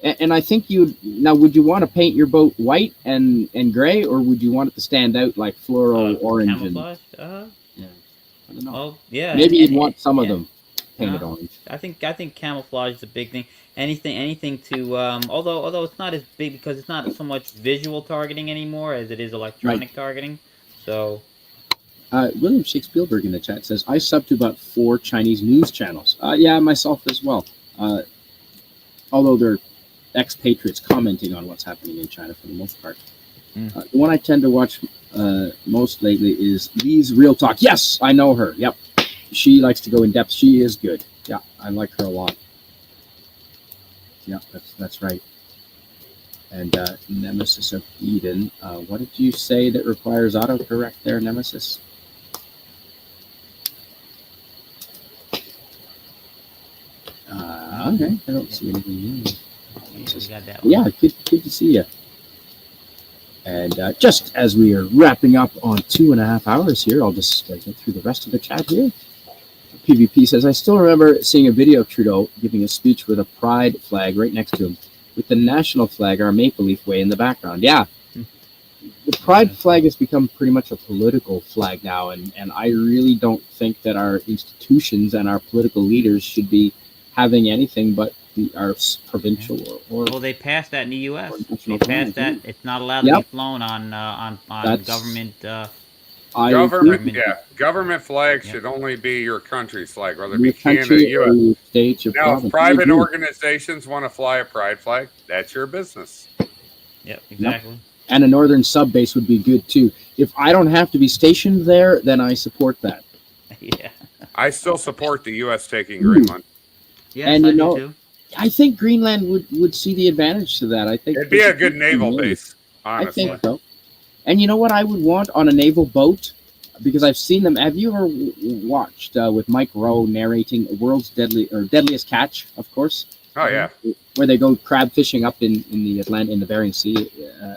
And I think would you want to paint your boat white and gray, or would you want it to stand out like floral orange? Camouflage? I don't know. Well, yeah. Maybe you'd want some of them painted orange. I think camouflage is a big thing. Anything to although it's not as big because it's not so much visual targeting anymore as it is electronic targeting. So William Shakespeare in the chat says, I sub to about 4 Chinese news channels. Yeah, myself as well. Although they're expatriates commenting on what's happening in China for the most part. The one I tend to watch most lately is Lee's Real Talk. Yes, I know her. Yep. She likes to go in depth. She is good. Yeah, I like her a lot. Yeah, that's right. And Nemesis of Eden. What did you say that requires autocorrect there, Nemesis? Okay, I don't see anything new. Yeah, good to see you. And just as we are wrapping up on 2.5 hours here, I'll just get through the rest of the chat here. PvP says, I still remember seeing a video of Trudeau giving a speech with a pride flag right next to him, with the national flag, our Maple Leaf Way, in the background. Yeah, the pride flag has become pretty much a political flag now, and I really don't think that our institutions and our political leaders should be having anything but our provincial or well, they passed that in the U.S. They passed that it's not allowed to be flown on government. Government flag should only be your country's flag, whether it be Canada, U.S. States, now, if private organizations want to fly a pride flag, that's your business. Yep, exactly. And a northern sub base would be good too. If I don't have to be stationed there, then I support that. Yeah, I still support the U.S. taking Greenland. Yes, and I do too. I think Greenland would see the advantage to that. I think it'd be a good naval base. Honestly. I think so. And you know what I would want on a naval boat? because I've seen them. Have you ever watched with Mike Rowe narrating World's Deadliest Catch, of course? Oh yeah. Where they go crab fishing up in the Bering Sea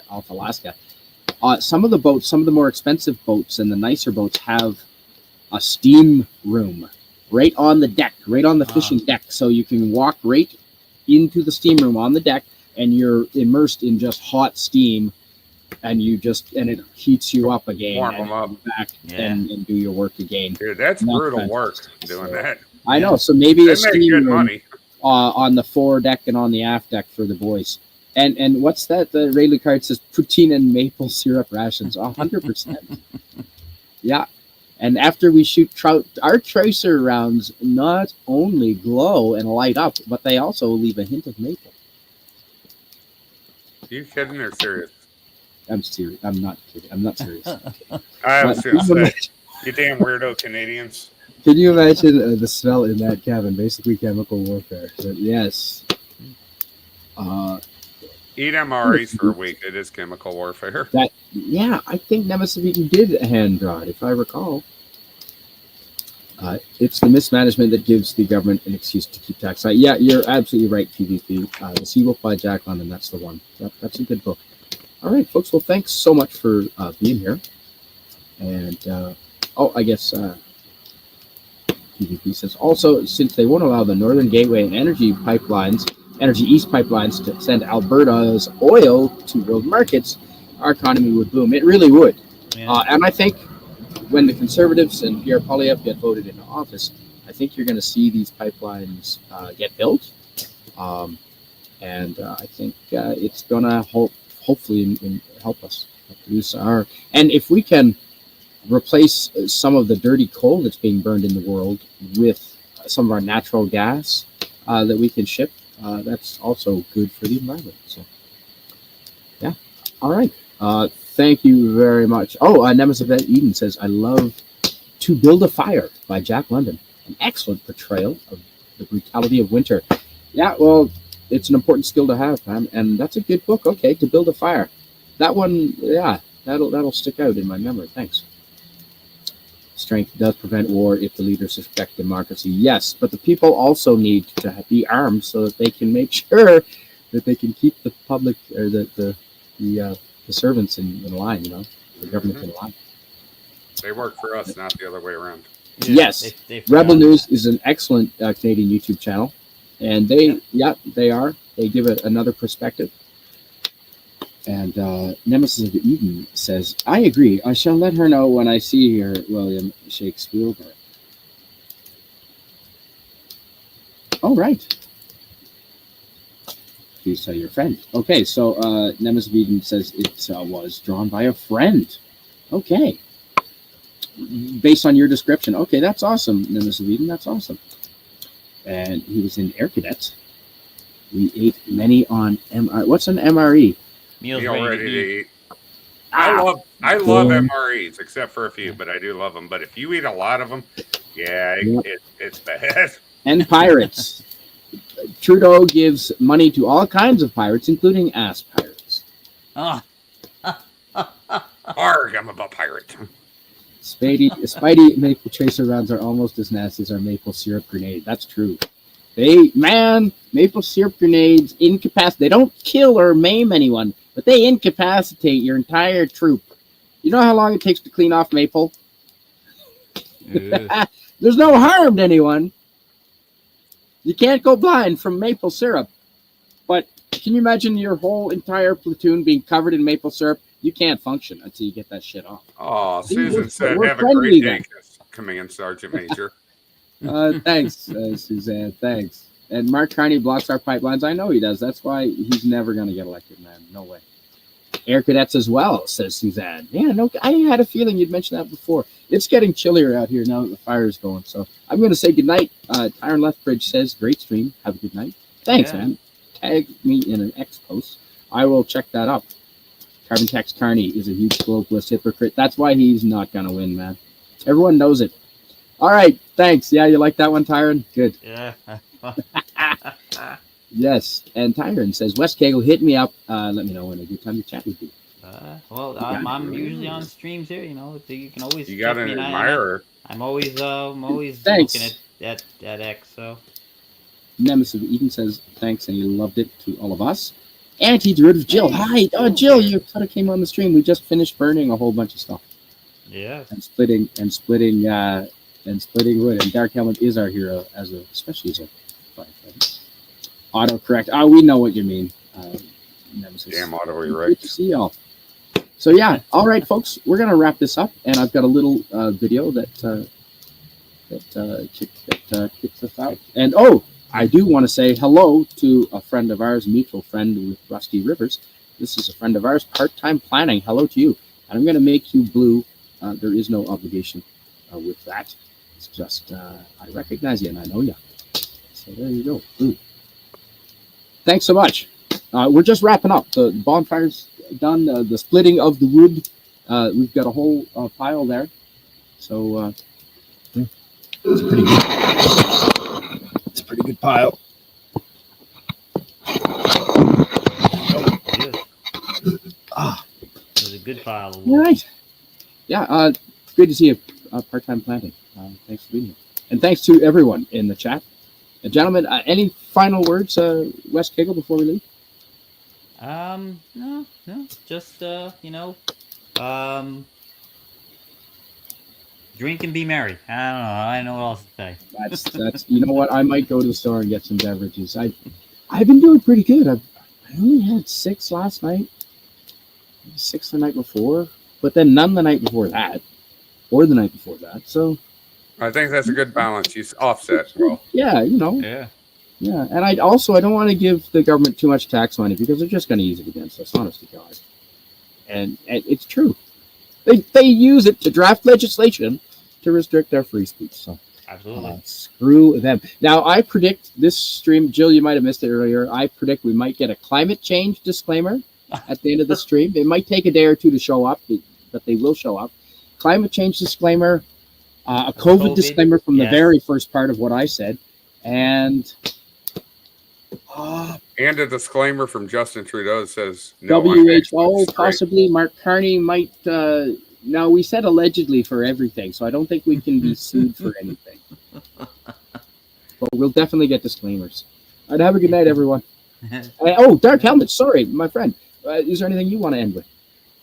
off Alaska. Some of the more expensive boats and the nicer boats have a steam room right on the deck, right on the fishing deck, so you can walk right into the steam room on the deck, and you're immersed in just hot steam, and it heats you up again. Warm and them up. you go back Yeah. and do your work again. Dude, that's Not brutal fantastic. work doing that. I know. So maybe They a make steam good room money. on the foredeck and on the aft deck for the boys. And what's that? The Rayleigh card says poutine and maple syrup rations. 100%. Yeah. And after we shoot trout, our tracer rounds not only glow and light up, but they also leave a hint of maple. You kidding or serious? I'm serious. I'm not kidding. I'm not serious. I was But going to say, you damn weirdo Canadians. Can you imagine the smell in that cabin? Basically, chemical warfare. But yes. Eat MREs for a week. It is chemical warfare. Yeah, I think Nemesis Vegan did hand draw it, if I recall. It's the mismanagement that gives the government an excuse to keep tax high. Yeah, you're absolutely right, PvP. The Seawolf by Jack London, that's the one. That's a good book. All right, folks. Well, thanks so much for being here. And, I guess PvP says, also, since they won't allow the Northern Gateway and Energy East pipelines to send Alberta's oil to world markets, our economy would boom. It really would. Yeah. And I think when the Conservatives and Pierre Poilievre get voted into office, I think you're going to see these pipelines get built. And I think it's going to hopefully help us produce our... And if we can replace some of the dirty coal that's being burned in the world with some of our natural gas that we can ship, that's also good for the environment. So, yeah. All right. Thank you very much. Oh, Nemesis Vet Eden says, I love To Build a Fire by Jack London. An excellent portrayal of the brutality of winter. Yeah, well, it's an important skill to have, man. And that's a good book. Okay, To Build a Fire. That one, yeah, that'll stick out in my memory. Thanks. Strength does prevent war if the leaders respect democracy. Yes, but the people also need to be armed so that they can make sure that they can keep the public or the servants in line. The government in line. They work for us, not the other way around. Yes, They Rebel News is an excellent Canadian YouTube channel, and they give it another perspective. And Nemesis of Eden says, I agree. I shall let her know when I see her, William Shakespeare. Oh, right. Please tell your friend. Okay, so Nemesis of Eden says it was drawn by a friend. Okay. Based on your description. Okay, that's awesome, Nemesis of Eden. That's awesome. And he was in Air Cadets. We ate many on MRE. What's an MRE? Meals Meal ready ready to to eat. eat. I love MREs, except for a few, but I do love them. But if you eat a lot of them, yeah, it's bad. And pirates. Trudeau gives money to all kinds of pirates, including ass pirates. Oh, Arg, I'm a pirate. Spidey maple tracer rounds are almost as nasty as our maple syrup grenade. That's true. Maple syrup grenades incapacitate. They don't kill or maim anyone, but they incapacitate your entire troop. You know how long it takes to clean off maple? ugh. There's no harm to anyone. You can't go blind from maple syrup. But can you imagine your whole entire platoon being covered in maple syrup? You can't function until you get that shit off. Oh, See, Susan said, we're have a friendly great then. day, Command Sergeant Major. Thanks, Suzanne. Thanks. And Mark Carney blocks our pipelines. I know he does. That's why he's never going to get elected, man. No way. Air Cadets as well, says Suzanne. Yeah, no, I had a feeling you'd mentioned that before. It's getting chillier out here now that the fire is going. So I'm going to say goodnight. Tyron Lethbridge says, great stream. Have a good night. Thanks, Yeah. man. Tag me in an X post. I will check that up. Carbon Tax Carney is a huge globalist hypocrite. That's why he's not going to win, man. Everyone knows it. All right. Thanks. Yeah, you like that one, Tyron? Good. Yeah. Yes. And Tyron says, West Kagle, hit me up. Let me know when a good time to chat with you. Well, I'm usually on streams here. So you can always You got check an me, and admirer. I'm always Thanks. looking at X. So Nemesis of Eden says thanks and he loved it to all of us. Anti-derivative Jill. Hi. Oh, Jill, you kind of came on the stream. We just finished burning a whole bunch of stuff. yeah, And splitting wood. And Dark Helmet is our hero, especially as a firefighter. Autocorrect. Oh, we know what you mean. Nemesis. Damn auto Good to erect. see y'all. So yeah, all right, folks, we're gonna wrap this up, and I've got a little video that kicks us out. And I do want to say hello to a friend of ours, mutual friend with Rusty Rivers. This is a friend of ours, part-time planning. Hello to you. And I'm gonna make you blue. There is no obligation with that. It's just I recognize you and I know you. So there you go, blue. Thanks so much. We're just wrapping up. The bonfire's done. The splitting of the wood. We've got a whole pile there. So it's pretty good. It's a pretty good pile. it was a good pile of All wood. right. Yeah. Good to see you. Part-time planting. Thanks for being here, and thanks to everyone in the chat. Gentlemen, any final words, West Kagle, before we leave? No, just drink and be merry. I don't know what else to say. That's you know what, I might go to the store and get some beverages. I've been doing pretty good. I only had 6 last night, 6 the night before, but then none the night before that, or the night before that. So I think that's a good balance. You offset well. yeah, Yeah. yeah. And I don't want to give the government too much tax money because they're just going to use it against us, honest to God. And it's true. They use it to draft legislation to restrict our free speech. So Absolutely. screw them. Now, I predict this stream, Jill, you might have missed it earlier. I predict we might get a climate change disclaimer at the end of the stream. It might take a day or two to show up, but they will show up. Climate change disclaimer, a COVID disclaimer from the very first part of what I said, and And a disclaimer from Justin Trudeau that says no. WHO, possibly. Mark Carney might. Now, we said allegedly for everything, so I don't think we can be sued for anything. But we'll definitely get disclaimers. All right, have a good night, everyone. Dark Helmet, sorry, my friend. Is there anything you want to end with?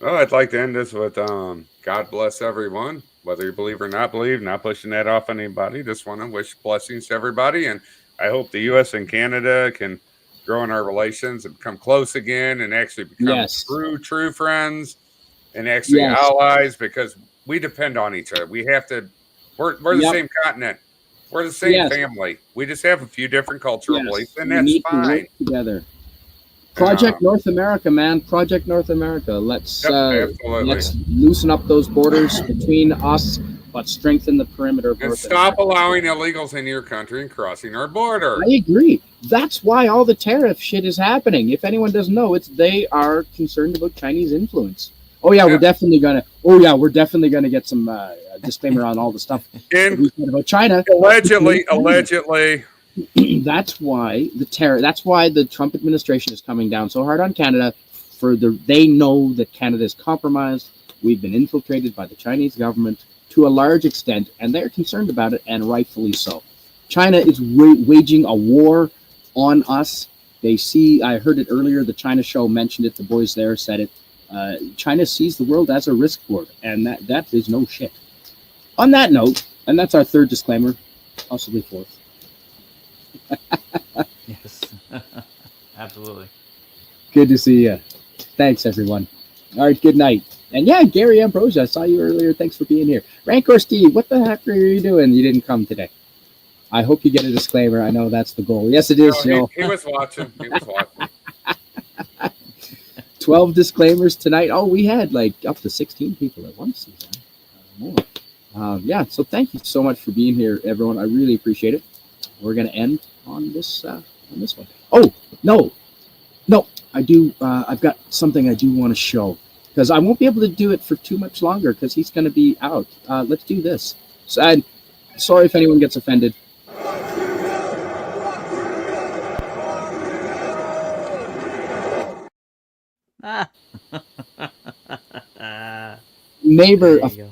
Well, I'd like to end this with God bless everyone, whether you believe or not believe, not pushing that off on anybody. Just want to wish blessings to everybody. And I hope the U.S. and Canada can grow in our relations and become close again and actually become true friends and actually allies, because we depend on each other. We have to, we're the same continent. We're the same family. We just have a few different cultural beliefs, and that's fine. To work together. Project North America, man. Project North America. Let's loosen up those borders between us, but strengthen the perimeter. And stop allowing illegals in your country and crossing our border. I agree. That's why all the tariff shit is happening. If anyone doesn't know, they are concerned about Chinese influence. We're definitely gonna get some disclaimer on all the stuff we said about China. Allegedly. That's why the Trump administration is coming down so hard on Canada. They know that Canada is compromised. We've been infiltrated by the Chinese government to a large extent, and they're concerned about it, and rightfully so. China is waging a war on us. I heard it earlier, the China show mentioned it, the boys there said it. China sees the world as a risk board, and that is no shit. On that note, and that's our third disclaimer, possibly fourth. Yes. Absolutely. Good to see you. Thanks, everyone. All right, good night. And Gary Ambrosia, I saw you earlier. Thanks for being here. Rancor Steve, what the heck are you doing? You didn't come today. I hope you get a disclaimer. I know that's the goal. Yes, it is, Jill. He was watching. 12 disclaimers tonight. Oh, we had up to 16 people at once. More. So thank you so much for being here, everyone. I really appreciate it. We're going to end on this one. Oh, no. I do. I've got something I do want to show, because I won't be able to do it for too much longer because he's going to be out. Let's do this. So, I'm sorry if anyone gets offended. Ah. neighbor There up you go.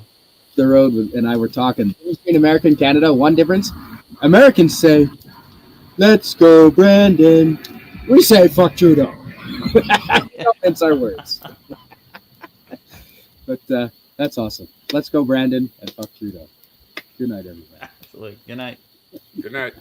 the road and I were talking between America and Canada. One difference: Americans say, "Let's go, Brandon." We say, "Fuck Trudeau." That's our words. But that's awesome. Let's go, Brandon, and fuck Trudeau. Good night, everybody. Absolutely. Good night. Good night.